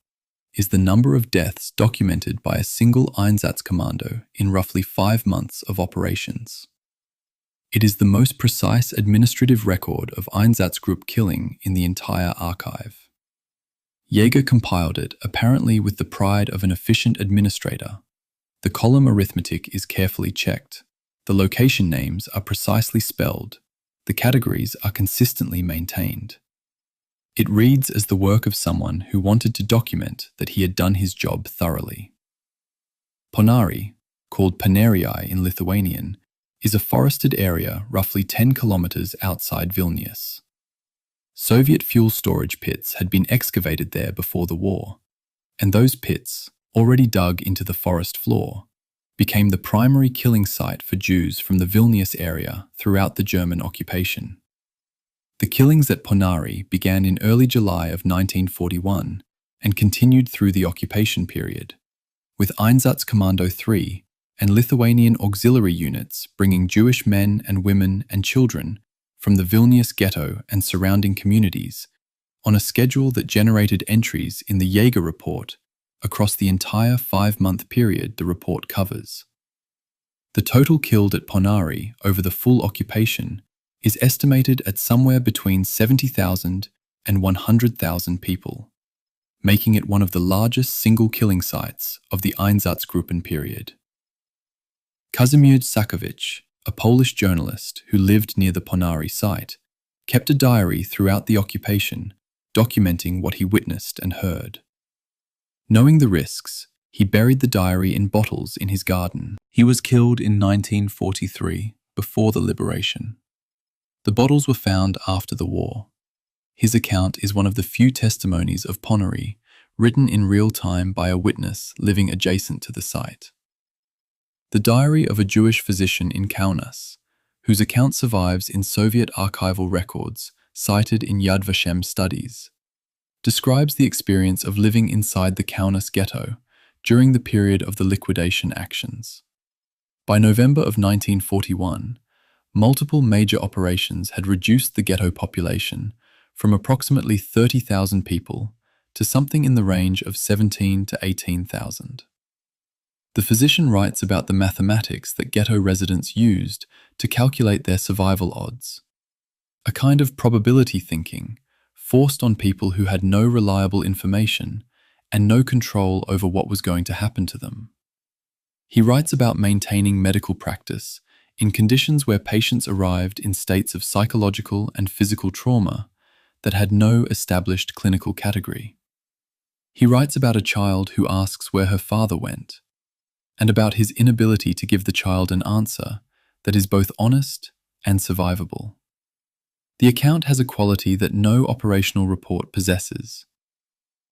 is the number of deaths documented by a single Einsatzkommando in roughly 5 months of operations. It is the most precise administrative record of Einsatzgruppe killing in the entire archive. Jaeger compiled it apparently with the pride of an efficient administrator. The column arithmetic is carefully checked. The location names are precisely spelled. The categories are consistently maintained. It reads as the work of someone who wanted to document that he had done his job thoroughly. Ponari, called Panerii in Lithuanian, is a forested area roughly 10 kilometers outside Vilnius. Soviet fuel storage pits had been excavated there before the war, and those pits, already dug into the forest floor, became the primary killing site for Jews from the Vilnius area throughout the German occupation. The killings at Ponari began in early July of 1941 and continued through the occupation period, with Einsatzkommando 3 and Lithuanian auxiliary units bringing Jewish men and women and children from the Vilnius ghetto and surrounding communities on a schedule that generated entries in the Jaeger report across the entire 5-month period the report covers. The total killed at Ponari over the full occupation is estimated at somewhere between 70,000 and 100,000 people, making it one of the largest single killing sites of the Einsatzgruppen period. Kazimierz Sakowicz, a Polish journalist who lived near the Ponari site, kept a diary throughout the occupation, documenting what he witnessed and heard. Knowing the risks, he buried the diary in bottles in his garden. He was killed in 1943, before the liberation. The bottles were found after the war. His account is one of the few testimonies of Ponari written in real time by a witness living adjacent to the site. The diary of a Jewish physician in Kaunas, whose account survives in Soviet archival records cited in Yad Vashem studies, describes the experience of living inside the Kaunas ghetto during the period of the liquidation actions. By November of 1941, multiple major operations had reduced the ghetto population from approximately 30,000 people to something in the range of 17 to 18,000. The physician writes about the mathematics that ghetto residents used to calculate their survival odds, a kind of probability thinking forced on people who had no reliable information and no control over what was going to happen to them. He writes about maintaining medical practice in conditions where patients arrived in states of psychological and physical trauma that had no established clinical category. He writes about a child who asks where her father went, and about his inability to give the child an answer that is both honest and survivable. The account has a quality that no operational report possesses.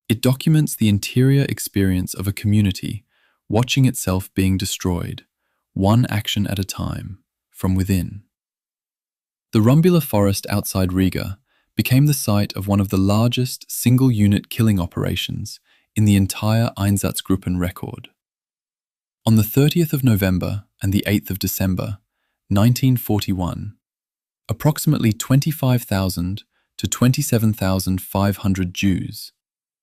It documents the interior experience of a community watching itself being destroyed, one action at a time, from within. The Rumbula forest outside Riga became the site of one of the largest single-unit killing operations in the entire Einsatzgruppen record. On the 30th of November and the 8th of December, 1941, approximately 25,000 to 27,500 Jews,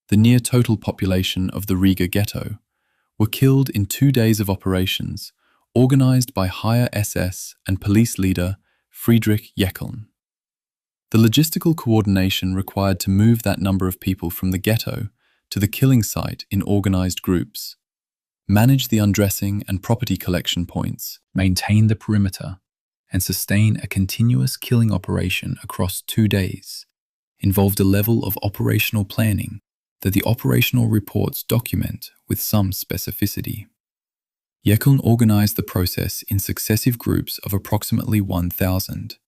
the near total population of the Riga ghetto, were killed in 2 days of operations organized by higher SS and police leader Friedrich Jeckeln. The logistical coordination required to move that number of people from the ghetto to the killing site in organized groups, manage the undressing and property collection points, maintain the perimeter, and sustain a continuous killing operation across 2 days involved a level of operational planning that the operational reports document with some specificity. Jeckeln organized the process in successive groups of approximately 1,000,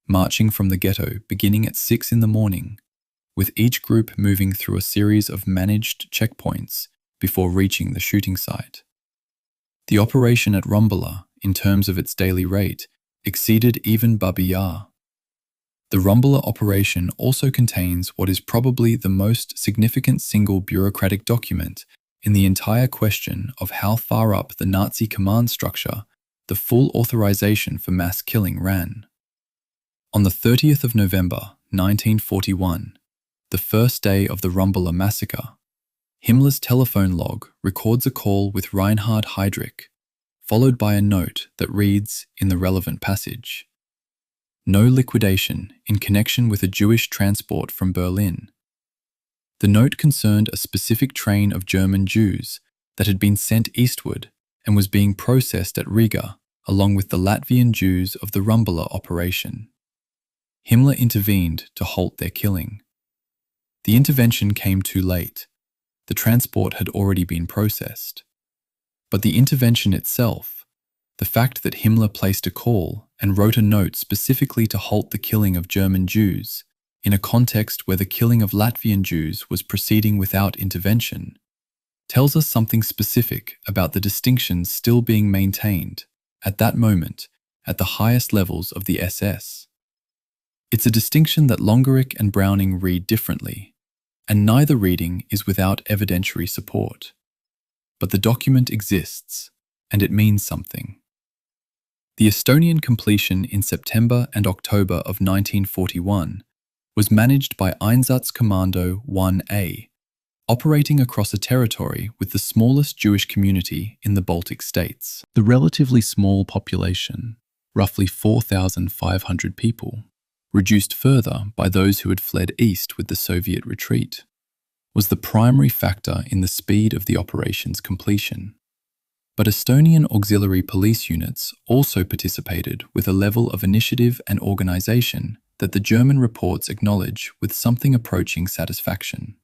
marching from the ghetto beginning at 6 in the morning, with each group moving through a series of managed checkpoints before reaching the shooting site. The operation at Rumbula, in terms of its daily rate, exceeded even Babi. The Rumbula operation also contains what is probably the most significant single bureaucratic document in the entire question of how far up the Nazi command structure the full authorization for mass killing ran. On the 30th of November, 1941, the first day of the Rumbula massacre, Himmler's telephone log records a call with Reinhard Heydrich, followed by a note that reads in the relevant passage, "No liquidation in connection with a Jewish transport from Berlin." The note concerned a specific train of German Jews that had been sent eastward and was being processed at Riga along with the Latvian Jews of the Rumbula operation. Himmler intervened to halt their killing. The intervention came too late. The transport had already been processed. But the intervention itself, the fact that Himmler placed a call and wrote a note specifically to halt the killing of German Jews in a context where the killing of Latvian Jews was proceeding without intervention, tells us something specific about the distinctions still being maintained at that moment at the highest levels of the SS. It's a distinction that Longerich and Browning read differently, and neither reading is without evidentiary support. But the document exists, and it means something. The Estonian completion in September and October of 1941 was managed by Einsatzkommando 1A, operating across a territory with the smallest Jewish community in the Baltic states. The relatively small population, roughly 4,500 people, reduced further by those who had fled east with the Soviet retreat, was the primary factor in the speed of the operation's completion. But Estonian auxiliary police units also participated with a level of initiative and organization that the German reports acknowledge with something approaching satisfaction.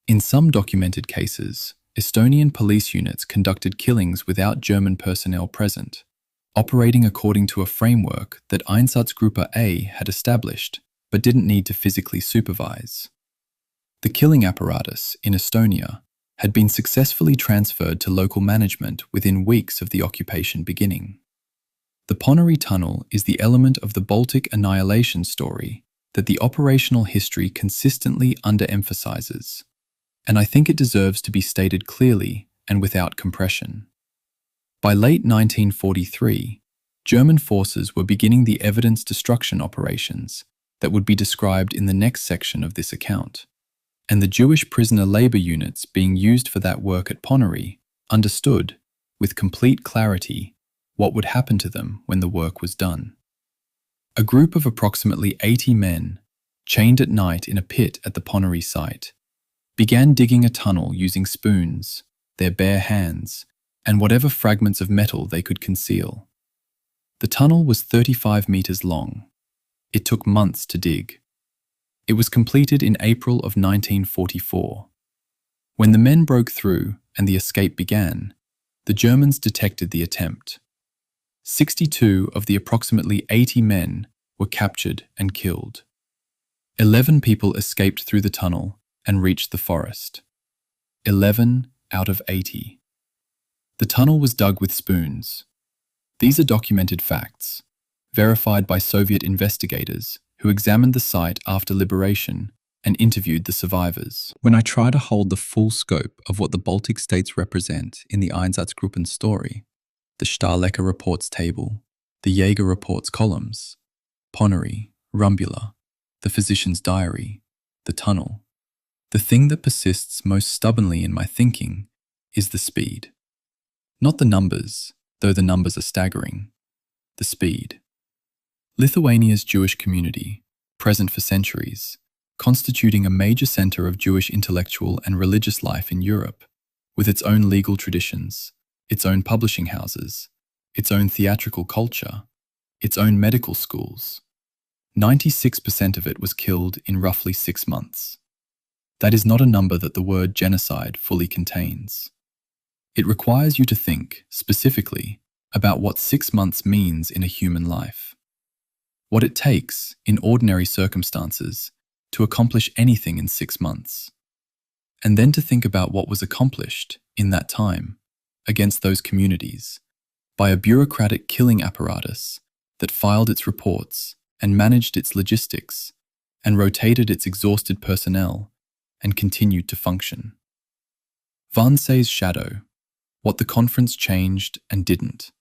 In some documented cases, Estonian police units conducted killings without German personnel present, operating according to a framework that Einsatzgruppe A had established but didn't need to physically supervise. The killing apparatus in Estonia had been successfully transferred to local management within weeks of the occupation beginning. The Ponneri Tunnel is the element of the Baltic annihilation story that the operational history consistently underemphasizes, and I think it deserves to be stated clearly and without compression. By late 1943, German forces were beginning the evidence destruction operations that would be described in the next section of this account, and the Jewish prisoner labor units being used for that work at Ponneri understood, with complete clarity, what would happen to them when the work was done. A group of approximately 80 men, chained at night in a pit at the Ponneri site, began digging a tunnel using spoons, their bare hands, and whatever fragments of metal they could conceal. The tunnel was 35 meters long. It took months to dig. It was completed in April of 1944. When the men broke through and the escape began, the Germans detected the attempt. 62 of the approximately 80 men were captured and killed. 11 people escaped through the tunnel and reached the forest. 11 out of 80. The tunnel was dug with spoons. These are documented facts, verified by Soviet investigators who examined the site after liberation and interviewed the survivors. When I try to hold the full scope of what the Baltic states represent in the Einsatzgruppen story, the Stahlecker reports table, the Jaeger reports columns, Ponneri, Rumbula, the physician's diary, the tunnel, the thing that persists most stubbornly in my thinking is the speed. Not the numbers, though the numbers are staggering. The speed. Lithuania's Jewish community, present for centuries, constituting a major center of Jewish intellectual and religious life in Europe, with its own legal traditions, its own publishing houses, its own theatrical culture, its own medical schools. 96% of it was killed in roughly 6 months. That is not a number that the word genocide fully contains. It requires you to think, specifically, about what 6 months means in a human life. What it takes, in ordinary circumstances, to accomplish anything in 6 months. And then to think about what was accomplished, in that time, against those communities, by a bureaucratic killing apparatus that filed its reports and managed its logistics and rotated its exhausted personnel and continued to function. Wannsey's shadow, what the conference changed and didn't.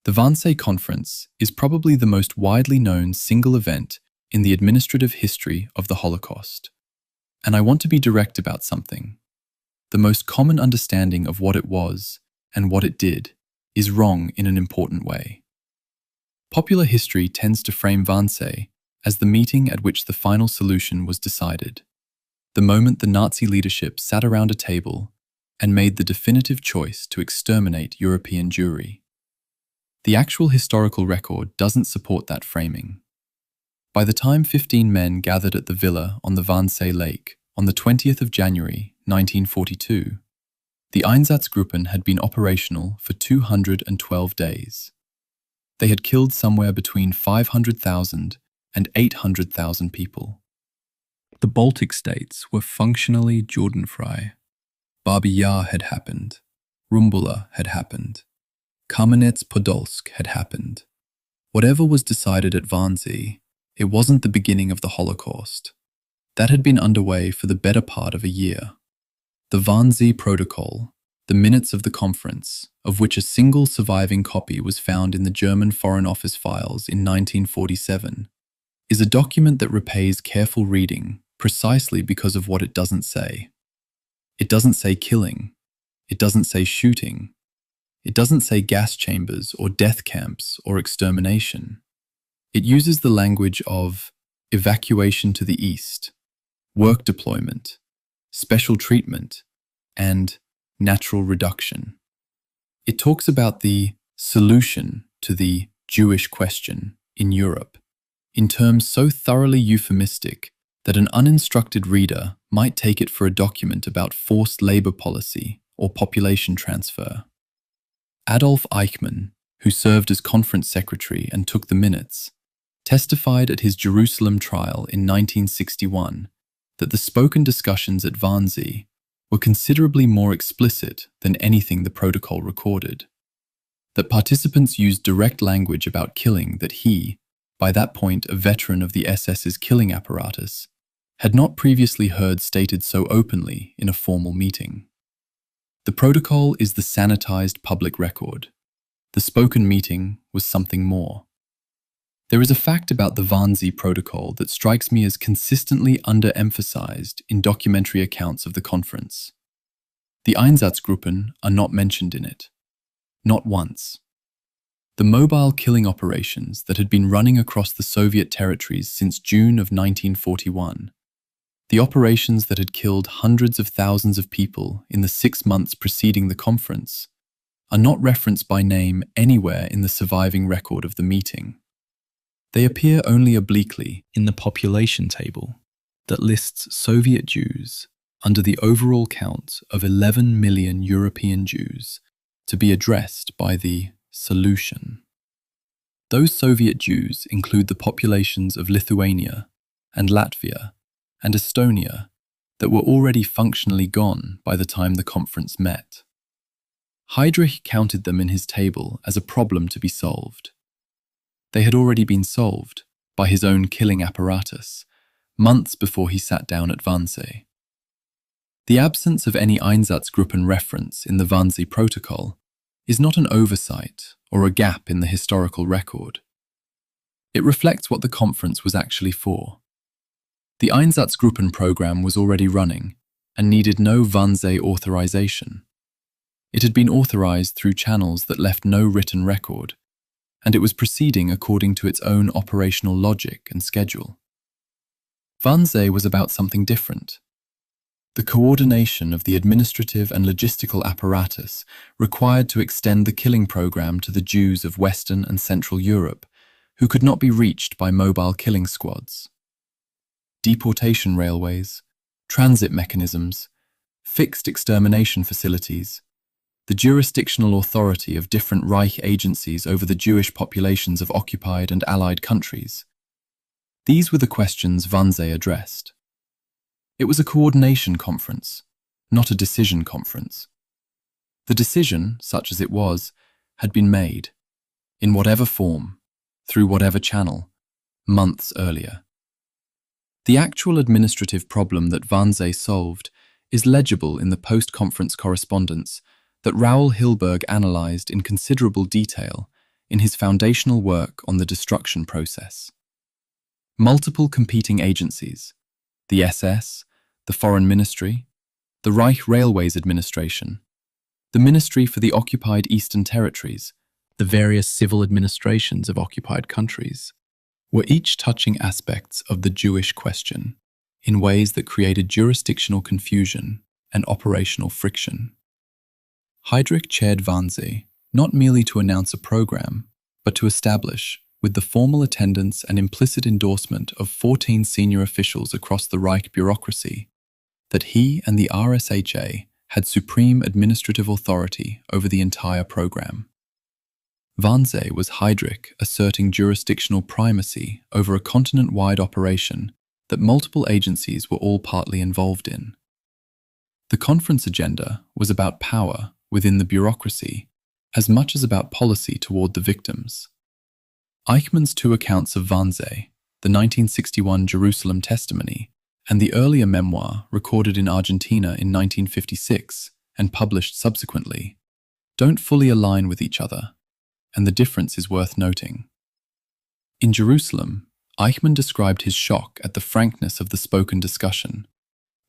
The Wannsee Conference is probably the most widely known single event in the administrative history of the Holocaust. And I want to be direct about something. The most common understanding of what it was and what it did is wrong in an important way. Popular history tends to frame Wannsee as the meeting at which the final solution was decided, the moment the Nazi leadership sat around a table and made the definitive choice to exterminate European Jewry. The actual historical record doesn't support that framing. By the time 15 men gathered at the villa on the Wannsee Lake on the 20th of January 1942, the Einsatzgruppen had been operational for 212 days. They had killed somewhere between 500,000 and 800,000 people. The Baltic states were functionally Jordan-free. Babi had happened. Rumbula had happened. Kamenets-Podolsk had happened. Whatever was decided at Wannsee, it wasn't the beginning of the Holocaust. That had been underway for the better part of a year. The Wannsee Protocol, the minutes of the conference, of which a single surviving copy was found in the German Foreign Office files in 1947, is a document that repays careful reading precisely because of what it doesn't say. It doesn't say killing. It doesn't say shooting. It doesn't say gas chambers or death camps or extermination. It uses the language of evacuation to the east, work deployment, special treatment, and natural reduction. It talks about the solution to the Jewish question in Europe in terms so thoroughly euphemistic that an uninstructed reader might take it for a document about forced labor policy or population transfer. Adolf Eichmann, who served as conference secretary and took the minutes, testified at his Jerusalem trial in 1961 that the spoken discussions at Wannsee were considerably more explicit than anything the protocol recorded, that participants used direct language about killing that he, by that point a veteran of the SS's killing apparatus, had not previously heard stated so openly in a formal meeting. The protocol is the sanitized public record. The spoken meeting was something more. There is a fact about the Wannsee Protocol that strikes me as consistently underemphasized in documentary accounts of the conference. The Einsatzgruppen are not mentioned in it. Not once. The mobile killing operations that had been running across the Soviet territories since June of 1941, the operations that had killed hundreds of thousands of people in the 6 months preceding the conference, are not referenced by name anywhere in the surviving record of the meeting. They appear only obliquely in the population table that lists Soviet Jews under the overall count of 11 million European Jews to be addressed by the solution. Those Soviet Jews include the populations of Lithuania and Latvia and Estonia that were already functionally gone by the time the conference met. Heydrich counted them in his table as a problem to be solved. They had already been solved by his own killing apparatus months before he sat down at Wannsee. The absence of any Einsatzgruppen reference in the Wannsee Protocol is not an oversight or a gap in the historical record. It reflects what the conference was actually for. The Einsatzgruppen program was already running and needed no Wannsee authorization. It had been authorized through channels that left no written record, and it was proceeding according to its own operational logic and schedule. Wannsee was about something different. The coordination of the administrative and logistical apparatus required to extend the killing program to the Jews of Western and Central Europe who could not be reached by mobile killing squads. Deportation railways, transit mechanisms, fixed extermination facilities, the jurisdictional authority of different Reich agencies over the Jewish populations of occupied and allied countries. These were the questions Wannsee addressed. It was a coordination conference, not a decision conference. The decision, such as it was, had been made, in whatever form, through whatever channel, months earlier. The actual administrative problem that Wannsee solved is legible in the post-conference correspondence that Raoul Hilberg analyzed in considerable detail in his foundational work on the destruction process. Multiple competing agencies, the SS, the Foreign Ministry, the Reich Railways Administration, the Ministry for the Occupied Eastern Territories, the various civil administrations of occupied countries, were each touching aspects of the Jewish question in ways that created jurisdictional confusion and operational friction. Heydrich chaired Wannsee not merely to announce a program, but to establish, with the formal attendance and implicit endorsement of 14 senior officials across the Reich bureaucracy, that he and the RSHA had supreme administrative authority over the entire program. Wannsee was Heydrich asserting jurisdictional primacy over a continent-wide operation that multiple agencies were all partly involved in. The conference agenda was about power within the bureaucracy as much as about policy toward the victims. Eichmann's two accounts of Wannsee, the 1961 Jerusalem testimony and the earlier memoir recorded in Argentina in 1956 and published subsequently, don't fully align with each other, and the difference is worth noting. In Jerusalem, Eichmann described his shock at the frankness of the spoken discussion,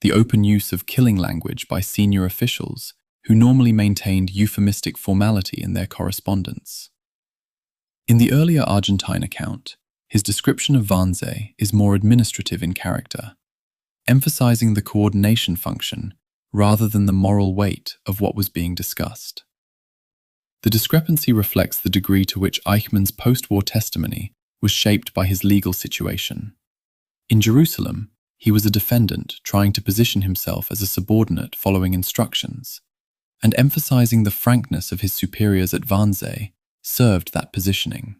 the open use of killing language by senior officials who normally maintained euphemistic formality in their correspondence. In the earlier Argentine account, his description of Wannsee is more administrative in character, emphasizing the coordination function rather than the moral weight of what was being discussed. The discrepancy reflects the degree to which Eichmann's post-war testimony was shaped by his legal situation. In Jerusalem, he was a defendant trying to position himself as a subordinate following instructions, and emphasizing the frankness of his superiors at Wannsee served that positioning.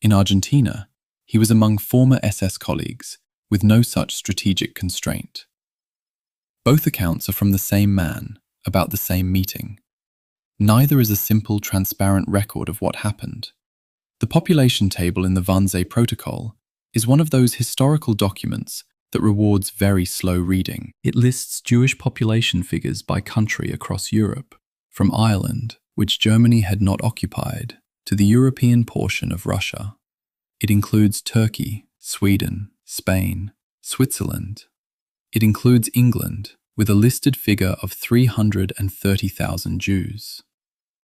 In Argentina, he was among former SS colleagues with no such strategic constraint. Both accounts are from the same man, about the same meeting. Neither is a simple, transparent record of what happened. The population table in the Wannsee Protocol is one of those historical documents that rewards very slow reading. It lists Jewish population figures by country across Europe, from Ireland, which Germany had not occupied, to the European portion of Russia. It includes Turkey, Sweden, Spain, Switzerland. It includes England, with a listed figure of 330,000 Jews.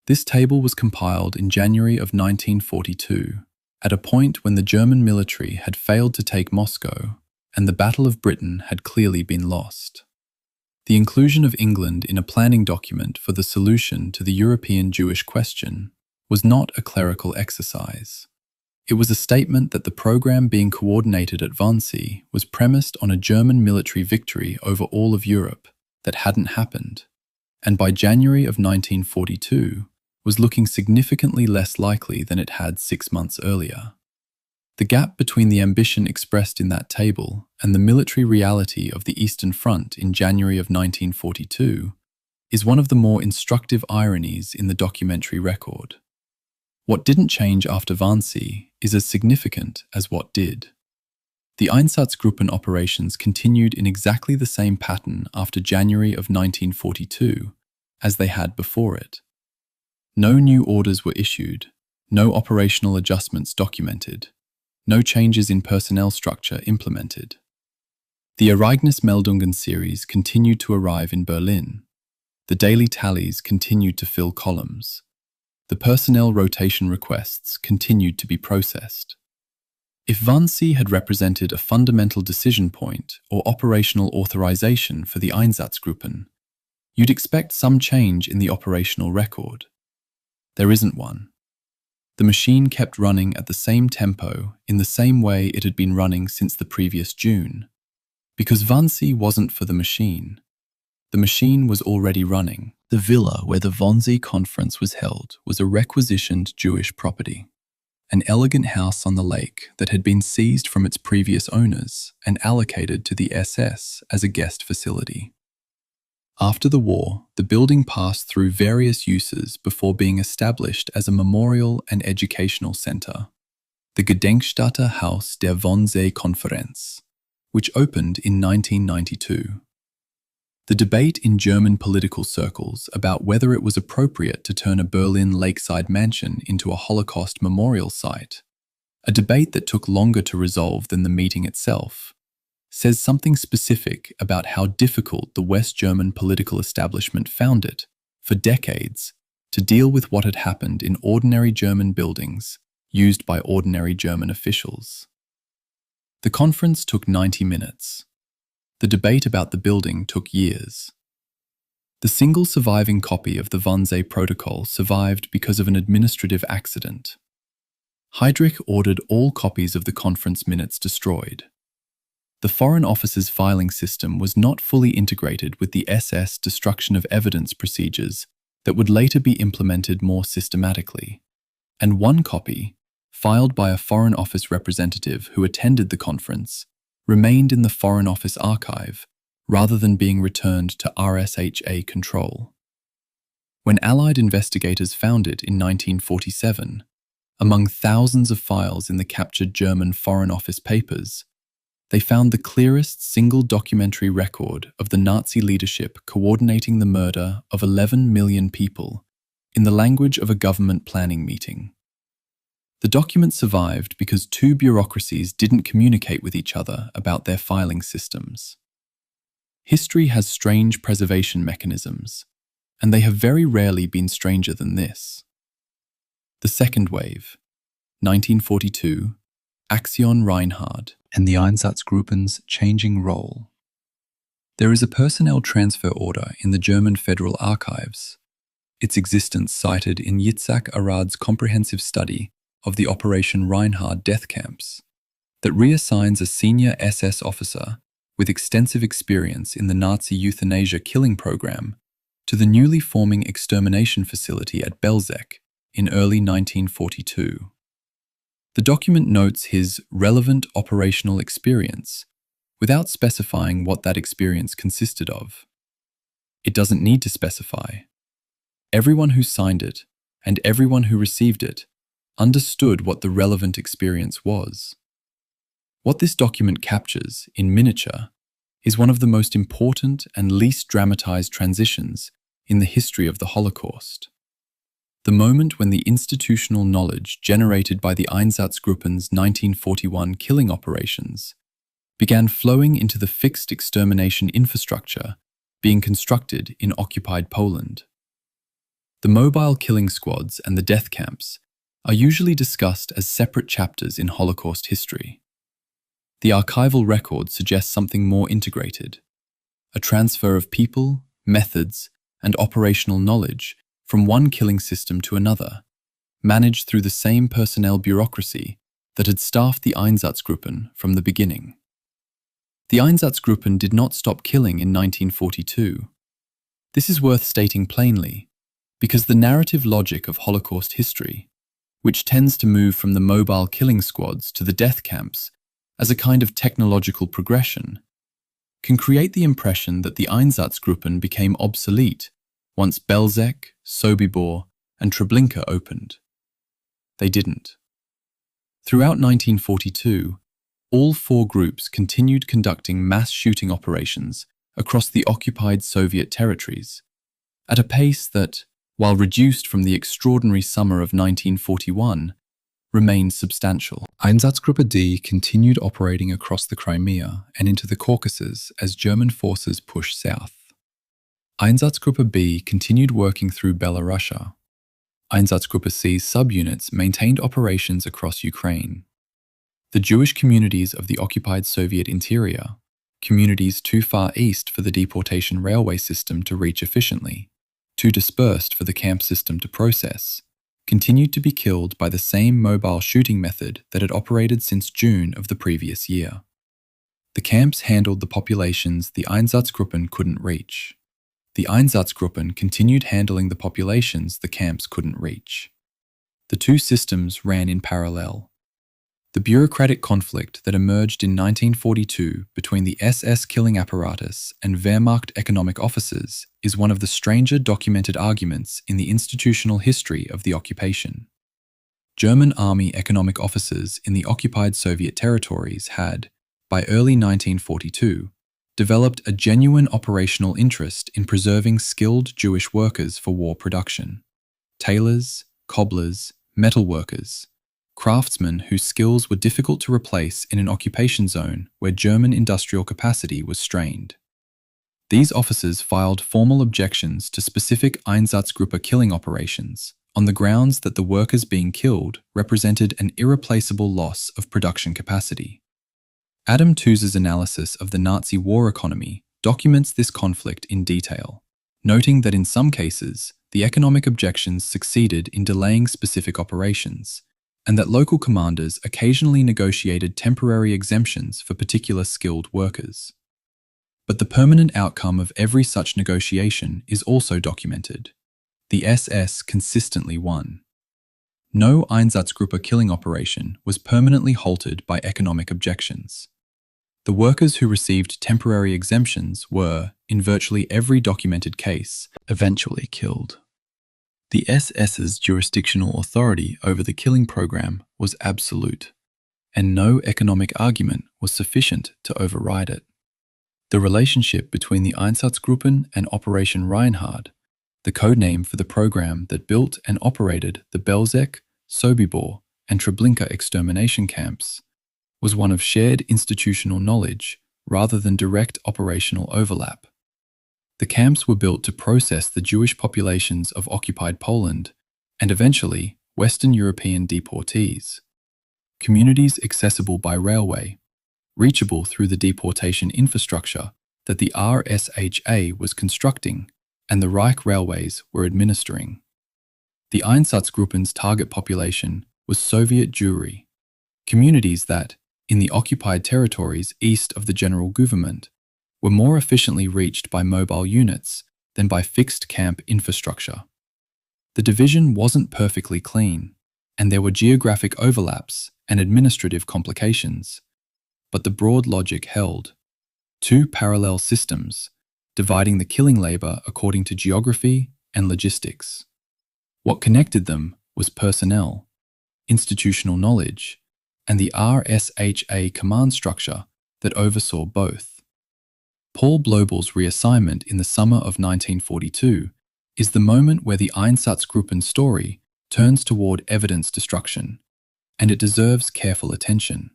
This table was compiled in January of 1942, at a point when the German military had failed to take Moscow and the Battle of Britain had clearly been lost. The inclusion of England in a planning document for the solution to the European Jewish question was not a clerical exercise. It was a statement that the program being coordinated at Wannsee was premised on a German military victory over all of Europe that hadn't happened, and by January of 1942 was looking significantly less likely than it had 6 months earlier. The gap between the ambition expressed in that table and the military reality of the Eastern Front in January of 1942 is one of the more instructive ironies in the documentary record. What didn't change after Wannsee is as significant as what did. The Einsatzgruppen operations continued in exactly the same pattern after January of 1942 as they had before it. No new orders were issued, no operational adjustments documented, no changes in personnel structure implemented. The Ereignismeldungen series continued to arrive in Berlin. The daily tallies continued to fill columns. The personnel rotation requests continued to be processed. If Wannsee had represented a fundamental decision point or operational authorization for the Einsatzgruppen, you'd expect some change in the operational record. There isn't one. The machine kept running at the same tempo in the same way it had been running since the previous June. Because Wannsee wasn't for the machine was already running. The villa where the Wannsee conference was held was a requisitioned Jewish property, an elegant house on the lake that had been seized from its previous owners and allocated to the SS as a guest facility. After the war, the building passed through various uses before being established as a memorial and educational center, the Gedenkstätte Haus der Wannsee Konferenz, which opened in 1992. The debate in German political circles about whether it was appropriate to turn a Berlin lakeside mansion into a Holocaust memorial site, a debate that took longer to resolve than the meeting itself, says something specific about how difficult the West German political establishment found it, for decades, to deal with what had happened in ordinary German buildings used by ordinary German officials. The conference took 90 minutes. The debate about the building took years. The single surviving copy of the Wannsee Protocol survived because of an administrative accident. Heydrich ordered all copies of the conference minutes destroyed. The Foreign Office's filing system was not fully integrated with the SS destruction of evidence procedures that would later be implemented more systematically, and one copy, filed by a Foreign Office representative who attended the conference, remained in the Foreign Office archive rather than being returned to RSHA control. When Allied investigators found it in 1947, among thousands of files in the captured German Foreign Office papers, they found the clearest single documentary record of the Nazi leadership coordinating the murder of 11 million people in the language of a government planning meeting. The document survived because two bureaucracies didn't communicate with each other about their filing systems. History has strange preservation mechanisms, and they have very rarely been stranger than this. The second wave, 1942, Aktion Reinhard, and the Einsatzgruppen's changing role. There is a personnel transfer order in the German Federal Archives, its existence cited in Yitzhak Arad's comprehensive study of the Operation Reinhard death camps, that reassigns a senior SS officer with extensive experience in the Nazi euthanasia killing program to the newly forming extermination facility at Belzec in early 1942. The document notes his relevant operational experience without specifying what that experience consisted of. It doesn't need to specify. Everyone who signed it and everyone who received it understood what the relevant experience was. What this document captures, in miniature, is one of the most important and least dramatized transitions in the history of the Holocaust. The moment when the institutional knowledge generated by the Einsatzgruppen's 1941 killing operations began flowing into the fixed extermination infrastructure being constructed in occupied Poland. The mobile killing squads and the death camps are usually discussed as separate chapters in Holocaust history. The archival record suggests something more integrated, a transfer of people, methods, and operational knowledge from one killing system to another, managed through the same personnel bureaucracy that had staffed the Einsatzgruppen from the beginning. The Einsatzgruppen did not stop killing in 1942. This is worth stating plainly, because the narrative logic of Holocaust history, which tends to move from the mobile killing squads to the death camps as a kind of technological progression, can create the impression that the Einsatzgruppen became obsolete once Belzec, Sobibor, and Treblinka opened. They didn't. Throughout 1942, all four groups continued conducting mass shooting operations across the occupied Soviet territories, at a pace that, while reduced from the extraordinary summer of 1941, remained substantial. Einsatzgruppe D continued operating across the Crimea and into the Caucasus as German forces pushed south. Einsatzgruppe B continued working through Belarusia. Einsatzgruppe C's subunits maintained operations across Ukraine. The Jewish communities of the occupied Soviet interior, communities too far east for the deportation railway system to reach efficiently, too dispersed for the camp system to process, continued to be killed by the same mobile shooting method that had operated since June of the previous year. The camps handled the populations the Einsatzgruppen couldn't reach. The Einsatzgruppen continued handling the populations the camps couldn't reach. The two systems ran in parallel. The bureaucratic conflict that emerged in 1942 between the SS killing apparatus and Wehrmacht economic officers is one of the stranger documented arguments in the institutional history of the occupation. German army economic officers in the occupied Soviet territories had, by early 1942, developed a genuine operational interest in preserving skilled Jewish workers for war production. Tailors, cobblers, metalworkers, craftsmen whose skills were difficult to replace in an occupation zone where German industrial capacity was strained. These officers filed formal objections to specific Einsatzgruppe killing operations on the grounds that the workers being killed represented an irreplaceable loss of production capacity. Adam Tooze's analysis of the Nazi war economy documents this conflict in detail, noting that in some cases, the economic objections succeeded in delaying specific operations, and that local commanders occasionally negotiated temporary exemptions for particular skilled workers. But the permanent outcome of every such negotiation is also documented. The SS consistently won. No Einsatzgruppe killing operation was permanently halted by economic objections. The workers who received temporary exemptions were, in virtually every documented case, eventually killed. The SS's jurisdictional authority over the killing program was absolute, and no economic argument was sufficient to override it. The relationship between the Einsatzgruppen and Operation Reinhard, the codename for the program that built and operated the Belzec, Sobibor, and Treblinka extermination camps, was one of shared institutional knowledge rather than direct operational overlap. The camps were built to process the Jewish populations of occupied Poland and eventually Western European deportees. Communities accessible by railway, reachable through the deportation infrastructure that the RSHA was constructing and the Reich railways were administering. The Einsatzgruppen's target population was Soviet Jewry, communities that, in the occupied territories east of the general government, were more efficiently reached by mobile units than by fixed camp infrastructure. The division wasn't perfectly clean, and there were geographic overlaps and administrative complications, but the broad logic held. Two parallel systems, dividing the killing labor according to geography and logistics. What connected them was personnel, institutional knowledge, and the RSHA command structure that oversaw both. Paul Blobel's reassignment in the summer of 1942 is the moment where the Einsatzgruppen story turns toward evidence destruction, and it deserves careful attention.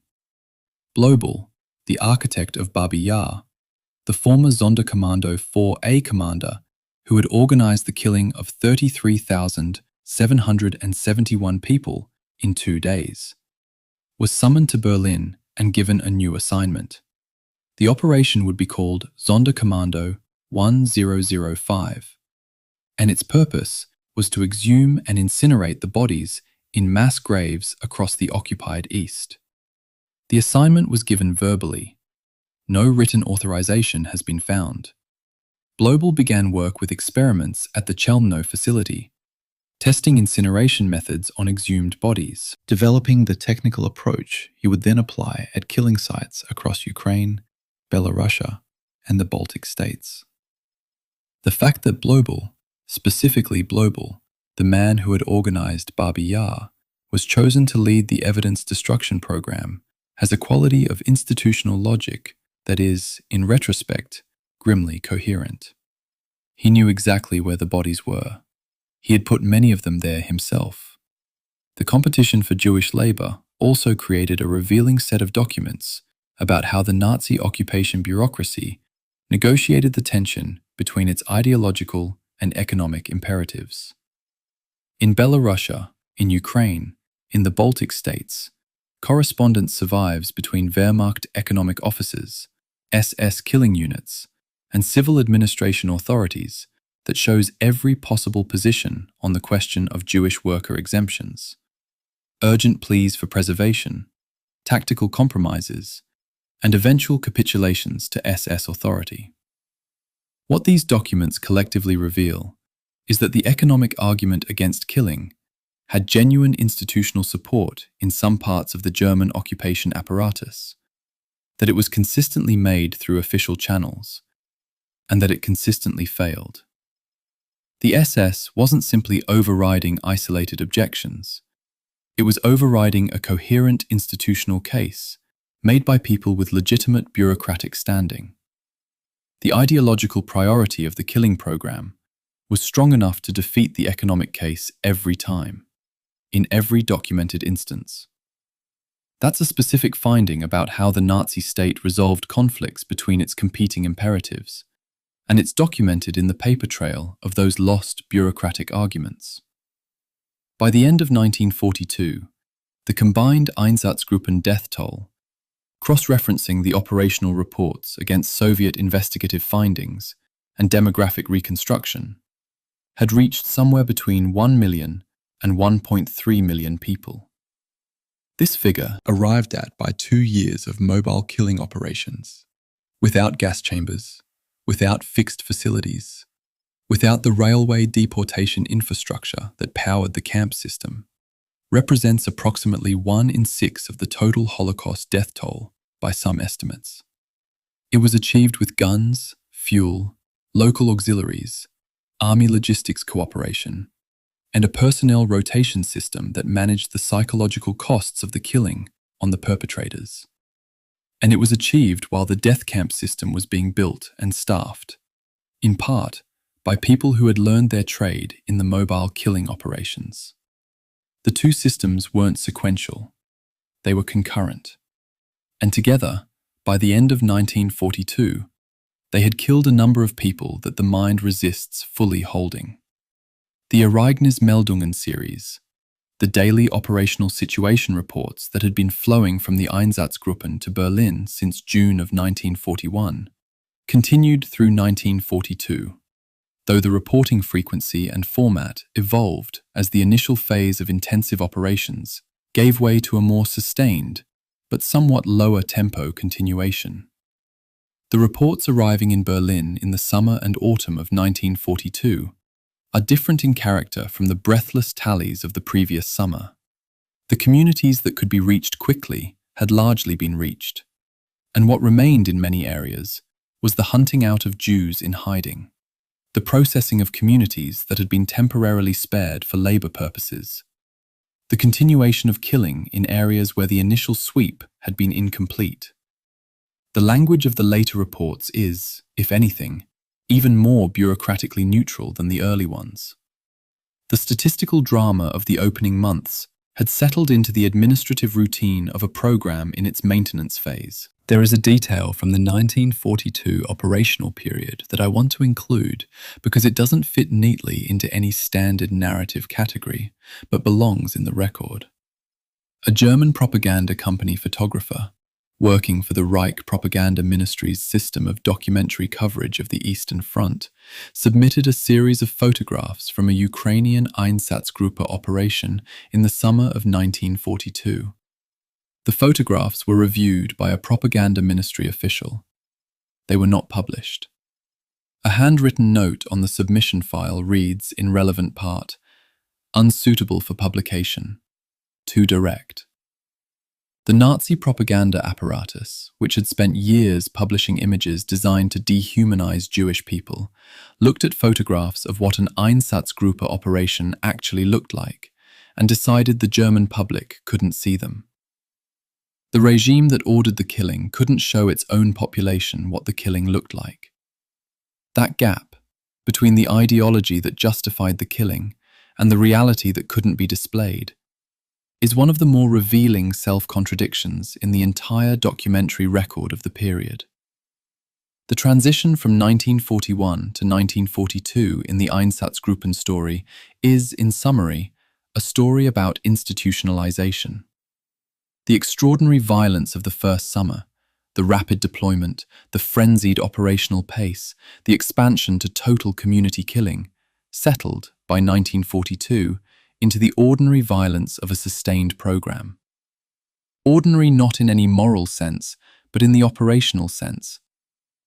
Blobel, the architect of Babi, the former Sonderkommando 4A commander who had organized the killing of 33,771 people in 2 days, was summoned to Berlin and given a new assignment. The operation would be called Sonderkommando 1005, and its purpose was to exhume and incinerate the bodies in mass graves across the occupied East. The assignment was given verbally. No written authorization has been found. Blobel began work with experiments at the Chelmno facility, testing incineration methods on exhumed bodies, developing the technical approach he would then apply at killing sites across Ukraine, Belarus, and the Baltic states. The fact that Blobel, specifically Blobel, the man who had organized Babi, was chosen to lead the evidence destruction program has a quality of institutional logic that is, in retrospect, grimly coherent. He knew exactly where the bodies were. He had put many of them there himself. The competition for Jewish labor also created a revealing set of documents about how the Nazi occupation bureaucracy negotiated the tension between its ideological and economic imperatives. In Belarus, in Ukraine, in the Baltic states, correspondence survives between Wehrmacht economic officers, SS killing units, and civil administration authorities that shows every possible position on the question of Jewish worker exemptions, urgent pleas for preservation, tactical compromises, and eventual capitulations to SS authority. What these documents collectively reveal is that the economic argument against killing had genuine institutional support in some parts of the German occupation apparatus, that it was consistently made through official channels, and that it consistently failed. The SS wasn't simply overriding isolated objections. It was overriding a coherent institutional case made by people with legitimate bureaucratic standing. The ideological priority of the killing program was strong enough to defeat the economic case every time, in every documented instance. That's a specific finding about how the Nazi state resolved conflicts between its competing imperatives, and it's documented in the paper trail of those lost bureaucratic arguments. By the end of 1942, the combined Einsatzgruppen death toll, cross-referencing the operational reports against Soviet investigative findings and demographic reconstruction, had reached somewhere between 1 million and 1.3 million people. This figure arrived at by 2 years of mobile killing operations, without gas chambers, without fixed facilities, without the railway deportation infrastructure that powered the camp system, represents approximately 1 in 6 of the total Holocaust death toll by some estimates. It was achieved with guns, fuel, local auxiliaries, army logistics cooperation, and a personnel rotation system that managed the psychological costs of the killing on the perpetrators. And it was achieved while the death camp system was being built and staffed, in part by people who had learned their trade in the mobile killing operations. The two systems weren't sequential, they were concurrent, and together, By the end of 1942, they had killed a number of people that the mind resists fully holding. The Ereignismeldungen series, the daily operational situation reports that had been flowing from the Einsatzgruppen to Berlin since June of 1941, continued through 1942, though the reporting frequency and format evolved as the initial phase of intensive operations gave way to a more sustained but somewhat lower tempo continuation. The reports arriving in Berlin in the summer and autumn of 1942 are different in character from the breathless tallies of the previous summer. The communities that could be reached quickly had largely been reached, and what remained in many areas was the hunting out of Jews in hiding, the processing of communities that had been temporarily spared for labor purposes, the continuation of killing in areas where the initial sweep had been incomplete. The language of the later reports is, if anything, even more bureaucratically neutral than the early ones. The statistical drama of the opening months had settled into the administrative routine of a program in its maintenance phase. There is a detail from the 1942 operational period that I want to include because it doesn't fit neatly into any standard narrative category, but belongs in the record. A German propaganda company photographer, working for the Reich Propaganda Ministry's system of documentary coverage of the Eastern Front, submitted a series of photographs from a Ukrainian Einsatzgruppe operation in the summer of 1942. The photographs were reviewed by a propaganda ministry official. They were not published. A handwritten note on the submission file reads, in relevant part, "Unsuitable for publication. Too direct." The Nazi propaganda apparatus, which had spent years publishing images designed to dehumanize Jewish people, looked at photographs of what an Einsatzgruppe operation actually looked like and decided the German public couldn't see them. The regime that ordered the killing couldn't show its own population what the killing looked like. That gap between the ideology that justified the killing and the reality that couldn't be displayed is one of the more revealing self-contradictions in the entire documentary record of the period. The transition from 1941 to 1942 in the Einsatzgruppen story is, in summary, a story about institutionalization. The extraordinary violence of the first summer, the rapid deployment, the frenzied operational pace, the expansion to total community killing, settled, by 1942, into the ordinary violence of a sustained program. Ordinary not in any moral sense, but in the operational sense.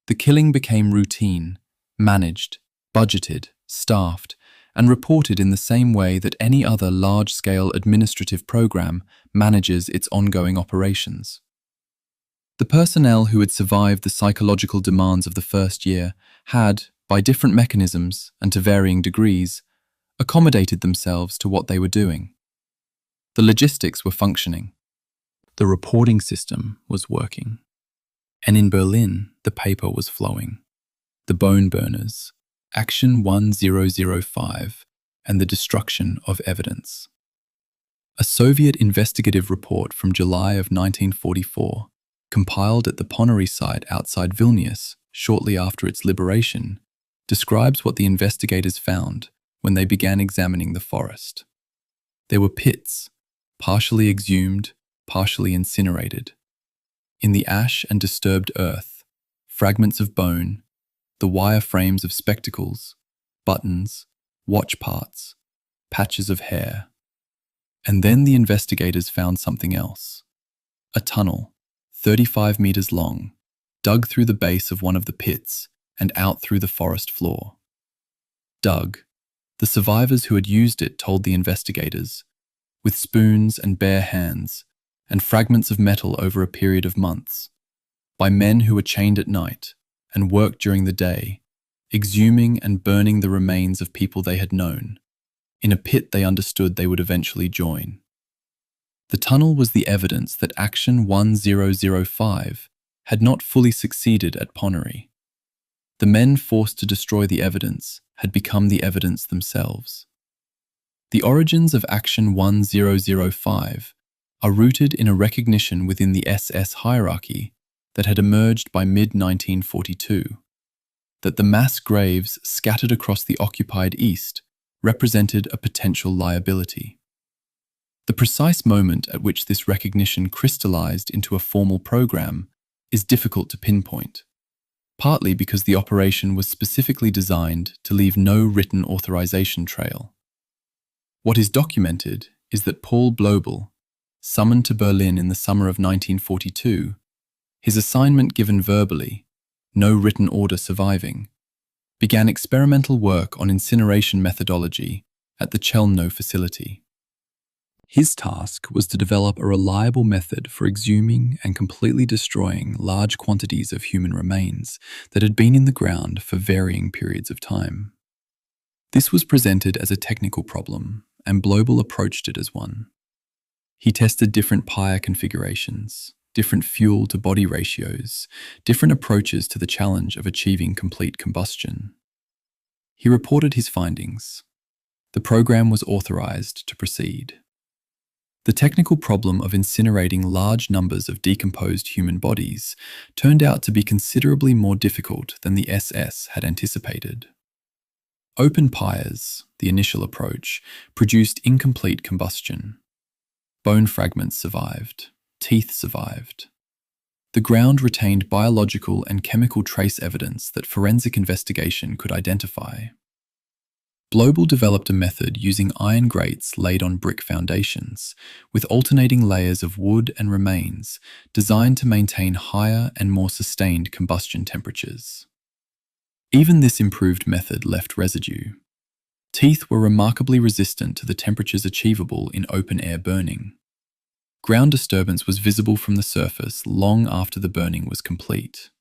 The killing became routine, managed, budgeted, staffed, and reported in the same way that any other large-scale administrative program manages its ongoing operations. The personnel who had survived the psychological demands of the first year had, by different mechanisms and to varying degrees, accommodated themselves to what they were doing. The logistics were functioning. The reporting system was working. And in Berlin, the paper was flowing. The bone burners, Action 1005, and the destruction of evidence. A Soviet investigative report from July of 1944, compiled at the Ponary site outside Vilnius shortly after its liberation, describes what the investigators found when they began examining the forest. There were pits, partially exhumed, partially incinerated. In the ash and disturbed earth, fragments of bone, the wire frames of spectacles, buttons, watch parts, patches of hair. And then the investigators found something else. A tunnel, 35 meters long, dug through the base of one of the pits and out through the forest floor. Dug, the survivors who had used it told the investigators, with spoons and bare hands and fragments of metal over a period of months, by men who were chained at night and worked during the day, exhuming and burning the remains of people they had known, in a pit they understood they would eventually join. The tunnel was the evidence that Action 1005 had not fully succeeded at Ponary. The men forced to destroy the evidence had become the evidence themselves. The origins of Action 1005 are rooted in a recognition within the SS hierarchy that had emerged by mid-1942, that the mass graves scattered across the occupied East represented a potential liability. The precise moment at which this recognition crystallized into a formal program is difficult to pinpoint, partly because the operation was specifically designed to leave no written authorization trail. What is documented is that Paul Blobel, summoned to Berlin in the summer of 1942, his assignment given verbally, no written order surviving, began experimental work on incineration methodology at the Chelmno facility. His task was to develop a reliable method for exhuming and completely destroying large quantities of human remains that had been in the ground for varying periods of time. This was presented as a technical problem, and Blobel approached it as one. He tested different pyre configurations, different fuel-to-body ratios, different approaches to the challenge of achieving complete combustion. He reported his findings. The program was authorized to proceed. The technical problem of incinerating large numbers of decomposed human bodies turned out to be considerably more difficult than the SS had anticipated. Open pyres, the initial approach, produced incomplete combustion. Bone fragments survived. Teeth survived. The ground retained biological and chemical trace evidence that forensic investigation could identify. Blobel developed a method using iron grates laid on brick foundations, with alternating layers of wood and remains, designed to maintain higher and more sustained combustion temperatures. Even this improved method left residue. Teeth were remarkably resistant to the temperatures achievable in open-air burning. Ground disturbance was visible from the surface long after the burning was complete.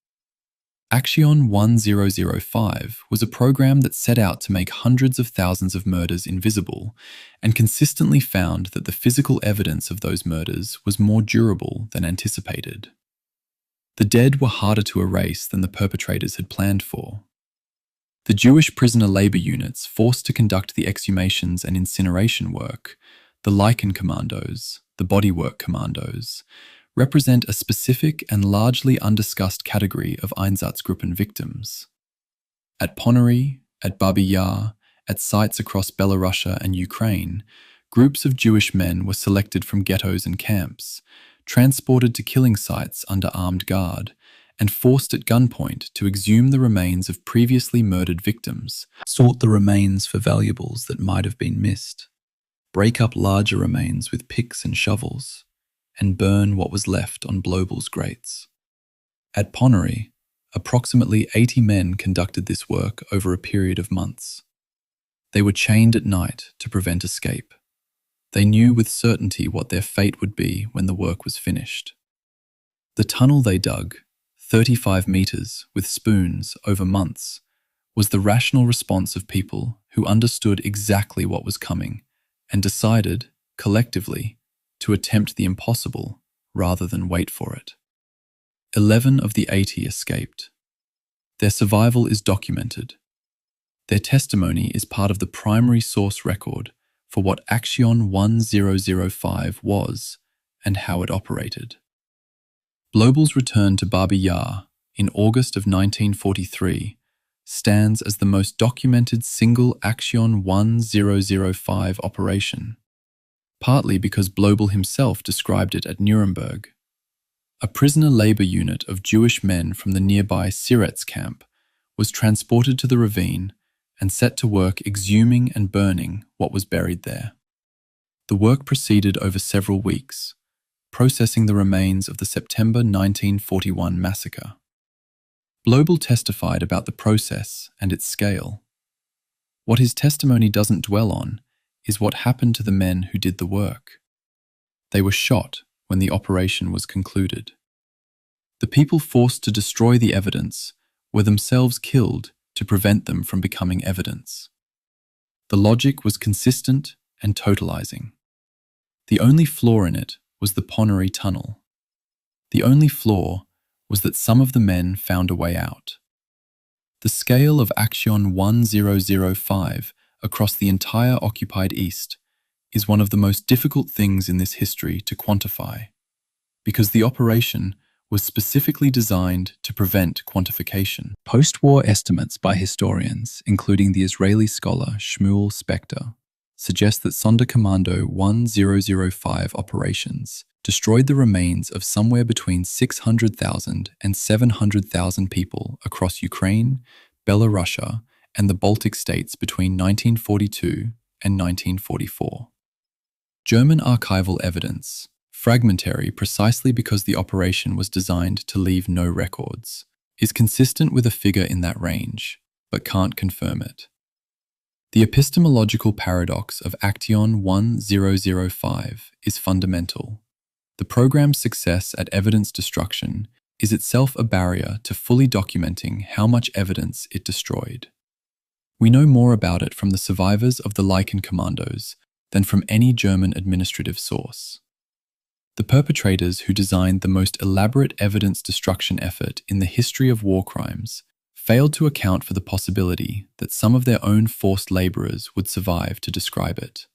Action 1005 was a program that set out to make hundreds of thousands of murders invisible and consistently found that the physical evidence of those murders was more durable than anticipated. The dead were harder to erase than the perpetrators had planned for. The Jewish prisoner labor units forced to conduct the exhumations and incineration work, the Lichen Commandos, the bodywork commandos, represent a specific and largely undiscussed category of Einsatzgruppen victims. At Ponary, at Babi, at sites across Belarusia and Ukraine, groups of Jewish men were selected from ghettos and camps, transported to killing sites under armed guard, and forced at gunpoint to exhume the remains of previously murdered victims, sort the remains for valuables that might have been missed, break up larger remains with picks and shovels, and burn what was left on Blobel's grates. At Ponary, approximately 80 men conducted this work over a period of months. They were chained at night to prevent escape. They knew with certainty what their fate would be when the work was finished. The tunnel they dug, 35 meters, with spoons over months, was the rational response of people who understood exactly what was coming and decided, collectively, to attempt the impossible rather than wait for it. 11 of the 80 escaped. Their survival is documented. Their testimony is part of the primary source record for what Action 1005 was and how it operated. Blobel's return to Babi in August of 1943 stands as the most documented single Action 1005 operation, partly because Blobel himself described it at Nuremberg. A prisoner labor unit of Jewish men from the nearby Siretz camp was transported to the ravine and set to work exhuming and burning what was buried there. The work proceeded over several weeks, processing the remains of the September 1941 massacre. Blobel testified about the process and its scale. What his testimony doesn't dwell on is what happened to the men who did the work. They were shot when the operation was concluded. The people forced to destroy the evidence were themselves killed to prevent them from becoming evidence. The logic was consistent and totalizing. The only flaw in it was the Ponary tunnel. The only flaw was that some of the men found a way out. The scale of Action 1005 across the entire occupied East is one of the most difficult things in this history to quantify, because the operation was specifically designed to prevent quantification. Post-war estimates by historians, including the Israeli scholar Shmuel Spector, suggest that Sonderkommando 1005 operations destroyed the remains of somewhere between 600,000 and 700,000 people across Ukraine, Belarus, and the Baltic states between 1942 and 1944. German archival evidence, fragmentary precisely because the operation was designed to leave no records, is consistent with a figure in that range, but can't confirm it. The epistemological paradox of Action 1005 is fundamental. The program's success at evidence destruction is itself a barrier to fully documenting how much evidence it destroyed. We know more about it from the survivors of the Leichen commandos than from any German administrative source. The perpetrators who designed the most elaborate evidence destruction effort in the history of war crimes failed to account for the possibility that some of their own forced laborers would survive to describe it.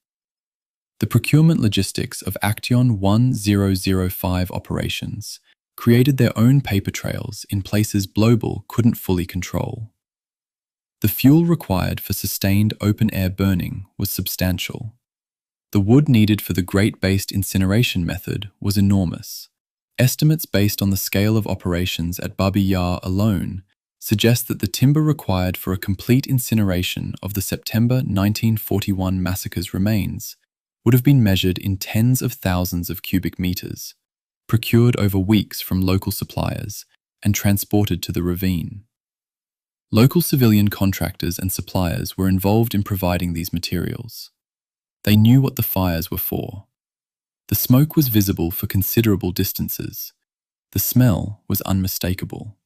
The procurement logistics of Action 1005 operations created their own paper trails in places Blobel couldn't fully control. The fuel required for sustained open-air burning was substantial. The wood needed for the grate-based incineration method was enormous. Estimates based on the scale of operations at Babi Yar alone suggest that the timber required for a complete incineration of the September 1941 massacre's remains would have been measured in tens of thousands of cubic meters, procured over weeks from local suppliers and transported to the ravine. Local civilian contractors and suppliers were involved in providing these materials. They knew what the fires were for. The smoke was visible for considerable distances. The smell was unmistakable.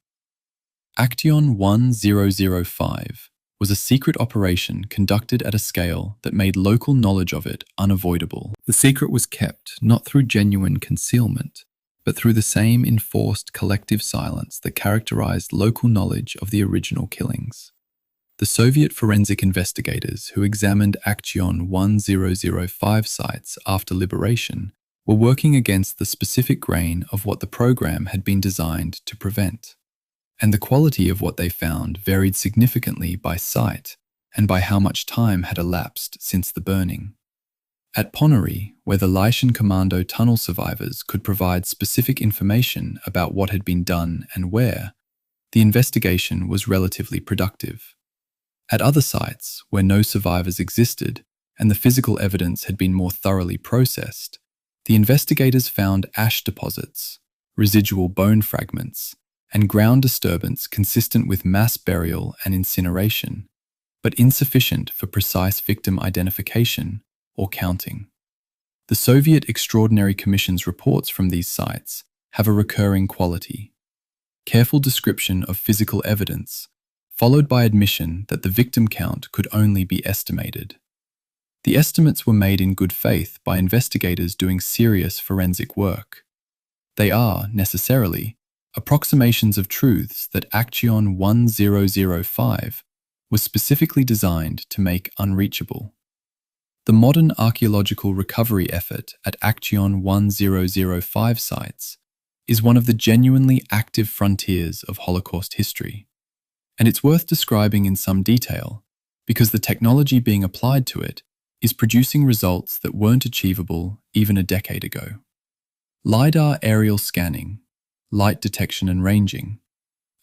Action 1005 was a secret operation conducted at a scale that made local knowledge of it unavoidable. The secret was kept not through genuine concealment, but through the same enforced collective silence that characterized local knowledge of the original killings. The Soviet forensic investigators who examined Action 1005 sites after liberation were working against the specific grain of what the program had been designed to prevent. And the quality of what they found varied significantly by site and by how much time had elapsed since the burning. At Ponary, where the Leichen Commando tunnel survivors could provide specific information about what had been done and where, the investigation was relatively productive. At other sites, where no survivors existed and the physical evidence had been more thoroughly processed, the investigators found ash deposits, residual bone fragments, and ground disturbance consistent with mass burial and incineration, but insufficient for precise victim identification or counting. The Soviet Extraordinary Commission's reports from these sites have a recurring quality: careful description of physical evidence, followed by admission that the victim count could only be estimated. The estimates were made in good faith by investigators doing serious forensic work. They are, necessarily, approximations of truths that Action 1005 was specifically designed to make unreachable. The modern archaeological recovery effort at Action 1005 sites is one of the genuinely active frontiers of Holocaust history. And it's worth describing in some detail because the technology being applied to it is producing results that weren't achievable even a decade ago. LiDAR aerial scanning, light detection and ranging,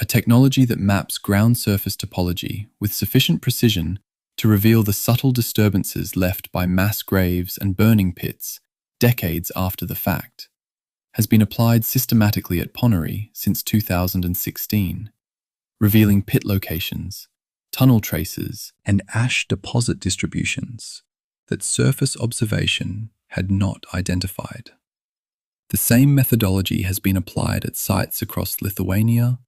a technology that maps ground surface topology with sufficient precision to reveal the subtle disturbances left by mass graves and burning pits decades after the fact, has been applied systematically at Ponary since 2016. Revealing pit locations, tunnel traces, and ash deposit distributions that surface observation had not identified. The same methodology has been applied at sites across Lithuania,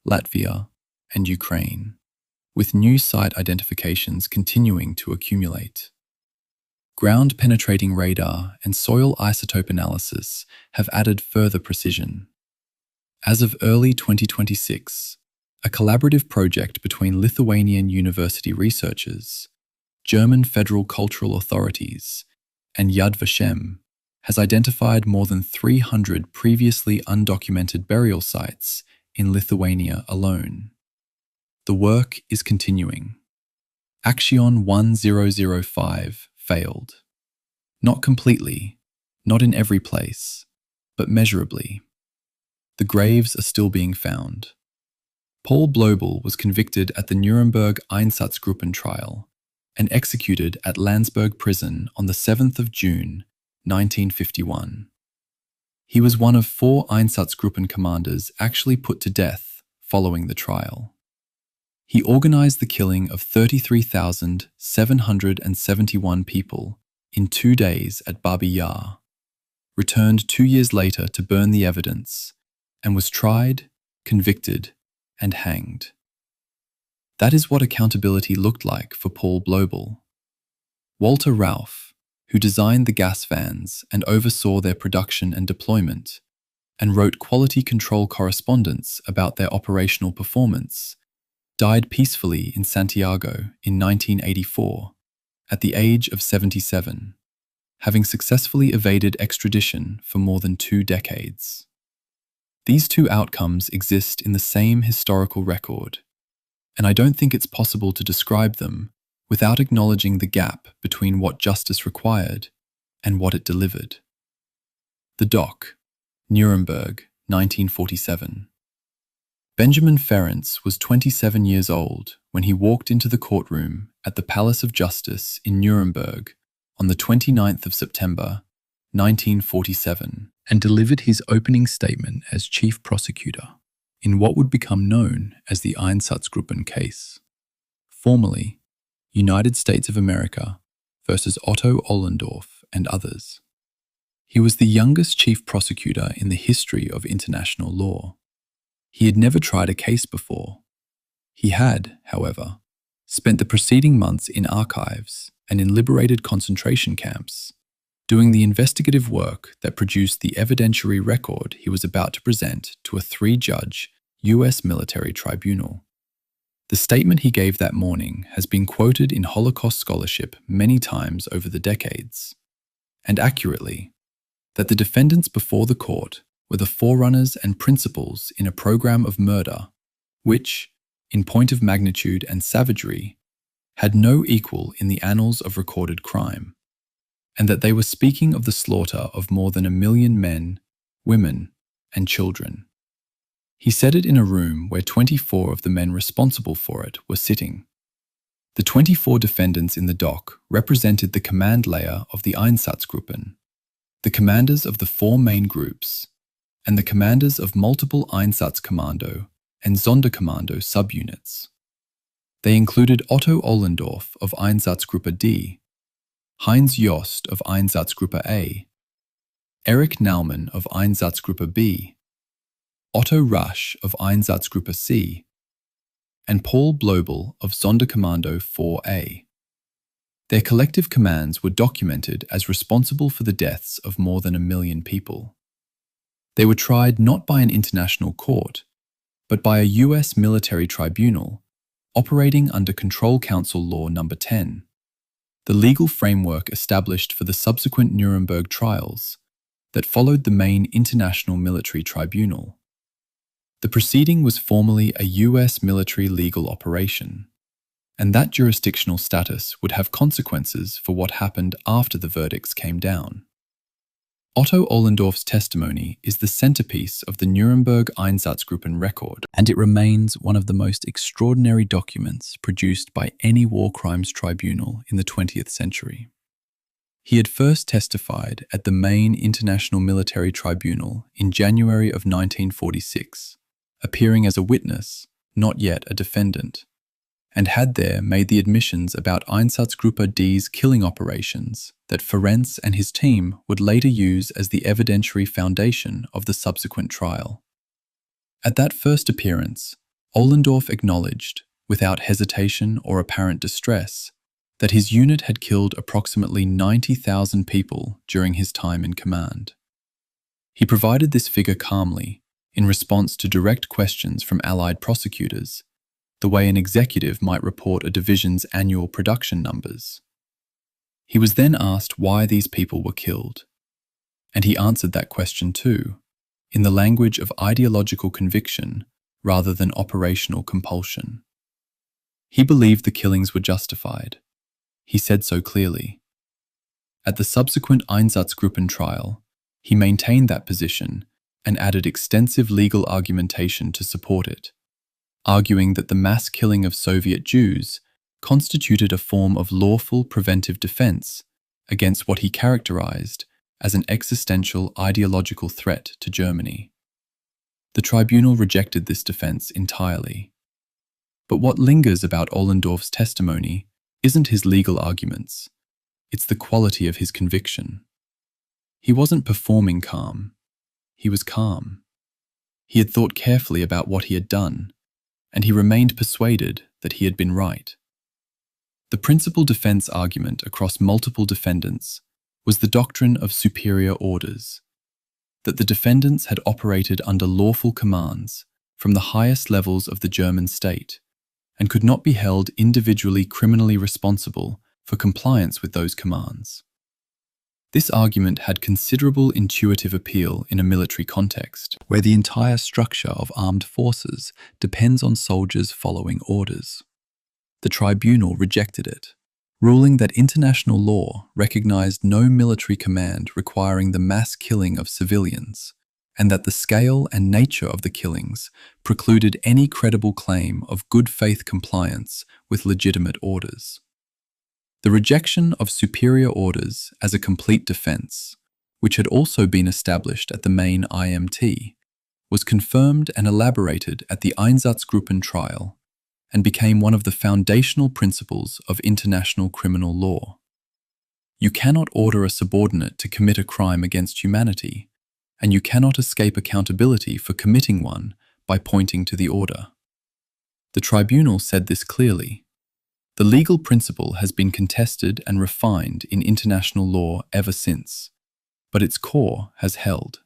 Latvia, and Ukraine, with new site identifications continuing to accumulate. Ground-penetrating radar and soil isotope analysis have added further precision. As of early 2026, a collaborative project between Lithuanian university researchers, German federal cultural authorities, and Yad Vashem has identified more than 300 previously undocumented burial sites in Lithuania alone. The work is continuing. Action 1005 failed. Not completely, not in every place, but measurably. The graves are still being found. Paul Blobel was convicted at the Nuremberg Einsatzgruppen trial and executed at Landsberg prison on the 7th of June, 1951. He was one of 4 Einsatzgruppen commanders actually put to death following the trial. He organized the killing of 33,771 people in 2 days at Babi, returned 2 years later to burn the evidence, and was tried, convicted, and hanged. That is what accountability looked like for Paul Blobel. Walter Rauff, who designed the gas vans and oversaw their production and deployment, and wrote quality control correspondence about their operational performance, died peacefully in Santiago in 1984 at the age of 77, having successfully evaded extradition for more than 2 decades. These 2 outcomes exist in the same historical record, and I don't think it's possible to describe them without acknowledging the gap between what justice required and what it delivered. The dock, Nuremberg, 1947. Benjamin Ferencz was 27 years old when he walked into the courtroom at the Palace of Justice in Nuremberg on the 29th of September, 1947, and delivered his opening statement as chief prosecutor in what would become known as the Einsatzgruppen case, formerly United States of America versus Otto Ollendorf and others. He was the youngest chief prosecutor in the history of international law. He had never tried a case before. He had, however, spent the preceding months in archives and in liberated concentration camps, doing the investigative work that produced the evidentiary record he was about to present to a 3-judge U.S. military tribunal. The statement he gave that morning has been quoted in Holocaust scholarship many times over the decades, and accurately, that the defendants before the court were the forerunners and principals in a program of murder which, in point of magnitude and savagery, had no equal in the annals of recorded crime, and that they were speaking of the slaughter of more than 1 million men, women, and children. He said it in a room where 24 of the men responsible for it were sitting. The 24 defendants in the dock represented the command layer of the Einsatzgruppen, the commanders of the 4 main groups, and the commanders of multiple Einsatzkommando and Sonderkommando subunits. They included Otto Ollendorf of Einsatzgruppe D, Heinz Jost of Einsatzgruppe A, Erich Naumann of Einsatzgruppe B, Otto Rasch of Einsatzgruppe C, and Paul Blobel of Sonderkommando 4A. Their collective commands were documented as responsible for the deaths of more than 1 million people. They were tried not by an international court, but by a U.S. military tribunal operating under Control Council Law No. 10, the legal framework established for the subsequent Nuremberg trials that followed the main international military tribunal. The proceeding was formally a U.S. military legal operation, and that jurisdictional status would have consequences for what happened after the verdicts came down. Otto Ollendorf's testimony is the centerpiece of the Nuremberg Einsatzgruppen record, and it remains one of the most extraordinary documents produced by any war crimes tribunal in the 20th century. He had first testified at the main International Military Tribunal in January of 1946, appearing as a witness, not yet a defendant, and had there made the admissions about Einsatzgruppe D's killing operations that Ferencz and his team would later use as the evidentiary foundation of the subsequent trial. At that first appearance, Ollendorf acknowledged, without hesitation or apparent distress, that his unit had killed approximately 90,000 people during his time in command. He provided this figure calmly, in response to direct questions from Allied prosecutors, the way an executive might report a division's annual production numbers. He was then asked why these people were killed. And he answered that question too, in the language of ideological conviction rather than operational compulsion. He believed the killings were justified. He said so clearly. At the subsequent Einsatzgruppen trial, he maintained that position and added extensive legal argumentation to support it, arguing that the mass killing of Soviet Jews constituted a form of lawful preventive defense against what he characterized as an existential ideological threat to Germany. The tribunal rejected this defense entirely. But what lingers about Ohlendorf's testimony isn't his legal arguments, it's the quality of his conviction. He wasn't performing calm, he was calm. He had thought carefully about what he had done, and he remained persuaded that he had been right. The principal defense argument across multiple defendants was the doctrine of superior orders, that the defendants had operated under lawful commands from the highest levels of the German state and could not be held individually criminally responsible for compliance with those commands. This argument had considerable intuitive appeal in a military context, where the entire structure of armed forces depends on soldiers following orders. The tribunal rejected it, ruling that international law recognized no military command requiring the mass killing of civilians, and that the scale and nature of the killings precluded any credible claim of good faith compliance with legitimate orders. The rejection of superior orders as a complete defense, which had also been established at the main IMT, was confirmed and elaborated at the Einsatzgruppen trial and became one of the foundational principles of international criminal law. You cannot order a subordinate to commit a crime against humanity, and you cannot escape accountability for committing one by pointing to the order. The tribunal said this clearly. The legal principle has been contested and refined in international law ever since, but its core has held.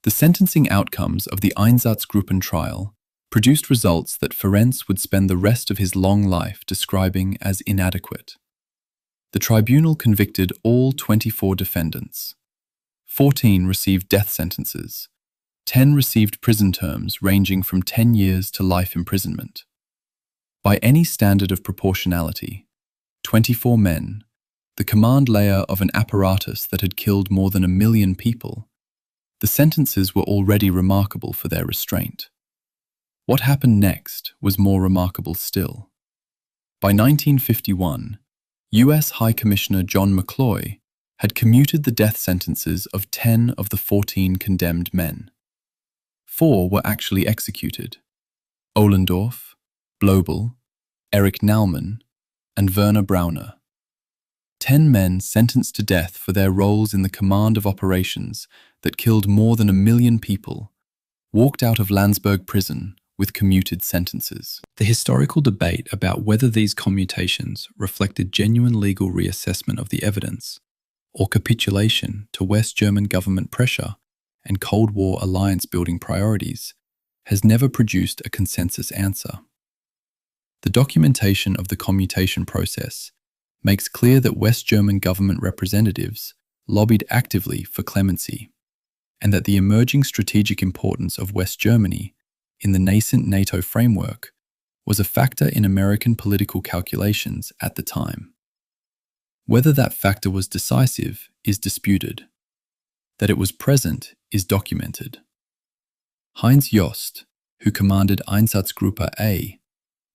The sentencing outcomes of the Einsatzgruppen trial produced results that Ferenc would spend the rest of his long life describing as inadequate. The tribunal convicted all 24 defendants. 14 received death sentences. 10 received prison terms ranging from 10 years to life imprisonment. By any standard of proportionality, 24 men, the command layer of an apparatus that had killed more than 1 million people, the sentences were already remarkable for their restraint. What happened next was more remarkable still. By 1951, US High Commissioner John McCloy had commuted the death sentences of 10 of the 14 condemned men. 4 were actually executed: Ohlendorf, Blobel, Erich Naumann, and Werner Brauner. 10 men sentenced to death for their roles in the command of operations that killed more than 1 million people walked out of Landsberg prison with commuted sentences. The historical debate about whether these commutations reflected genuine legal reassessment of the evidence or capitulation to West German government pressure and Cold War alliance-building priorities has never produced a consensus answer. The documentation of the commutation process makes clear that West German government representatives lobbied actively for clemency, and that the emerging strategic importance of West Germany in the nascent NATO framework was a factor in American political calculations at the time. Whether that factor was decisive is disputed. That it was present is documented. Heinz Jost, who commanded Einsatzgruppe A,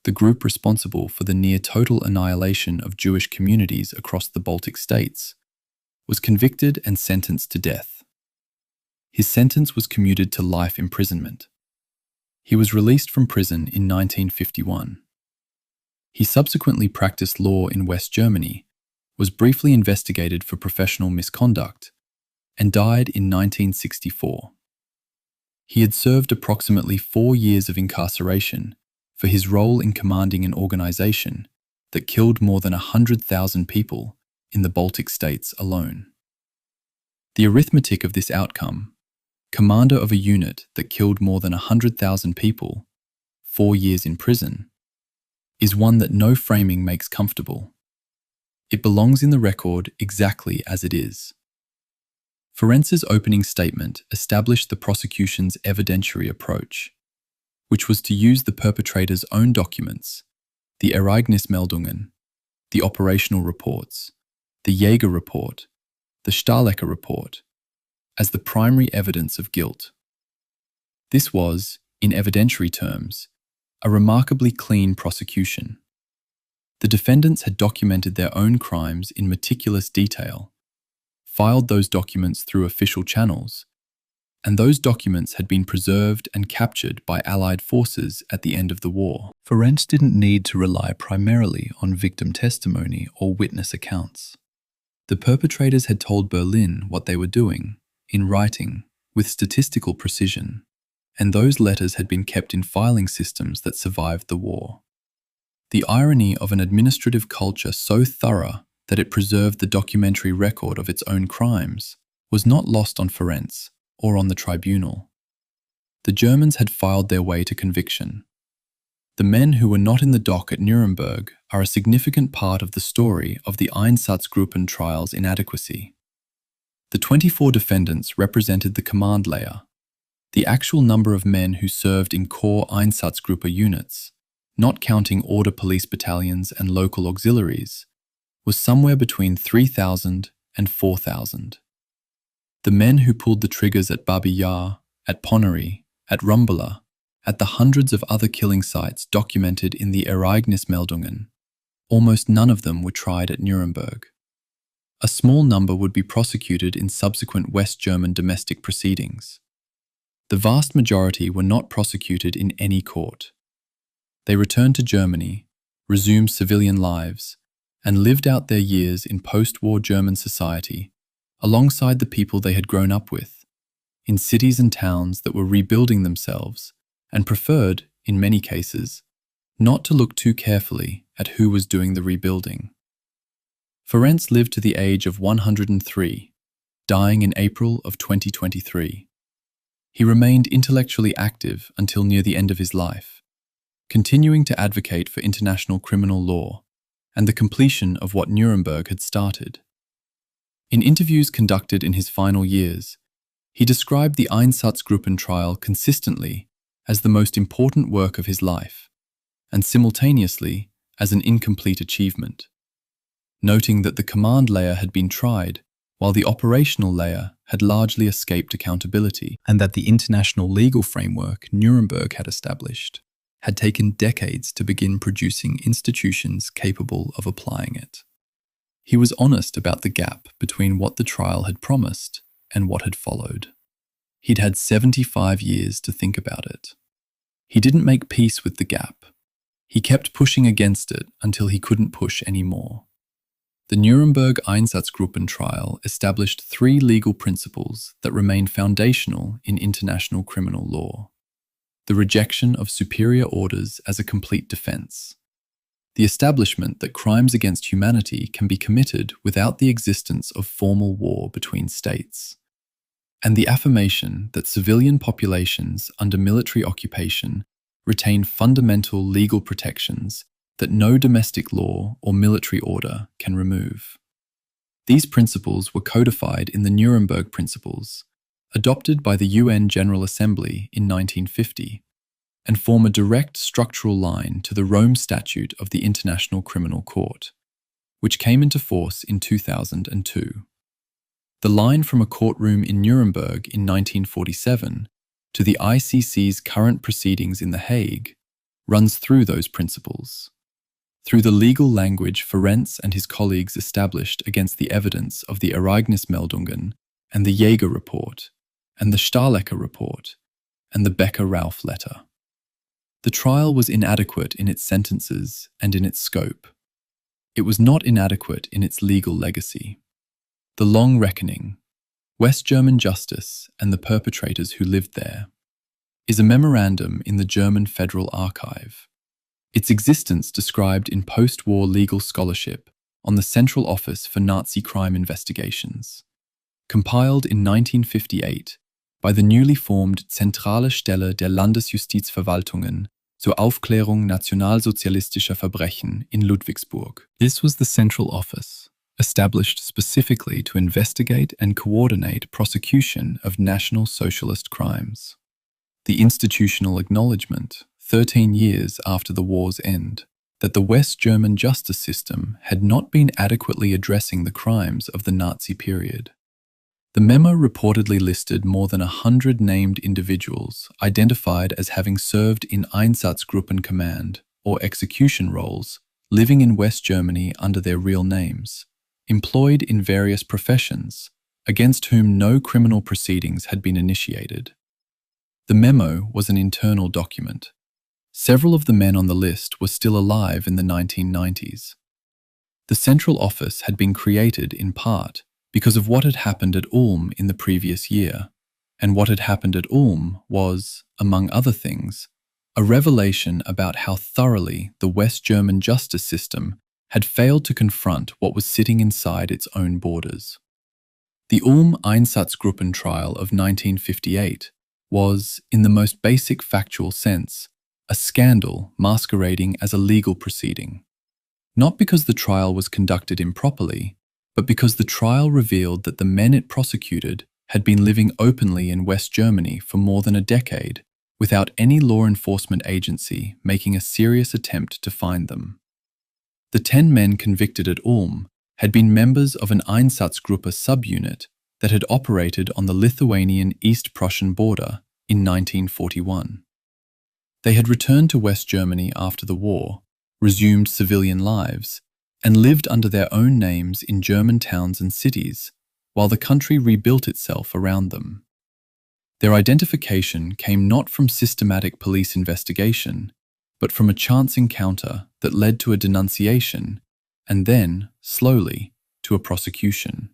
the group responsible for the near-total annihilation of Jewish communities across the Baltic states, was convicted and sentenced to death. His sentence was commuted to life imprisonment. He was released from prison in 1951. He subsequently practiced law in West Germany, was briefly investigated for professional misconduct, and died in 1964. He had served approximately 4 years of incarceration for his role in commanding an organization that killed more than 100,000 people in the Baltic states alone. The arithmetic of this outcome, commander of a unit that killed more than 100,000 people, 4 years in prison, is one that no framing makes comfortable. It belongs in the record exactly as it is. Ferentz's opening statement established the prosecution's evidentiary approach, which was to use the perpetrator's own documents, the Ereignismeldungen, the operational reports, the Jaeger report, the Stahlecker report, as the primary evidence of guilt. This was, in evidentiary terms, a remarkably clean prosecution. The defendants had documented their own crimes in meticulous detail, filed those documents through official channels, and those documents had been preserved and captured by Allied forces at the end of the war. Ferenc didn't need to rely primarily on victim testimony or witness accounts. The perpetrators had told Berlin what they were doing, in writing, with statistical precision, and those letters had been kept in filing systems that survived the war. The irony of an administrative culture so thorough that it preserved the documentary record of its own crimes was not lost on Ferenc or on the tribunal. The Germans had filed their way to conviction. The men who were not in the dock at Nuremberg are a significant part of the story of the Einsatzgruppen trial's inadequacy. The 24 defendants represented the command layer. The actual number of men who served in core Einsatzgruppe units, not counting order police battalions and local auxiliaries, was somewhere between 3,000 and 4,000. The men who pulled the triggers at Babi, at Ponary, at Rumbala, at the hundreds of other killing sites documented in the Ereignismeldungen, almost none of them were tried at Nuremberg. A small number would be prosecuted in subsequent West German domestic proceedings. The vast majority were not prosecuted in any court. They returned to Germany, resumed civilian lives, and lived out their years in post-war German society alongside the people they had grown up with, in cities and towns that were rebuilding themselves and preferred, in many cases, not to look too carefully at who was doing the rebuilding. Ferenc lived to the age of 103, dying in April of 2023. He remained intellectually active until near the end of his life, continuing to advocate for international criminal law and the completion of what Nuremberg had started. In interviews conducted in his final years, he described the Einsatzgruppen trial consistently as the most important work of his life, and simultaneously as an incomplete achievement, noting that the command layer had been tried while the operational layer had largely escaped accountability, and that the international legal framework Nuremberg had established had taken decades to begin producing institutions capable of applying it. He was honest about the gap between what the trial had promised and what had followed. He'd had 75 years to think about it. He didn't make peace with the gap. He kept pushing against it until he couldn't push anymore. The Nuremberg Einsatzgruppen trial established 3 legal principles that remain foundational in international criminal law. The rejection of superior orders as a complete defense. The establishment that crimes against humanity can be committed without the existence of formal war between states. And the affirmation that civilian populations under military occupation retain fundamental legal protections that no domestic law or military order can remove. These principles were codified in the Nuremberg Principles, adopted by the UN General Assembly in 1950, and form a direct structural line to the Rome Statute of the International Criminal Court, which came into force in 2002. The line from a courtroom in Nuremberg in 1947 to the ICC's current proceedings in The Hague runs through those principles. Through the legal language Ferenc and his colleagues established against the evidence of the Ereignismeldungen and the Jaeger report, and the Stahlecker report, and the Becker-Ralph letter. The trial was inadequate in its sentences and in its scope. It was not inadequate in its legal legacy. The Long Reckoning, West German Justice and the Perpetrators Who Lived There, is a memorandum in the German Federal Archive. Its existence described in post-war legal scholarship on the Central Office for Nazi Crime Investigations. Compiled in 1958 by the newly formed Zentrale Stelle der Landesjustizverwaltungen zur Aufklärung nationalsozialistischer Verbrechen in Ludwigsburg. This was the Central Office, established specifically to investigate and coordinate prosecution of National Socialist crimes. The institutional acknowledgement, 13 years after the war's end, that the West German justice system had not been adequately addressing the crimes of the Nazi period. The memo reportedly listed more than 100 named individuals identified as having served in Einsatzgruppen command or execution roles, living in West Germany under their real names, employed in various professions, against whom no criminal proceedings had been initiated. The memo was an internal document. Several of the men on the list were still alive in the 1990s. The central office had been created in part because of what had happened at Ulm in the previous year, and what had happened at Ulm was, among other things, a revelation about how thoroughly the West German justice system had failed to confront what was sitting inside its own borders. The Ulm Einsatzgruppen trial of 1958 was, in the most basic factual sense, a scandal masquerading as a legal proceeding. Not because the trial was conducted improperly, but because the trial revealed that the men it prosecuted had been living openly in West Germany for more than a decade, without any law enforcement agency making a serious attempt to find them. The 10 men convicted at Ulm had been members of an Einsatzgruppe subunit that had operated on the Lithuanian East Prussian border in 1941. They had returned to West Germany after the war, resumed civilian lives, and lived under their own names in German towns and cities, while the country rebuilt itself around them. Their identification came not from systematic police investigation, but from a chance encounter that led to a denunciation, and then, slowly, to a prosecution.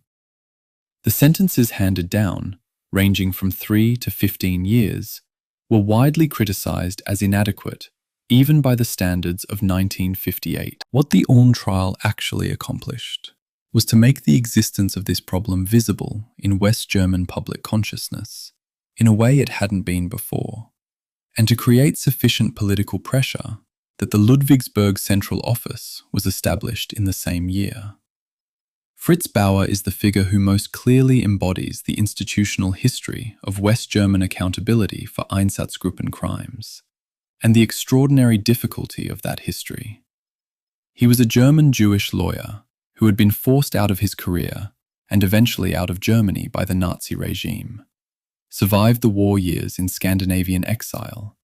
The sentences handed down, ranging from 3 to 15 years, were widely criticized as inadequate, even by the standards of 1958. What the Ulm trial actually accomplished was to make the existence of this problem visible in West German public consciousness, in a way it hadn't been before, and to create sufficient political pressure that the Ludwigsburg Central Office was established in the same year. Fritz Bauer is the figure who most clearly embodies the institutional history of West German accountability for Einsatzgruppen crimes, and the extraordinary difficulty of that history. He was a German Jewish lawyer who had been forced out of his career and eventually out of Germany by the Nazi regime, survived the war years in Scandinavian exile,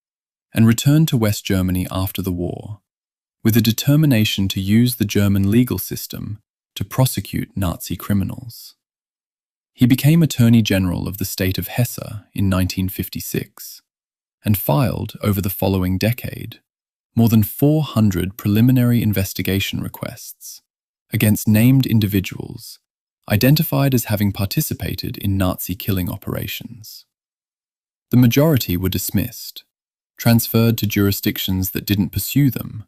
and returned to West Germany after the war, with a determination to use the German legal system to prosecute Nazi criminals. He became Attorney General of the state of Hesse in 1956, and filed, over the following decade, more than 400 preliminary investigation requests against named individuals identified as having participated in Nazi killing operations. The majority were dismissed, transferred to jurisdictions that didn't pursue them,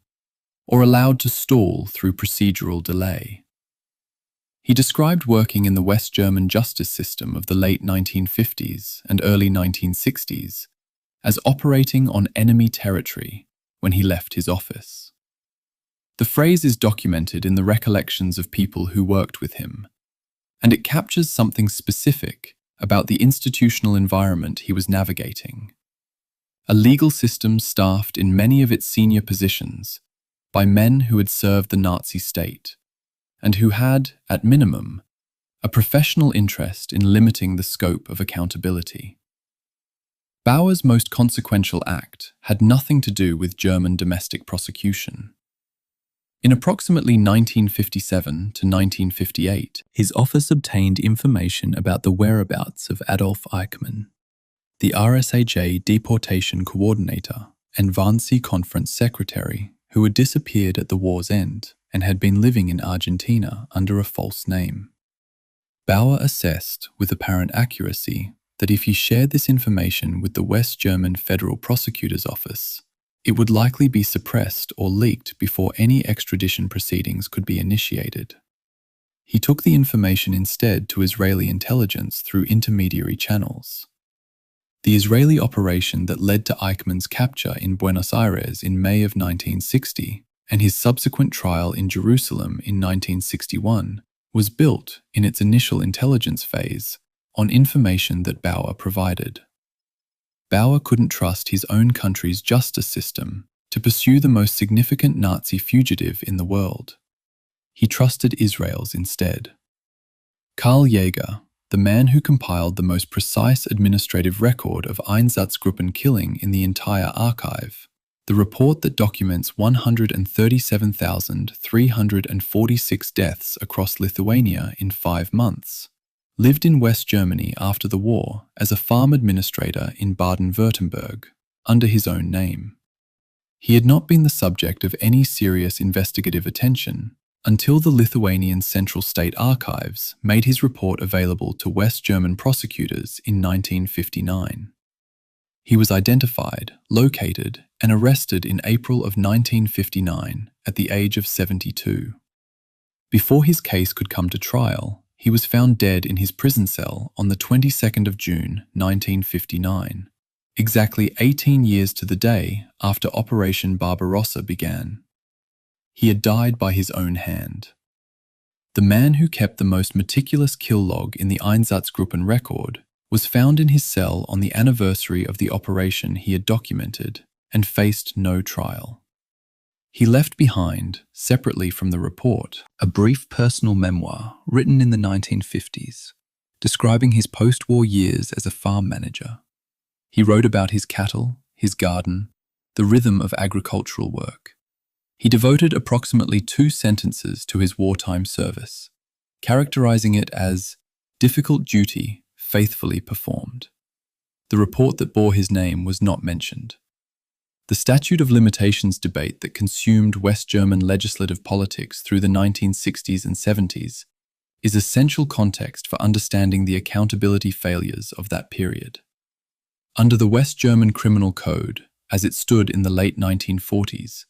or allowed to stall through procedural delay. He described working in the West German justice system of the late 1950s and early 1960s as operating on enemy territory when he left his office. The phrase is documented in the recollections of people who worked with him, and it captures something specific about the institutional environment he was navigating. A legal system staffed in many of its senior positions by men who had served the Nazi state, and who had, at minimum, a professional interest in limiting the scope of accountability. Bauer's most consequential act had nothing to do with German domestic prosecution. In approximately 1957 to 1958, his office obtained information about the whereabouts of Adolf Eichmann, the RSAJ deportation coordinator and Wannsee Conference secretary, who had disappeared at the war's end and had been living in Argentina under a false name. Bauer assessed with apparent accuracy that if he shared this information with the West German Federal Prosecutor's Office, it would likely be suppressed or leaked before any extradition proceedings could be initiated. He took the information instead to Israeli intelligence through intermediary channels. The Israeli operation that led to Eichmann's capture in Buenos Aires in May of 1960 and his subsequent trial in Jerusalem in 1961 was built, in its initial intelligence phase, on information that Bauer provided. Bauer couldn't trust his own country's justice system to pursue the most significant Nazi fugitive in the world. He trusted Israel's instead. Karl Jaeger, the man who compiled the most precise administrative record of Einsatzgruppen killing in the entire archive, the report that documents 137,346 deaths across Lithuania in 5 months, lived in West Germany after the war as a farm administrator in Baden-Württemberg, under his own name. He had not been the subject of any serious investigative attention until the Lithuanian Central State Archives made his report available to West German prosecutors in 1959. He was identified, located, and arrested in April of 1959 at the age of 72. Before his case could come to trial, he was found dead in his prison cell on the 22nd of June, 1959, exactly 18 years to the day after Operation Barbarossa began. He had died by his own hand. The man who kept the most meticulous kill log in the Einsatzgruppen record was found in his cell on the anniversary of the operation he had documented and faced no trial. He left behind, separately from the report, a brief personal memoir written in the 1950s, describing his post-war years as a farm manager. He wrote about his cattle, his garden, the rhythm of agricultural work. He devoted approximately 2 sentences to his wartime service, characterizing it as difficult duty faithfully performed. The report that bore his name was not mentioned. The statute of limitations debate that consumed West German legislative politics through the 1960s and 70s is essential context for understanding the accountability failures of that period. Under the West German Criminal Code, as it stood in the late 1940s,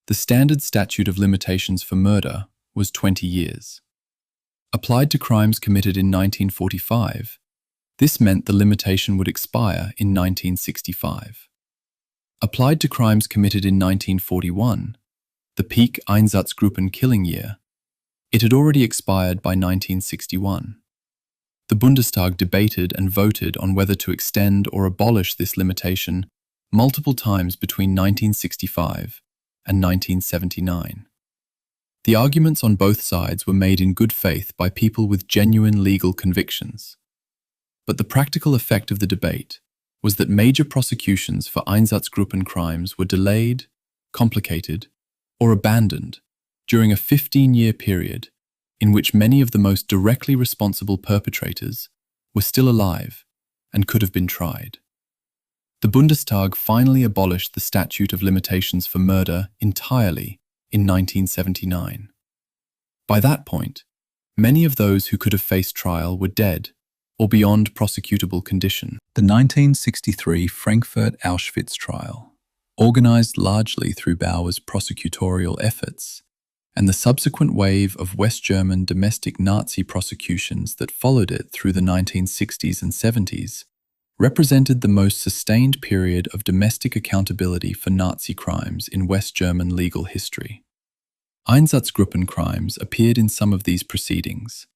the standard statute of limitations for murder was 20 years. Applied to crimes committed in 1945, this meant the limitation would expire in 1965. Applied to crimes committed in 1941, the peak Einsatzgruppen killing year, it had already expired by 1961. The Bundestag debated and voted on whether to extend or abolish this limitation multiple times between 1965 and 1979. The arguments on both sides were made in good faith by people with genuine legal convictions. But the practical effect of the debate was that major prosecutions for Einsatzgruppen crimes were delayed, complicated, or abandoned during a 15-year period in which many of the most directly responsible perpetrators were still alive and could have been tried. The Bundestag finally abolished the statute of limitations for murder entirely in 1979. By that point, many of those who could have faced trial were dead or beyond prosecutable condition. The 1963 Frankfurt Auschwitz trial, organized largely through Bauer's prosecutorial efforts, and the subsequent wave of West German domestic Nazi prosecutions that followed it through the 1960s and 70s, represented the most sustained period of domestic accountability for Nazi crimes in West German legal history. Einsatzgruppen crimes appeared in some of these proceedings,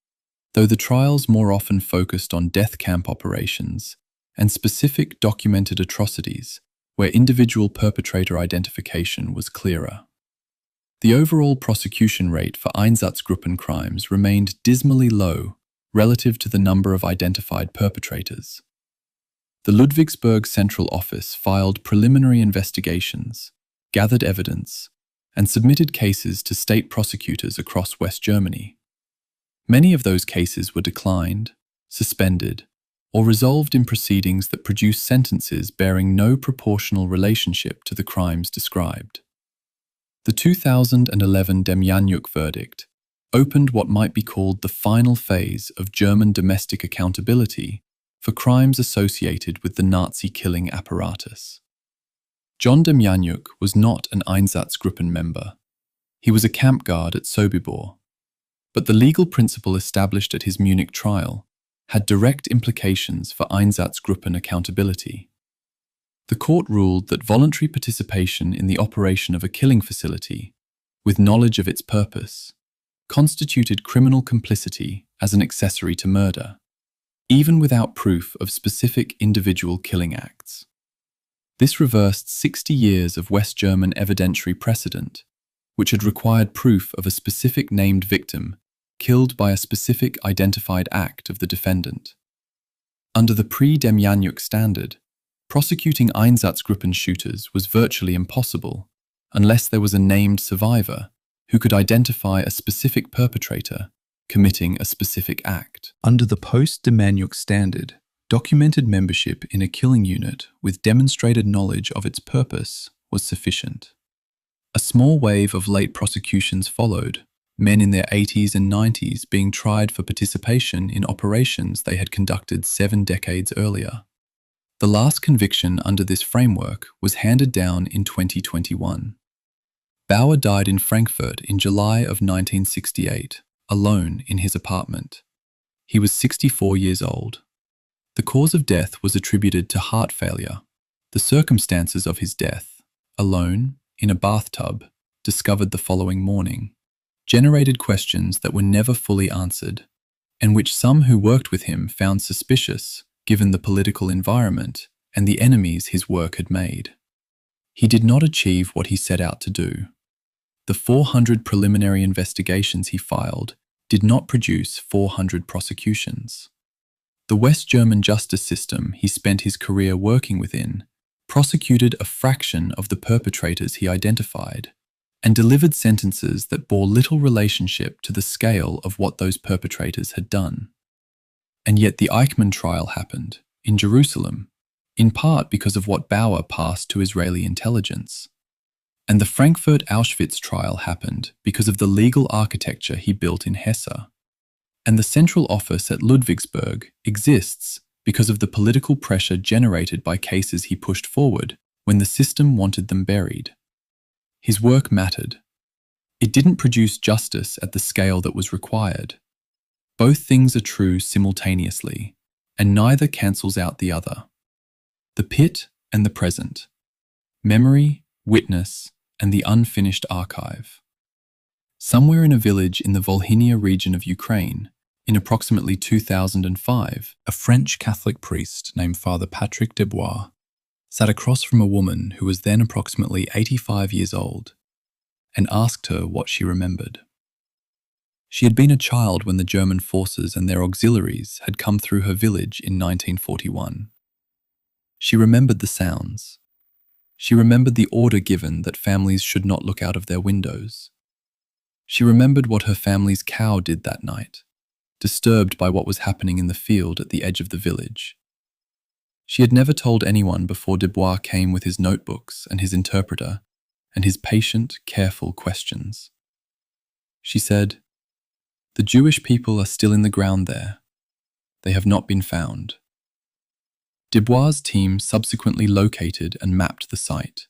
though the trials more often focused on death camp operations and specific documented atrocities where individual perpetrator identification was clearer. The overall prosecution rate for Einsatzgruppen crimes remained dismally low relative to the number of identified perpetrators. The Ludwigsburg Central Office filed preliminary investigations, gathered evidence, and submitted cases to state prosecutors across West Germany. Many of those cases were declined, suspended, or resolved in proceedings that produced sentences bearing no proportional relationship to the crimes described. The 2011 Demjanjuk verdict opened what might be called the final phase of German domestic accountability for crimes associated with the Nazi killing apparatus. John Demjanjuk was not an Einsatzgruppen member. He was a camp guard at Sobibor. But the legal principle established at his Munich trial had direct implications for Einsatzgruppen accountability. The court ruled that voluntary participation in the operation of a killing facility, with knowledge of its purpose, constituted criminal complicity as an accessory to murder, even without proof of specific individual killing acts. This reversed 60 years of West German evidentiary precedent, which had required proof of a specific named victim killed by a specific identified act of the defendant. Under the pre-Demjanjuk standard, prosecuting Einsatzgruppen shooters was virtually impossible unless there was a named survivor who could identify a specific perpetrator committing a specific act. Under the post-Demjanjuk standard, documented membership in a killing unit with demonstrated knowledge of its purpose was sufficient. A small wave of late prosecutions followed, men in their 80s and 90s being tried for participation in operations they had conducted 7 decades earlier. The last conviction under this framework was handed down in 2021. Bauer died in Frankfurt in July of 1968, alone in his apartment. He was 64 years old. The cause of death was attributed to heart failure. The circumstances of his death, alone, in a bathtub, discovered the following morning, generated questions that were never fully answered, and which some who worked with him found suspicious given the political environment and the enemies his work had made. He did not achieve what he set out to do. The 400 preliminary investigations he filed did not produce 400 prosecutions. The West German justice system he spent his career working within prosecuted a fraction of the perpetrators he identified and delivered sentences that bore little relationship to the scale of what those perpetrators had done. And yet the Eichmann trial happened, in Jerusalem, in part because of what Bauer passed to Israeli intelligence. And the Frankfurt Auschwitz trial happened because of the legal architecture he built in Hesse. And the central office at Ludwigsburg exists because of the political pressure generated by cases he pushed forward when the system wanted them buried. His work mattered. It didn't produce justice at the scale that was required. Both things are true simultaneously, and neither cancels out the other. The pit and the present. Memory, witness, and the unfinished archive. Somewhere in a village in the Volhynia region of Ukraine, in approximately 2005, a French Catholic priest named Father Patrick Debois sat across from a woman who was then approximately 85 years old and asked her what she remembered. She had been a child when the German forces and their auxiliaries had come through her village in 1941. She remembered the sounds. She remembered the order given that families should not look out of their windows. She remembered what her family's cow did that night, disturbed by what was happening in the field at the edge of the village. She had never told anyone before Debois came with his notebooks and his interpreter and his patient, careful questions. She said, "The Jewish people are still in the ground there. They have not been found." Debois' team subsequently located and mapped the site.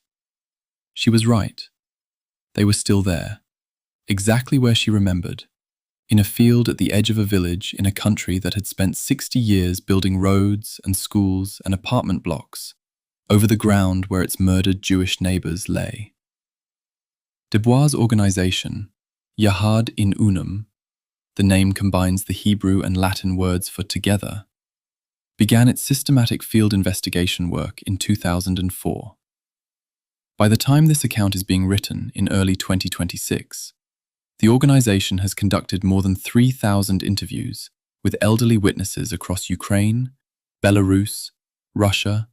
She was right. They were still there, exactly where she remembered, in a field at the edge of a village in a country that had spent 60 years building roads and schools and apartment blocks over the ground where its murdered Jewish neighbors lay. Debois' organization, Yahad in Unum, the name combines the Hebrew and Latin words for together, began its systematic field investigation work in 2004. By the time this account is being written in early 2026, the organization has conducted more than 3,000 interviews with elderly witnesses across Ukraine, Belarus, Russia,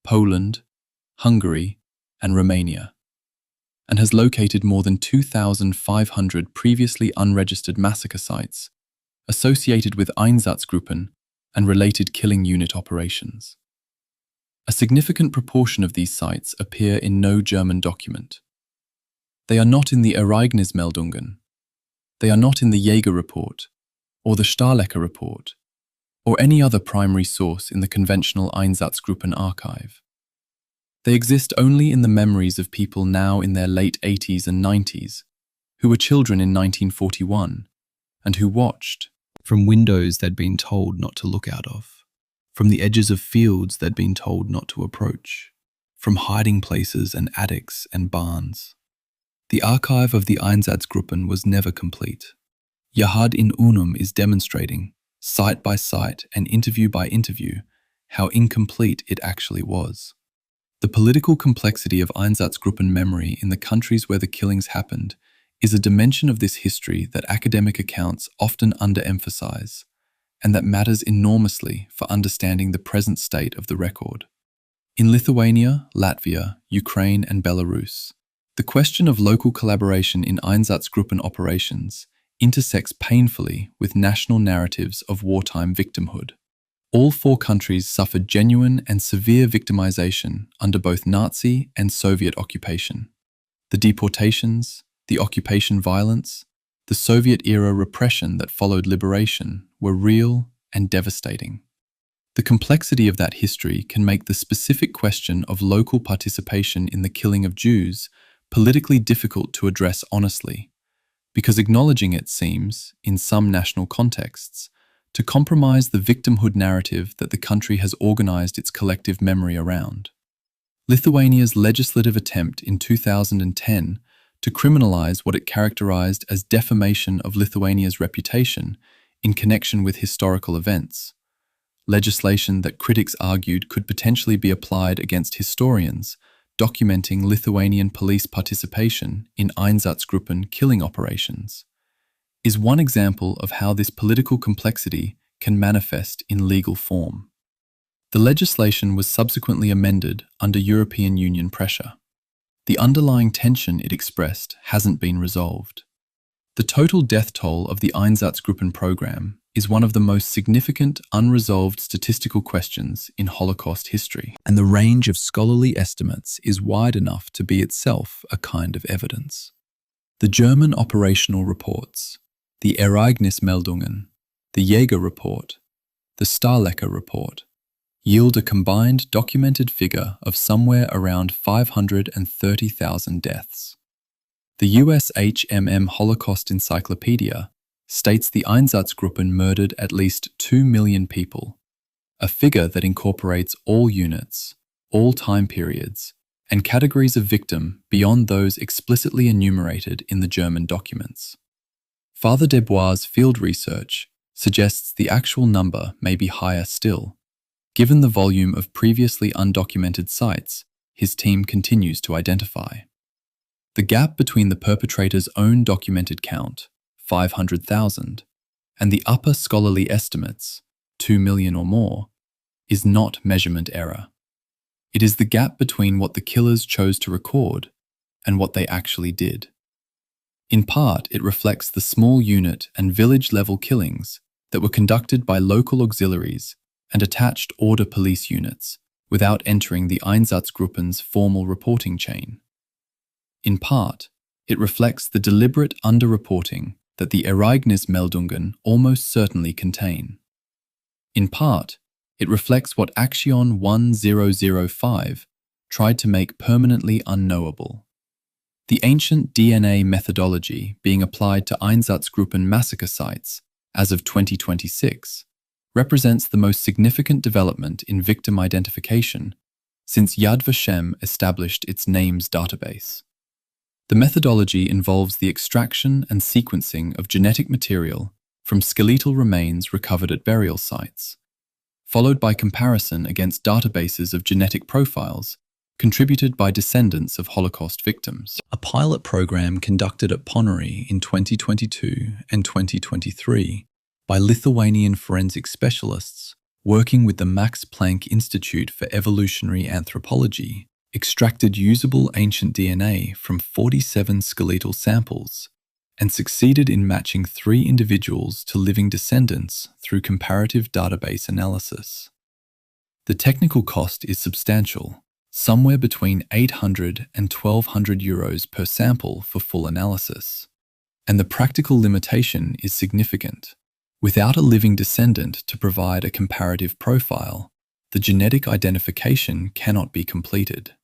Poland, Hungary, and Romania, and has located more than 2,500 previously unregistered massacre sites associated with Einsatzgruppen and related killing unit operations. A significant proportion of these sites appear in no German document. They are not in the Ereignismeldungen. They are not in the Jäger report, or the Stahlecker report, or any other primary source in the conventional Einsatzgruppen archive. They exist only in the memories of people now in their late 80s and 90s, who were children in 1941, and who watched from windows they'd been told not to look out of, from the edges of fields they'd been told not to approach, from hiding places and attics and barns. The archive of the Einsatzgruppen was never complete. Yahad in Unum is demonstrating, site by site and interview by interview, how incomplete it actually was. The political complexity of Einsatzgruppen memory in the countries where the killings happened is a dimension of this history that academic accounts often underemphasize, and that matters enormously for understanding the present state of the record. In Lithuania, Latvia, Ukraine, and Belarus, the question of local collaboration in Einsatzgruppen operations intersects painfully with national narratives of wartime victimhood. All four countries suffered genuine and severe victimization under both Nazi and Soviet occupation. The deportations, the occupation violence, the Soviet-era repression that followed liberation were real and devastating. The complexity of that history can make the specific question of local participation in the killing of Jews politically difficult to address honestly, because acknowledging it seems, in some national contexts, to compromise the victimhood narrative that the country has organized its collective memory around. Lithuania's legislative attempt in 2010 to criminalize what it characterized as defamation of Lithuania's reputation in connection with historical events, legislation that critics argued could potentially be applied against historians documenting Lithuanian police participation in Einsatzgruppen killing operations, is one example of how this political complexity can manifest in legal form. The legislation was subsequently amended under European Union pressure. The underlying tension it expressed hasn't been resolved. The total death toll of the Einsatzgruppen program is one of the most significant unresolved statistical questions in Holocaust history, and the range of scholarly estimates is wide enough to be itself a kind of evidence. The German operational reports, the Ereignismeldungen, the Jäger report, the Starlecker report, yield a combined documented figure of somewhere around 530,000 deaths. The US HMM Holocaust Encyclopedia states the Einsatzgruppen murdered at least 2 million people, a figure that incorporates all units, all time periods, and categories of victim beyond those explicitly enumerated in the German documents. Father Debois' field research suggests the actual number may be higher still. Given the volume of previously undocumented sites his team continues to identify. The gap between the perpetrator's own documented count, 500,000, and the upper scholarly estimates, 2 million or more, is not measurement error. It is the gap between what the killers chose to record and what they actually did. In part, it reflects the small unit and village-level killings that were conducted by local auxiliaries and attached order police units without entering the Einsatzgruppen's formal reporting chain. In part, it reflects the deliberate underreporting that the Ereignismeldungen almost certainly contain. In part, it reflects what Action 1005 tried to make permanently unknowable. The ancient DNA methodology being applied to Einsatzgruppen massacre sites as of 2026 represents the most significant development in victim identification since Yad Vashem established its names database. The methodology involves the extraction and sequencing of genetic material from skeletal remains recovered at burial sites, followed by comparison against databases of genetic profiles contributed by descendants of Holocaust victims. A pilot program conducted at Ponneri in 2022 and 2023 by Lithuanian forensic specialists working with the Max Planck Institute for Evolutionary Anthropology extracted usable ancient DNA from 47 skeletal samples and succeeded in matching 3 individuals to living descendants through comparative database analysis. The technical cost is substantial, somewhere between 800 and 1,200 euros per sample for full analysis, and the practical limitation is significant. Without a living descendant to provide a comparative profile, the genetic identification cannot be completed.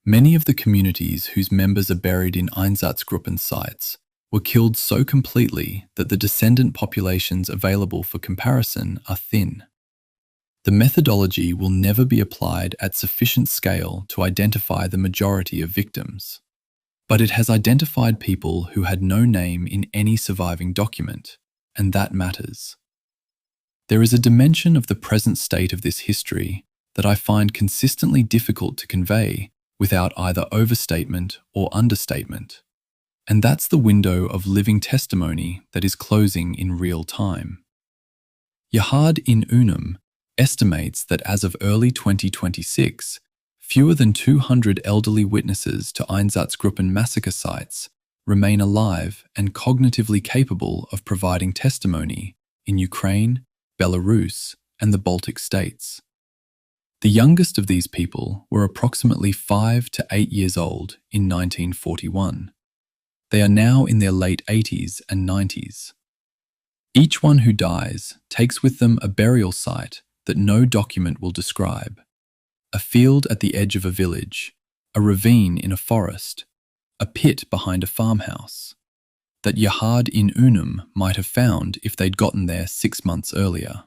Many of the communities whose members are buried in Einsatzgruppen sites were killed so completely that the descendant populations available for comparison are thin. The methodology will never be applied at sufficient scale to identify the majority of victims. But it has identified people who had no name in any surviving document, and that matters. There is a dimension of the present state of this history that I find consistently difficult to convey without either overstatement or understatement, and that's the window of living testimony that is closing in real time. Yahad in Unum estimates that as of early 2026, fewer than 200 elderly witnesses to Einsatzgruppen massacre sites remain alive and cognitively capable of providing testimony in Ukraine, Belarus, and the Baltic states. The youngest of these people were approximately 5 to 8 years old in 1941. They are now in their late 80s and 90s. Each one who dies takes with them a burial site that no document will describe: a field at the edge of a village, a ravine in a forest, a pit behind a farmhouse, that Yahad in Unum might have found if they'd gotten there 6 months earlier.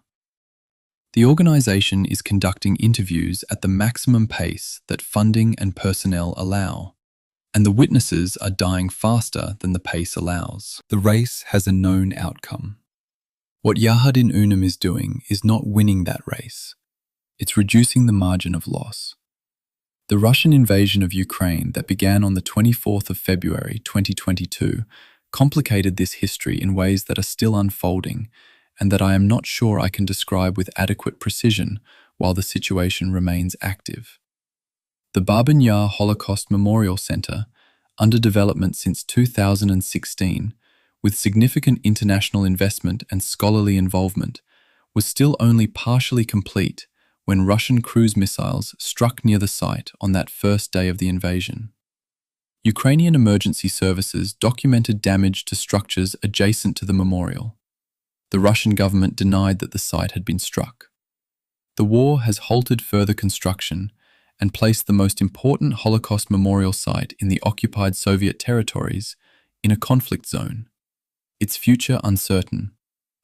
The organisation is conducting interviews at the maximum pace that funding and personnel allow, and the witnesses are dying faster than the pace allows. The race has a known outcome. What Yahad in Unum is doing is not winning that race. It's reducing the margin of loss. The Russian invasion of Ukraine that began on the 24th of February 2022 complicated this history in ways that are still unfolding and that I am not sure I can describe with adequate precision while the situation remains active. The Babin Yar Holocaust Memorial Center, under development since 2016, with significant international investment and scholarly involvement, was still only partially complete when Russian cruise missiles struck near the site on that first day of the invasion. Ukrainian emergency services documented damage to structures adjacent to the memorial. The Russian government denied that the site had been struck. The war has halted further construction and placed the most important Holocaust memorial site in the occupied Soviet territories in a conflict zone, its future uncertain,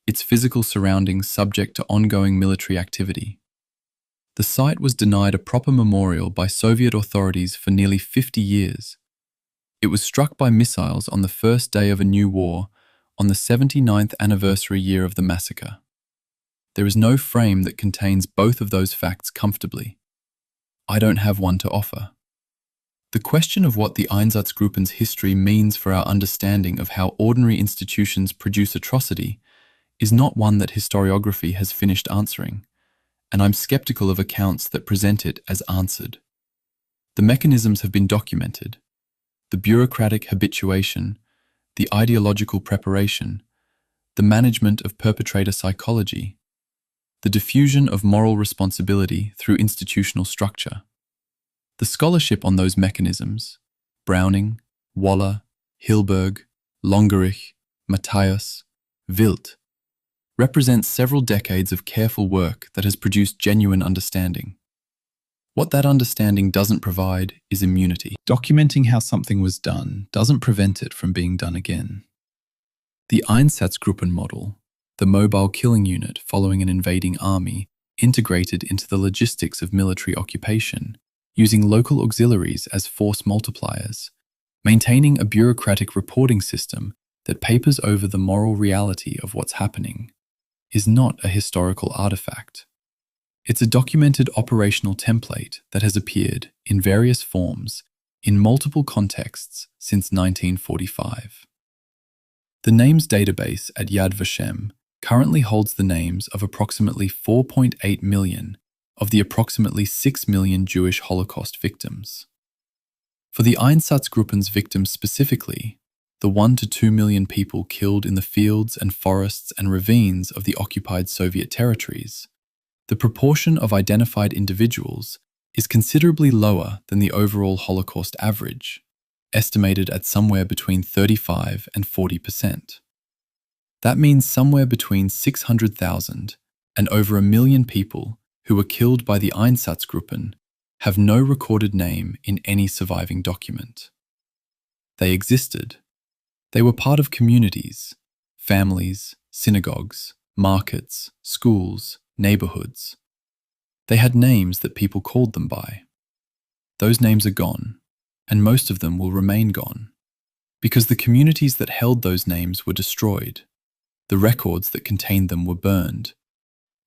its physical surroundings subject to ongoing military activity. The site was denied a proper memorial by Soviet authorities for nearly 50 years. It was struck by missiles on the first day of a new war, on the 79th anniversary year of the massacre. There is no frame that contains both of those facts comfortably. I don't have one to offer. The question of what the Einsatzgruppen's history means for our understanding of how ordinary institutions produce atrocity is not one that historiography has finished answering, and I'm skeptical of accounts that present it as answered. The mechanisms have been documented: the bureaucratic habituation, the ideological preparation, the management of perpetrator psychology, the diffusion of moral responsibility through institutional structure. The scholarship on those mechanisms, Browning, Waller, Hilberg, Longerich, Matthias, Wild, represents several decades of careful work that has produced genuine understanding. What that understanding doesn't provide is immunity. Documenting how something was done doesn't prevent it from being done again. The Einsatzgruppen model, the mobile killing unit following an invading army, integrated into the logistics of military occupation, using local auxiliaries as force multipliers, maintaining a bureaucratic reporting system that papers over the moral reality of what's happening, is not a historical artifact. It's a documented operational template that has appeared in various forms in multiple contexts since 1945. The names database at Yad Vashem currently holds the names of approximately 4.8 million of the approximately 6 million Jewish Holocaust victims. For the Einsatzgruppen's victims specifically, the 1 to 2 million people killed in the fields and forests and ravines of the occupied Soviet territories, the proportion of identified individuals is considerably lower than the overall Holocaust average, estimated at somewhere between 35 and 40%. That means somewhere between 600,000 and over 1 million people who were killed by the Einsatzgruppen have no recorded name in any surviving document. They existed. They were part of communities, families, synagogues, markets, schools, neighborhoods. They had names that people called them by. Those names are gone, and most of them will remain gone. Because the communities that held those names were destroyed, the records that contained them were burned,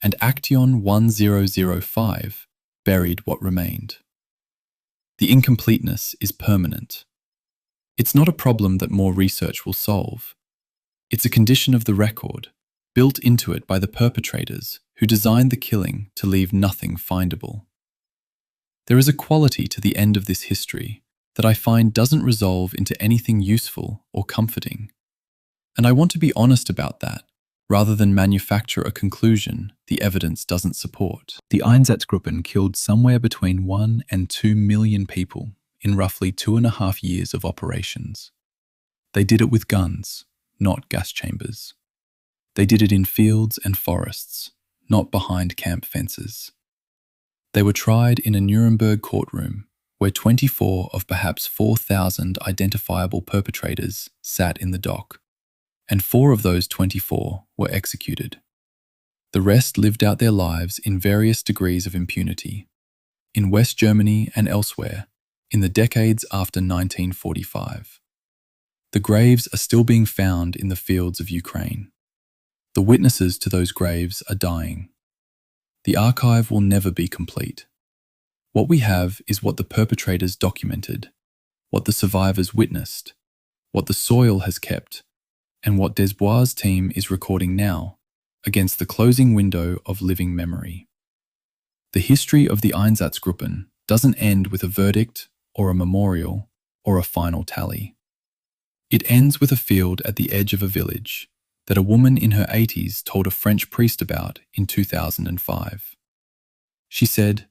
and Action 1005 buried what remained. The incompleteness is permanent. It's not a problem that more research will solve. It's a condition of the record, built into it by the perpetrators who designed the killing to leave nothing findable. There is a quality to the end of this history that I find doesn't resolve into anything useful or comforting. And I want to be honest about that, rather than manufacture a conclusion the evidence doesn't support. The Einsatzgruppen killed somewhere between 1 and 2 million people in roughly 2.5 years of operations. They did it with guns, not gas chambers. They did it in fields and forests, not behind camp fences. They were tried in a Nuremberg courtroom where 24 of perhaps 4,000 identifiable perpetrators sat in the dock, and 4 of those 24 were executed. The rest lived out their lives in various degrees of impunity, in West Germany and elsewhere, in the decades after 1945. The graves are still being found in the fields of Ukraine. The witnesses to those graves are dying. The archive will never be complete. What we have is what the perpetrators documented, what the survivors witnessed, what the soil has kept, and what Desbois' team is recording now against the closing window of living memory. The history of the Einsatzgruppen doesn't end with a verdict or a memorial or a final tally. It ends with a field at the edge of a village that a woman in her 80s told a French priest about in 2005. She said,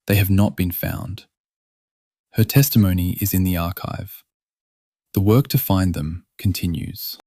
"They have not been found." Her testimony is in the archive. The work to find them continues.